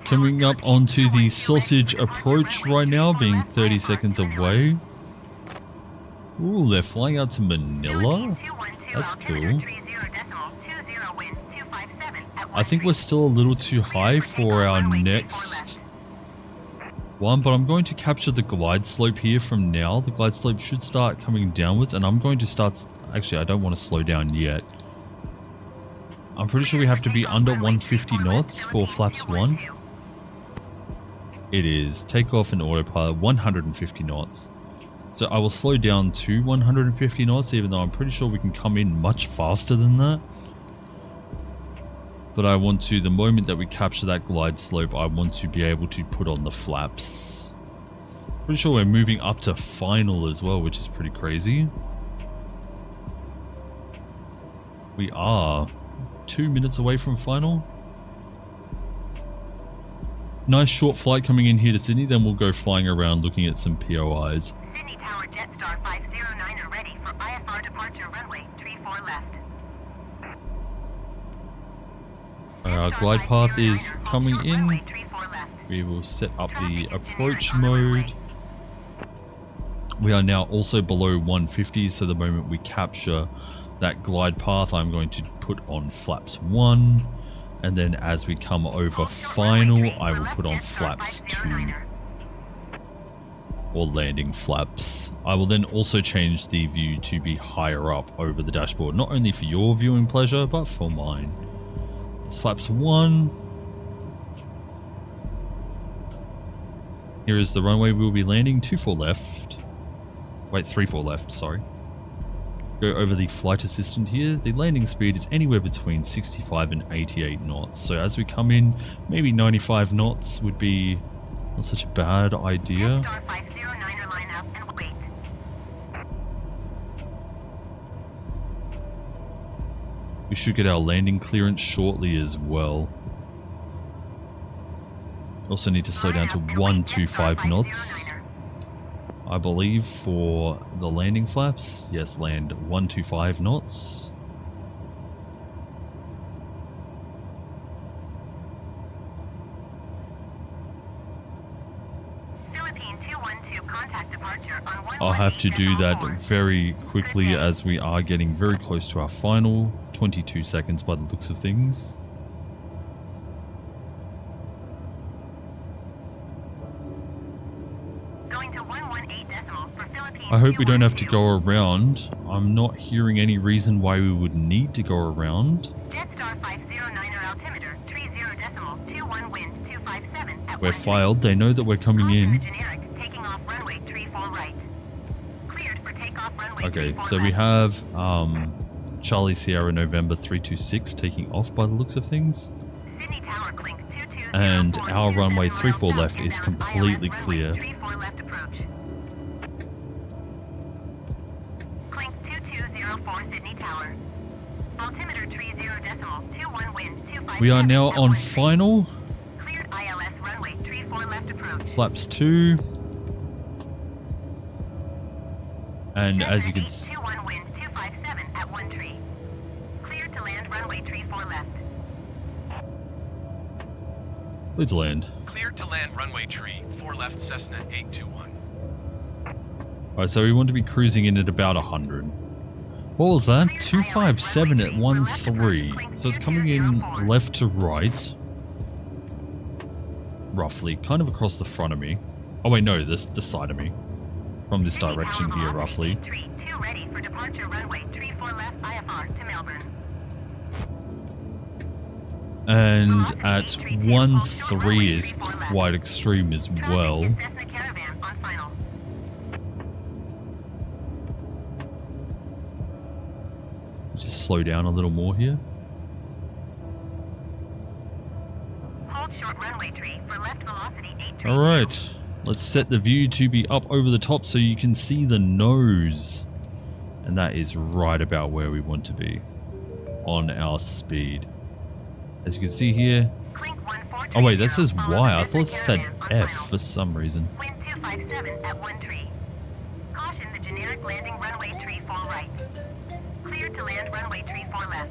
Coming up onto the sausage approach right now, being 30 seconds away. Ooh, they're flying out to Manila? That's cool. I think we're still a little too high for our next one, but I'm going to capture the glide slope here from now. The glide slope should start coming downwards, and I'm going to start... Actually, I don't want to slow down yet. I'm pretty sure we have to be under 150 knots for flaps 1. It is takeoff and autopilot 150 knots. So I will slow down to 150 knots, even though I'm pretty sure we can come in much faster than that. But I want to, the moment that we capture that glide slope, I want to be able to put on the flaps. Pretty sure we're moving up to final as well, which is pretty crazy. We are 2 minutes away from final. Nice short flight coming in here to Sydney, then we'll go flying around looking at some POIs. Sydney Tower Jetstar 509 are ready for IFR departure runway, tree 4 left. Our glide path is coming in. We will set up the approach mode. We are now also below 150, so the moment we capture that glide path, I'm going to put on flaps 1. And then as we come over final, I will put on flaps 2. Or landing flaps. I will then also change the view to be higher up over the dashboard. Not only for your viewing pleasure, but for mine. It's flaps 1. Here is the runway we'll be landing. 24 left. Wait, 34 left, sorry. Go over the flight assistant here. The landing speed is anywhere between 65 and 88 knots. So as we come in, maybe 95 knots would be not such a bad idea. Star 509er line up and wait. We should get our landing clearance shortly as well. Also need to slow down to 125 knots, I believe, for the landing flaps. Yes, land 125 knots. Philippine 212, contact departure on I'll have to do that very quickly as we are getting very close to our final 22 seconds by the looks of things. Going to 118 decimal for Philippine. I hope we don't have to go around. I'm not hearing any reason why we would need to go around. Jetstar 509er altimeter 30 decimal 21 wind 257 at We're 13. filed. They know that we're coming Caution in. the generic, taking off runway 34 right. Cleared for takeoff runway Okay, 34 so we left. have Charlie Sierra November 326 taking off by the looks of things. Sydney Tower clink 2204, And our 2 runway decimal 34 south left is inbound, completely ILS clear. runway 34 left approach. Clink 2204 Sydney Tower. Altimeter 30 decimal 21 wind 257 We are now at on 13. final. Cleared ILS runway 34 left approach. Flaps 2. And as you can see, 21 wind 257 at 1 tree. Cleared to land runway 34 left. let's land. Cleared to land runway tree, 4 left Cessna 821. Alright, so we want to be cruising in at about 100. What was that? 257 at 13. So it's coming in left to right. Roughly. Kind of across the front of me. Oh wait, no, this side of me. From this direction here, roughly. 2 ready for departure runway 34 left IFR to Melbourne. And at 1-3 is quite extreme as well. Cessna Caravan on final. Just slow down a little more here. Hold short runway tree for left velocity 8 Alright, let's set the view to be up over the top so you can see the nose. And that is right about where we want to be on our speed. As you can see here. Oh wait, that says Y. I thought it said F for some reason. Wind 257 at 1 tree. Caution the generic landing runway tree 4 right. Cleared to land runway tree 4 left.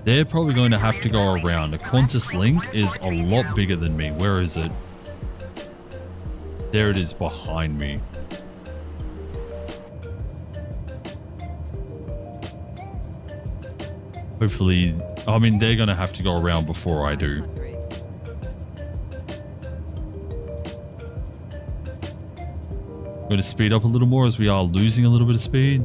They're probably going to have to go around. A Qantas Link is a lot bigger than me. Where is it? There it is behind me. Hopefully, I mean, they're going to have to go around before I do. Going to speed up a little more as we are losing a little bit of speed.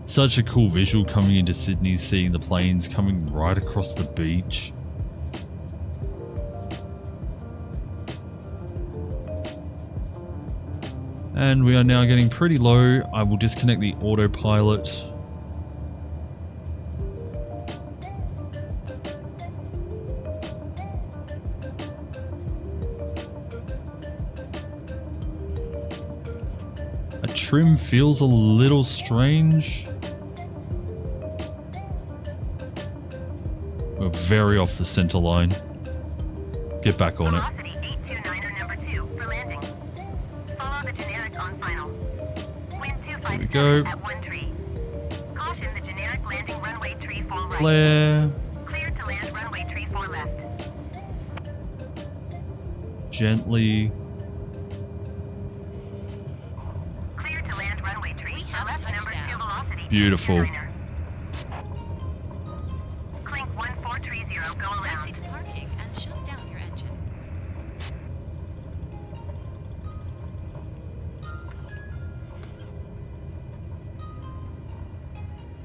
Such a cool visual coming into Sydney, seeing the planes coming right across the beach. And we are now getting pretty low. I will disconnect the autopilot. Trim feels a little strange. We're very off the center line. Get back on it. Velocity 829er number 2 for landing. Follow the generic on final. Wind 257 go. at 1 tree. Caution the generic landing runway tree 4 right. Flare. Cleared to land runway tree 4 left. Gently. Cleared to land runway tree We for have left number 2 touchdown. velocity. Beautiful. 829er. Clink 1430 go around. Taxi to parking and shut down your engine.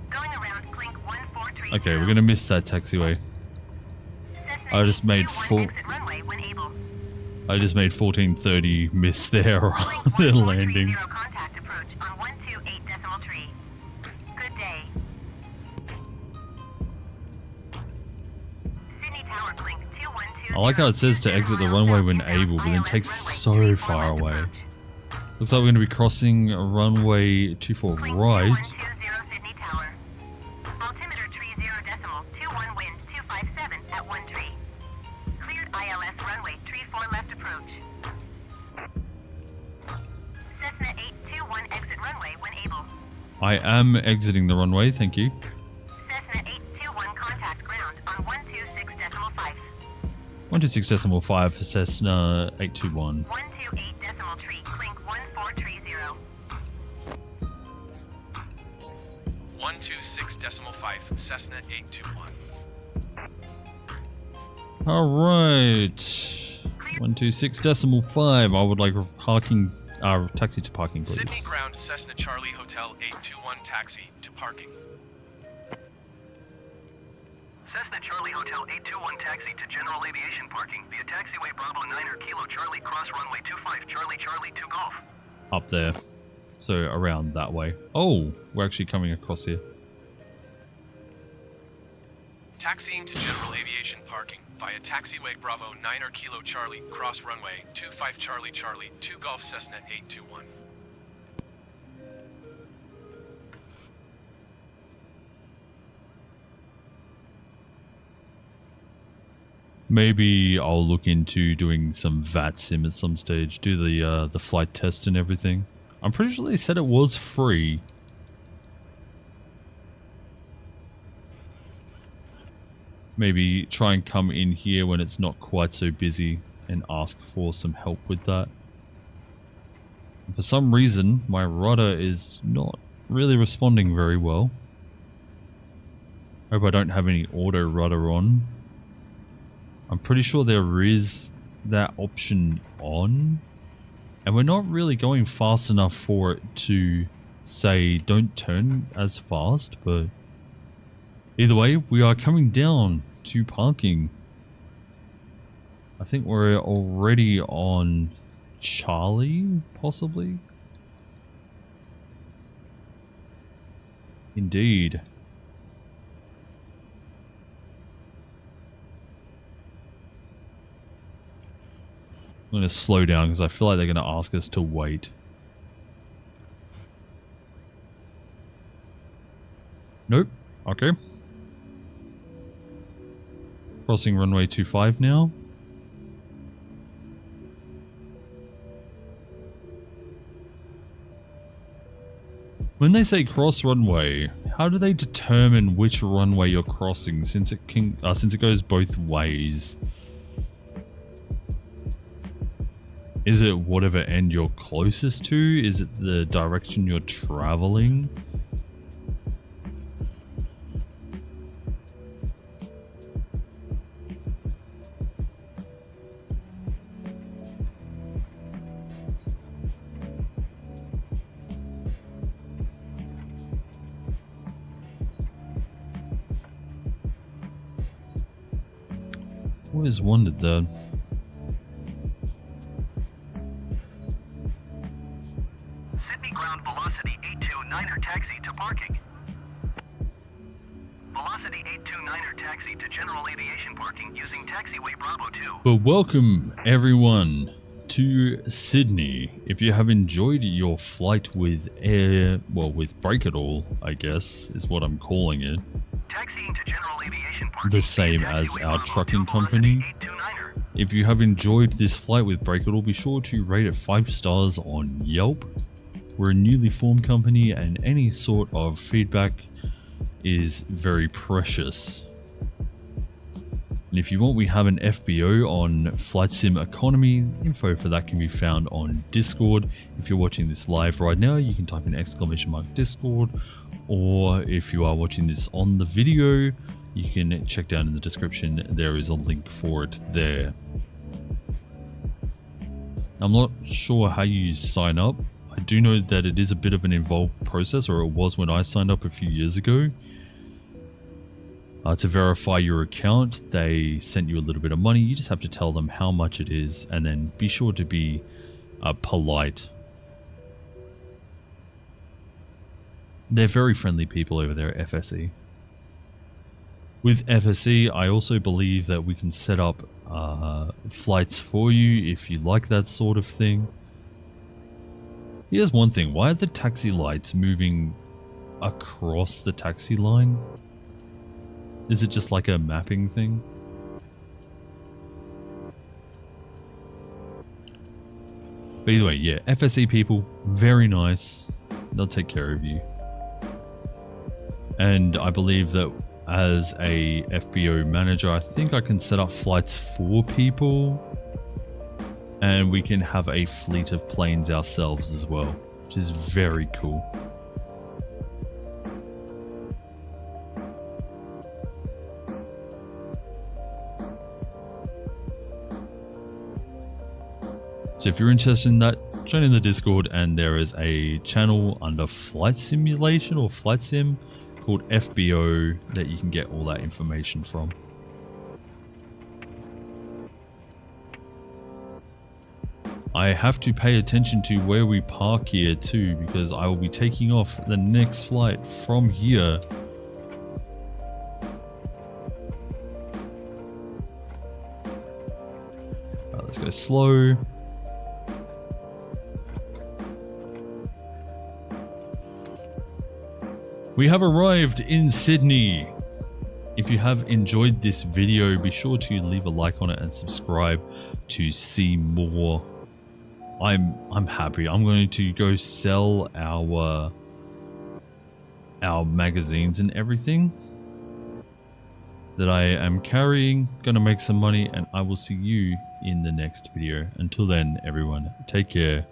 Going around Clink 1430 Okay, we're gonna miss that taxiway. I just made I just made 1430 miss their their landing. Contact approach on 128.3. Good day. Sydney Tower Clink 212. I like how it says to exit the runway when able, but then it takes so far away. Looks like we're going to be crossing runway 24 right. 120 Sydney Tower. Altimeter 30.21 wind 257 at 1 tree. Cleared ILS runway 34 left approach. Cessna 821 exit runway when able. I am exiting the runway, thank you. Cessna 821 contact ground on 126.5. 126.5 for Cessna 821. 128.3 clink 1430. 126.5 Cessna 821. Alright. 126.5. I would like parking, taxi to parking, please. Sydney ground Cessna Charlie Hotel 821 taxi to parking. Cessna Charlie Hotel 821 taxi to general aviation parking via taxiway Bravo 9er Kilo Charlie cross runway 25 Charlie Charlie 2 Golf. Up there. So around that way. Oh, we're actually coming across here. Taxiing to general aviation parking via taxiway Bravo 9er Kilo Charlie cross runway 25 Charlie Charlie 2 Golf Cessna 821. Maybe I'll look into doing some VAT sim at some stage. Do the flight test and everything. I'm pretty sure they said it was free. Maybe try and come in here when it's not quite so busy and ask for some help with that. For some reason, my rudder is not really responding very well. Hope I don't have any auto rudder on. I'm pretty sure there is that option on. And we're not really going fast enough for it to say don't turn as fast, but either way, we are coming down to parking. I think we're already on Charlie, possibly? Indeed. I'm going to slow down because I feel like they're going to ask us to wait. Nope. Okay. Crossing runway 25 now. When they say cross runway, how do they determine which runway you're crossing since it goes both ways? Is it whatever end you're closest to? Is it the direction you're traveling? Always wondered that. Sydney ground velocity 829er taxi to parking. Velocity 829er taxi to general aviation parking using taxiway Bravo 2. But welcome everyone to Sydney. If you have enjoyed your flight with with Break It All, I guess is what I'm calling it. Taxiing to general aviation parking. The same as our trucking company. If you have enjoyed this flight with Break It All, be sure to rate it 5 stars on Yelp. We're a newly formed company and any sort of feedback is very precious. And if you want, we have an FBO on Flight Sim Economy. Info for that can be found on Discord. If you're watching this live right now, you can type in !Discord. Or if you are watching this on the video, you can check down in the description. There is a link for it there. I'm not sure how you sign up. I do know that it is a bit of an involved process, or it was when I signed up a few years ago. To verify your account, they sent you a little bit of money. You just have to tell them how much it is, and then be sure to be polite. They're very friendly people over there at FSE. With FSE, I also believe that we can set up flights for you if you like that sort of thing. Here's one thing. Why are the taxi lights moving across the taxi line? Is it just like a mapping thing? But either way, yeah, FSE people, very nice. They'll take care of you. And I believe that as a FBO manager, I think I can set up flights for people. And we can have a fleet of planes ourselves as well, which is very cool. So if you're interested in that, join in the Discord, and there is a channel under flight simulation or flight sim called FBO that you can get all that information from. I have to pay attention to where we park here too, because I will be taking off the next flight from here. Right, let's go slow. We have arrived in Sydney. If you have enjoyed this video, be sure to leave a like on it and subscribe to see more. I'm happy. I'm going to go sell our magazines and everything that I am carrying. Gonna make some money, and I will see you in the next video. Until then, everyone, take care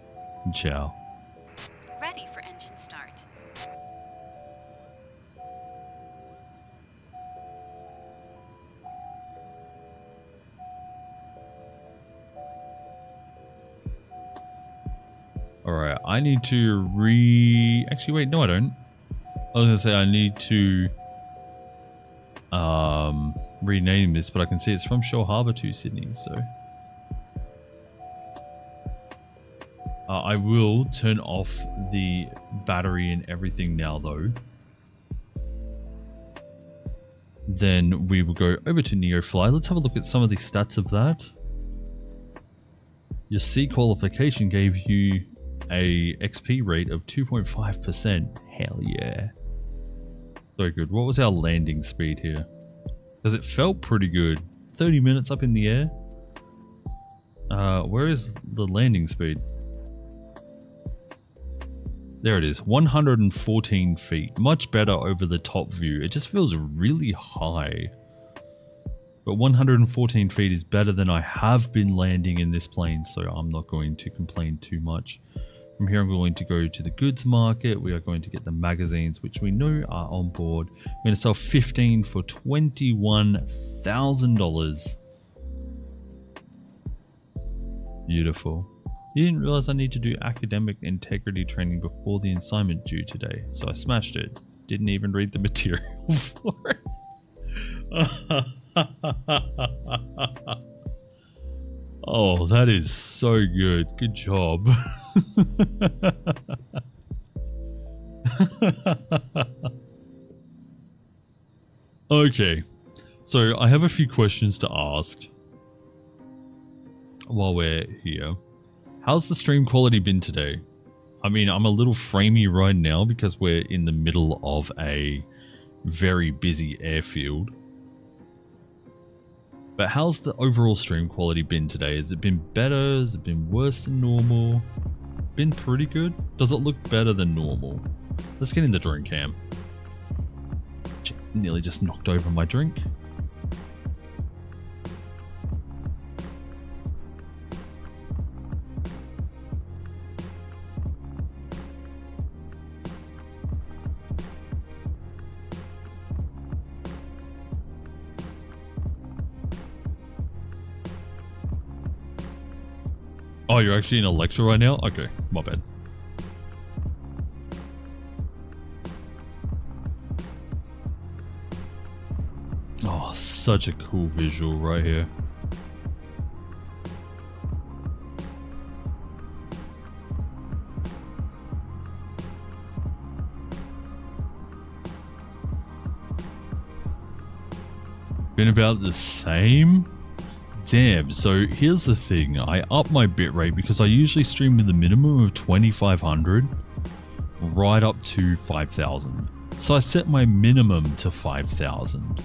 and ciao. Ready for engine start. Alright, I need to actually, wait, no I don't. I was going to say I need to rename this, but I can see it's from Shore Harbour to Sydney, so... I will turn off the battery and everything now, though. Then we will go over to NEOFLY. Let's have a look at some of the stats of that. Your C qualification gave you a XP rate of 2.5%. Hell yeah. So good. What was our landing speed here? Because it felt pretty good. 30 minutes up in the air. Where is the landing speed? There it is. 114 feet. Much better over the top view. It just feels really high. But 114 feet is better than I have been landing in this plane, so I'm not going to complain too much. From here, I'm going to go to the goods market. We are going to get the magazines, which we know are on board. I'm going to sell 15 for $21,000. Beautiful. You didn't realize I need to do academic integrity training before the assignment due today, so I smashed it. Didn't even read the material for it. Oh, that is so good. Good job. Okay, so I have a few questions to ask while we're here. How's the stream quality been today? I mean, I'm a little framey right now because we're in the middle of a very busy airfield. But how's the overall stream quality been today? Has it been better? Has it been worse than normal? Been pretty good? Does it look better than normal? Let's get in the drink cam. Nearly just knocked over my drink. Oh, you're actually in a lecture right now? Okay, my bad. Oh, such a cool visual right here. Been about the same? Damn, so here's the thing. I up my bitrate because I usually stream with a minimum of 2500 right up to 5000. So I set my minimum to 5000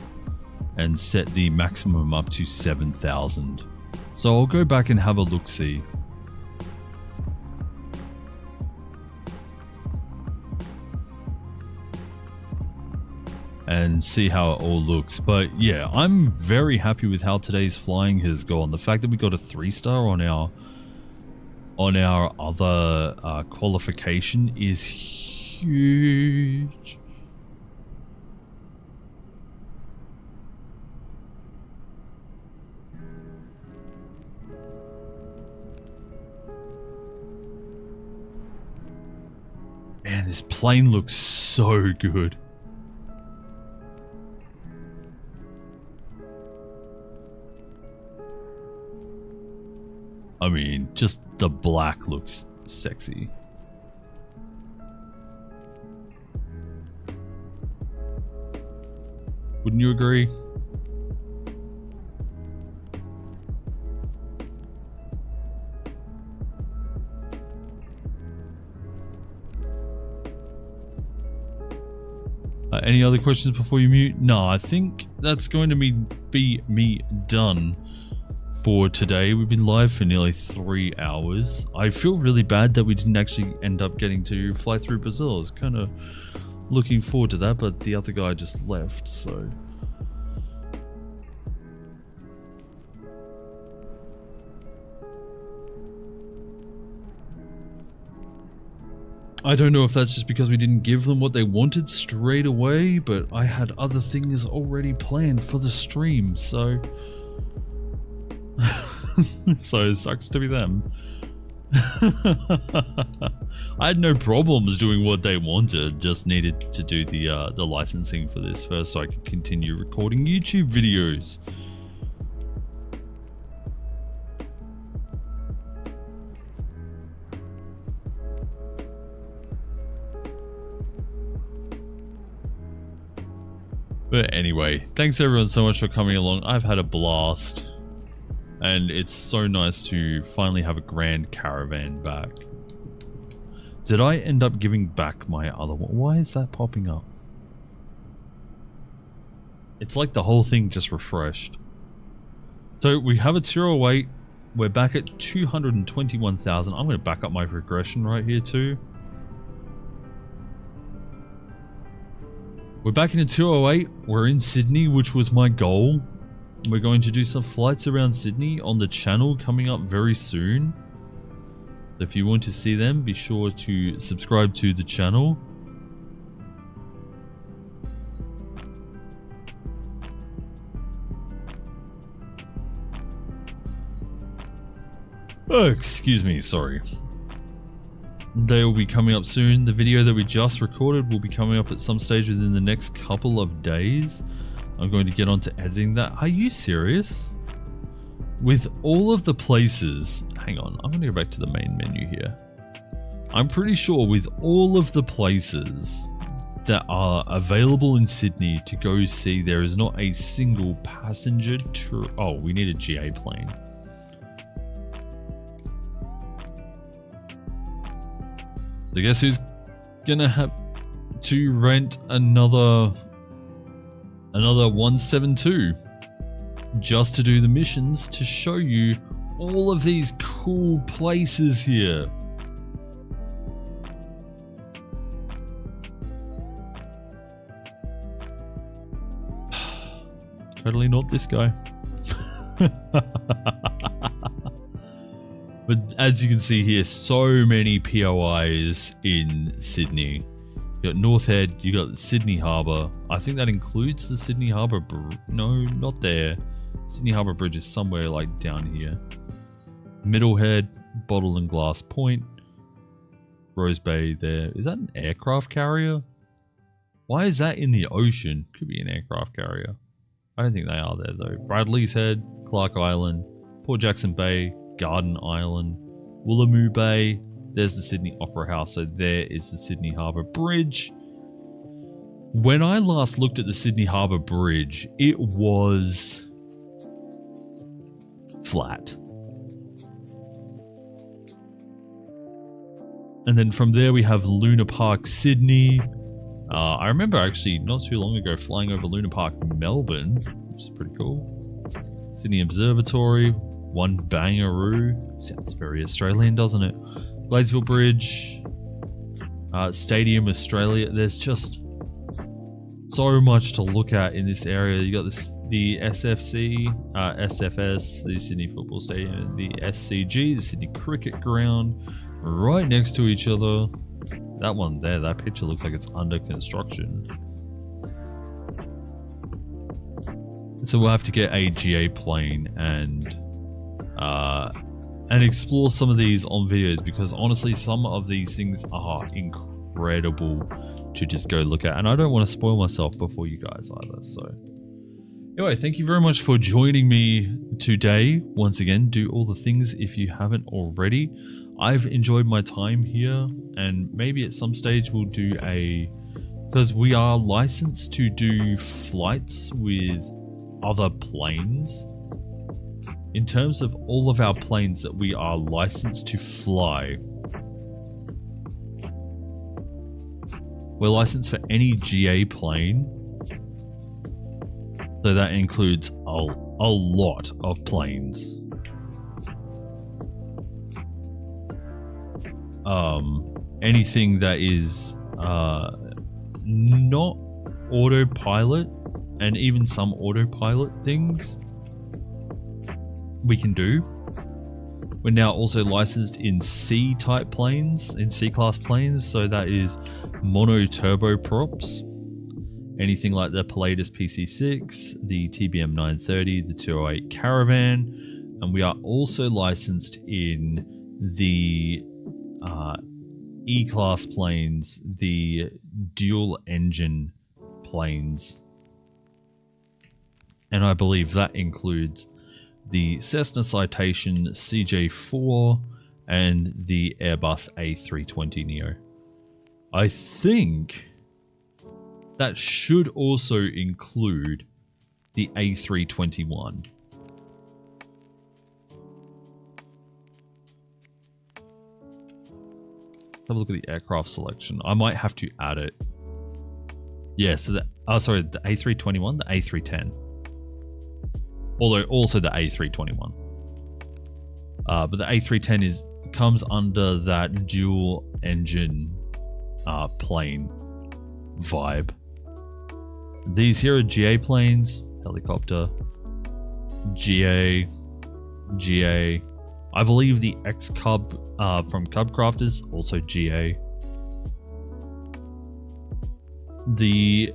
and set the maximum up to 7000. So I'll go back and have a look-see. And see how it all looks. But yeah, I'm very happy with how today's flying has gone. The fact that we got a 3-star on our other qualification is huge. Man, this plane looks so good. I mean, just the black looks sexy. Wouldn't you agree? Any other questions before you mute? No, I think that's going to be me done for today. We've been live for nearly 3 hours. I feel really bad that we didn't actually end up getting to fly through Brazil. I was kind of looking forward to that, but the other guy just left, so... I don't know if that's just because we didn't give them what they wanted straight away, but I had other things already planned for the stream, so... so it sucks to be them. I had no problems doing what they wanted, just needed to do the licensing for this first so I could continue recording YouTube videos. But anyway, thanks everyone so much for coming along. I've had a blast. And it's so nice to finally have a Grand Caravan back. Did I end up giving back my other one? Why is that popping up? It's like the whole thing just refreshed. So we have a 208. We're back at 221,000. I'm going to back up my regression right here too. We're back in a 208. We're in Sydney, which was my goal. We're going to do some flights around Sydney on the channel coming up very soon. If you want to see them, be sure to subscribe to the channel. Oh, excuse me, sorry. They will be coming up soon. The video that we just recorded will be coming up at some stage within the next couple of days. I'm going to get on to editing that. Are you serious? With all of the places... Hang on, I'm going to go back to the main menu here. I'm pretty sure with all of the places that are available in Sydney to go see, there is not a single passenger tour... Oh, we need a GA plane. So guess who's going to have to rent another 172 just to do the missions to show you all of these cool places here. Totally not this guy. But as you can see here, so many POIs in Sydney. You got North Head, you got Sydney Harbour. I think that includes the Sydney Harbour Bridge. No, not there. Sydney Harbour Bridge is somewhere like down here. Middlehead, Bottle and Glass Point, Rose Bay there. Is that an aircraft carrier? Why is that in the ocean? Could be an aircraft carrier. I don't think they are there though. Bradley's Head, Clark Island, Port Jackson Bay, Garden Island, Woolloomooloo Bay. There's the Sydney Opera House. So there is the Sydney Harbour Bridge. When I last looked at the Sydney Harbour Bridge, it was flat. And then from there we have Luna Park, Sydney. I remember actually not too long ago flying over Luna Park, Melbourne, which is pretty cool. Sydney Observatory, One Bangaroo. Sounds very Australian, doesn't it? Bladesville Bridge, Stadium Australia. There's just so much to look at in this area. You got this, the SFC, SFS, the Sydney Football Stadium, the SCG, the Sydney Cricket Ground, right next to each other. That one there, that picture looks like it's under construction. So we'll have to get a GA plane and explore some of these on videos, because honestly some of these things are incredible to just go look at, and I don't want to spoil myself before you guys either. So anyway, thank you very much for joining me today. Once again, do all the things if you haven't already. I've enjoyed my time here, and maybe at some stage we'll do because we are licensed to do flights with other planes. In terms of all of our planes that we are licensed to fly, we're licensed for any GA plane. So that includes a lot of planes. Anything that is not autopilot, and even some autopilot things we can do. We're now also licensed in C type planes, in C class planes, so that is mono turboprops. Anything like the Pilatus PC6, the TBM 930, the 208 Caravan, and we are also licensed in the E-class planes, the dual engine planes, and I believe that includes the Cessna Citation CJ4 and the Airbus A320neo. I think that should also include the A321. Have a look at the aircraft selection. I might have to add it. Yeah, so the A321, the A310. Although also the A321. But the A310 comes under that dual engine plane vibe. These here are GA planes, helicopter, GA. I believe the X-Cub from Cub Crafters, also GA. The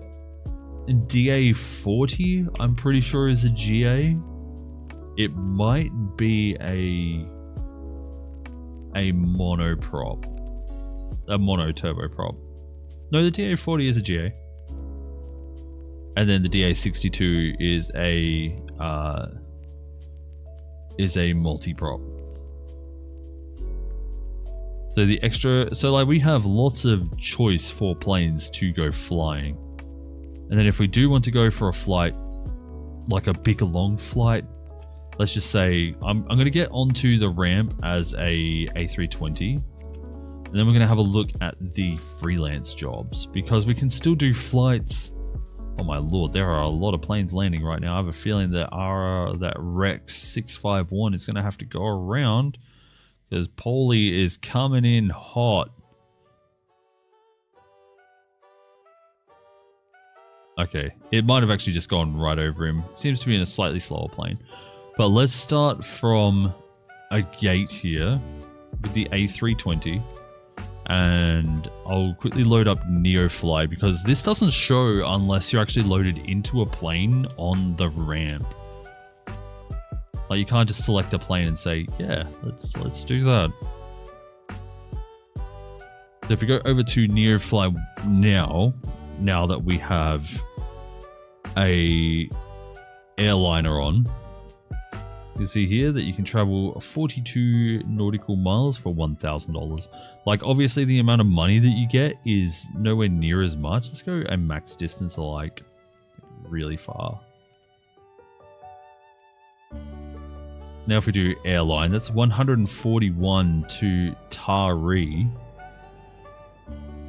DA40, I'm pretty sure is a GA. It might be a monoprop, a mono turboprop. No, the DA40 is a GA. And then the DA62 is a multi-prop. So the extra, so like we have lots of choice for planes to go flying. And then if we do want to go for a flight, like a big long flight, let's just say I'm going to get onto the ramp as a A320. And then we're going to have a look at the freelance jobs, because we can still do flights. Oh my lord, there are a lot of planes landing right now. I have a feeling that that Rex 651 is going to have to go around, because Paulie is coming in hot. Okay, it might have actually just gone right over him. Seems to be in a slightly slower plane. But let's start from a gate here with the A320. And I'll quickly load up NEOFLY, because this doesn't show unless you're actually loaded into a plane on the ramp. Like, you can't just select a plane and say, yeah, let's do that. So if we go over to NEOFLY now that we have a airliner on, you see here that you can travel 42 nautical miles for $1,000. Like, obviously the amount of money that you get is nowhere near as much. Let's go a max distance of like really far. Now if we do airline, that's 141 to Taree.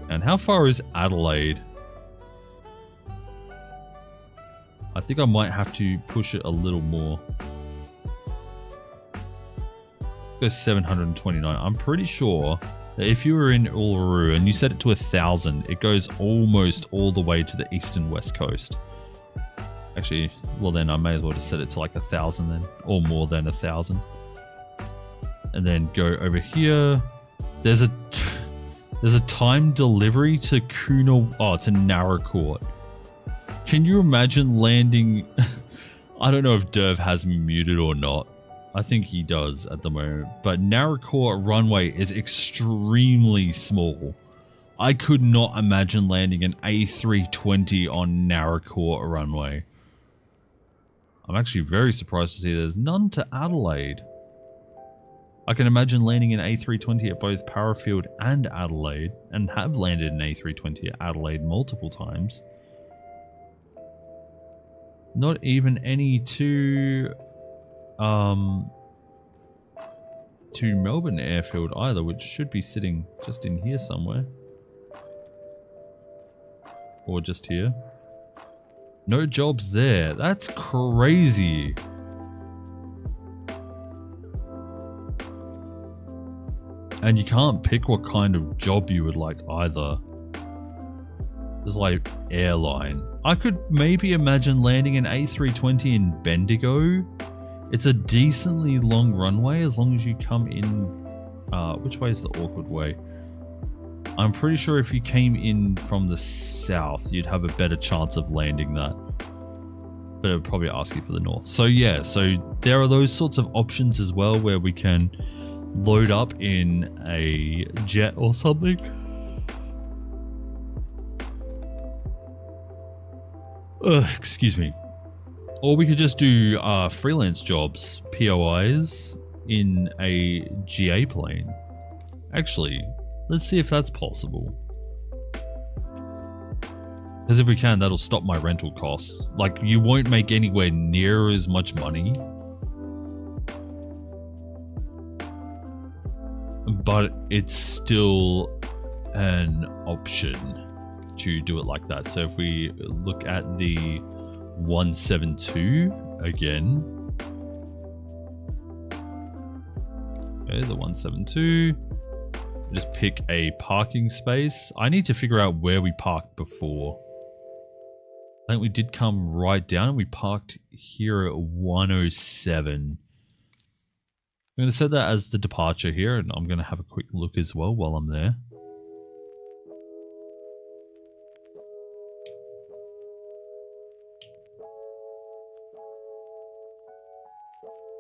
And how far is Adelaide? I think I might have to push it a little more. Go 729. I'm pretty sure that if you were in Uluru and you set it to 1,000, it goes almost all the way to the east and west coast. Actually, well then I may as well just set it to like 1,000 then, or more than 1,000. And then go over here. There's a time delivery to to Naracoorte. Can you imagine landing? I don't know if Derv has me muted or not. I think he does at the moment. But Naracoorte runway is extremely small. I could not imagine landing an A320 on Naracoorte runway. I'm actually very surprised to see there's none to Adelaide. I can imagine landing an A320 at both Parafield and Adelaide, and have landed an A320 at Adelaide multiple times. Not even any to Melbourne Airfield either, which should be sitting just in here somewhere. Or just here. No jobs there. That's crazy. And you can't pick what kind of job you would like either. There's like airline. I could maybe imagine landing an A320 in Bendigo. It's a decently long runway as long as you come in... which way is the awkward way? I'm pretty sure if you came in from the south, you'd have a better chance of landing that. But it would probably ask you for the north. So yeah, so there are those sorts of options as well where we can load up in a jet or something. Excuse me. Or we could just do freelance jobs, POIs, in a GA plane. Actually, let's see if that's possible. Because if we can, that'll stop my rental costs. Like, you won't make anywhere near as much money. But it's still an option to do it like that. So if we look at the 172 again. Okay, the 172. Just pick a parking space. I need to figure out where we parked before. I think we did come right down and we parked here at 107. I'm going to set that as the departure here, and I'm going to have a quick look as well while I'm there.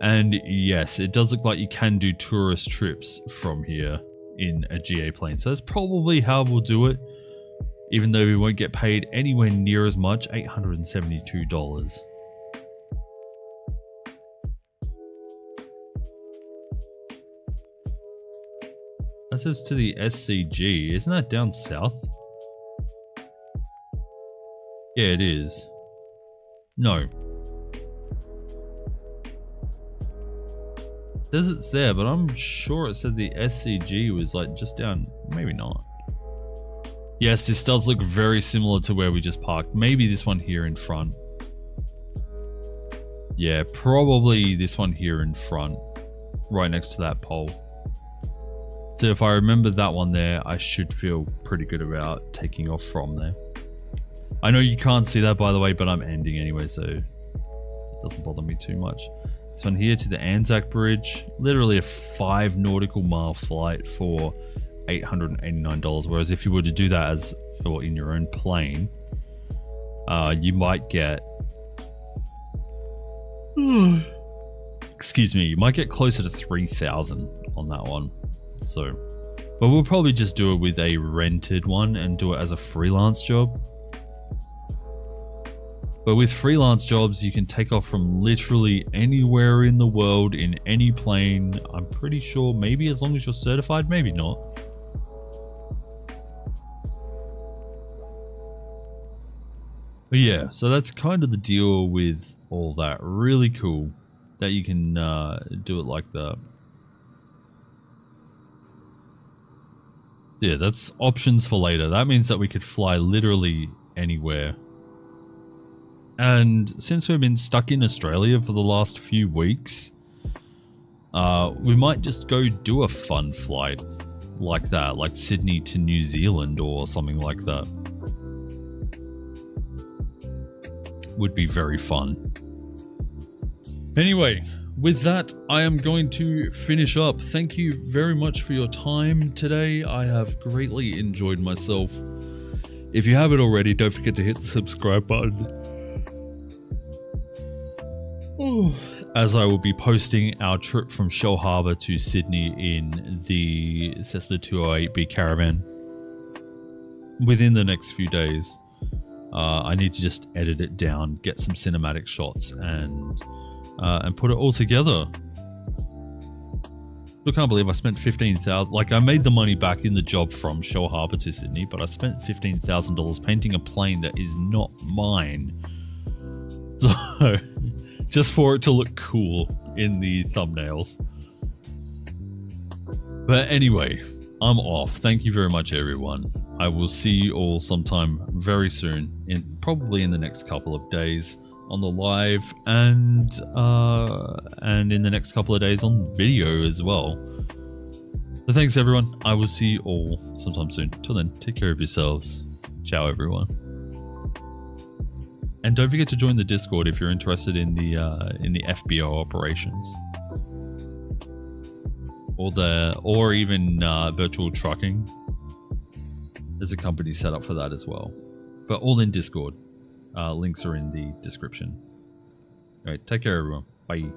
And yes, it does look like you can do tourist trips from here in a GA plane. So that's probably how we'll do it, even though we won't get paid anywhere near as much, $872. That says to the SCG. Isn't that down south? Yeah, it is. No. Says it's there, but I'm sure it said the SCG was like just down. Maybe not. Yes, this does look very similar to where we just parked. Maybe this one here in front. Yeah, probably this one here in front. Right next to that pole. So if I remember that one there, I should feel pretty good about taking off from there. I know you can't see that, by the way, but I'm ending anyway, so it doesn't bother me too much. This one here to the Anzac Bridge. Literally a 5 nautical mile flight for $889. Whereas if you were to do that as or in your own plane, you might get... excuse me, you might get closer to 3,000 on that one. So, but we'll probably just do it with a rented one and do it as a freelance job. But with freelance jobs, you can take off from literally anywhere in the world in any plane. I'm pretty sure, maybe as long as you're certified, maybe not. But yeah, so that's kind of the deal with all that. Really cool that you can do it like that. Yeah, that's options for later. That means that we could fly literally anywhere. And since we've been stuck in Australia for the last few weeks, we might just go do a fun flight like that, like Sydney to New Zealand or something like that. Would be very fun. Anyway, with that, I am going to finish up. Thank you very much for your time today. I have greatly enjoyed myself. If you haven't already, don't forget to hit the subscribe button. As I will be posting our trip from Shell Harbour to Sydney in the Cessna 208B Caravan within the next few days. I need to just edit it down, get some cinematic shots, and put it all together. I can't believe I spent $15,000. Like, I made the money back in the job from Shell Harbour to Sydney, but I spent $15,000 painting a plane that is not mine. So, just for it to look cool in the thumbnails. But anyway, I'm off. Thank you very much, everyone. I will see you all sometime very soon, probably in the next couple of days on the live, and in the next couple of days on video as well. So thanks, everyone. I will see you all sometime soon. Till then, take care of yourselves. Ciao, everyone. And don't forget to join the Discord if you're interested in the FBO operations, or even virtual trucking. There's a company set up for that as well, but all in Discord. Links are in the description. All right, take care, everyone. Bye.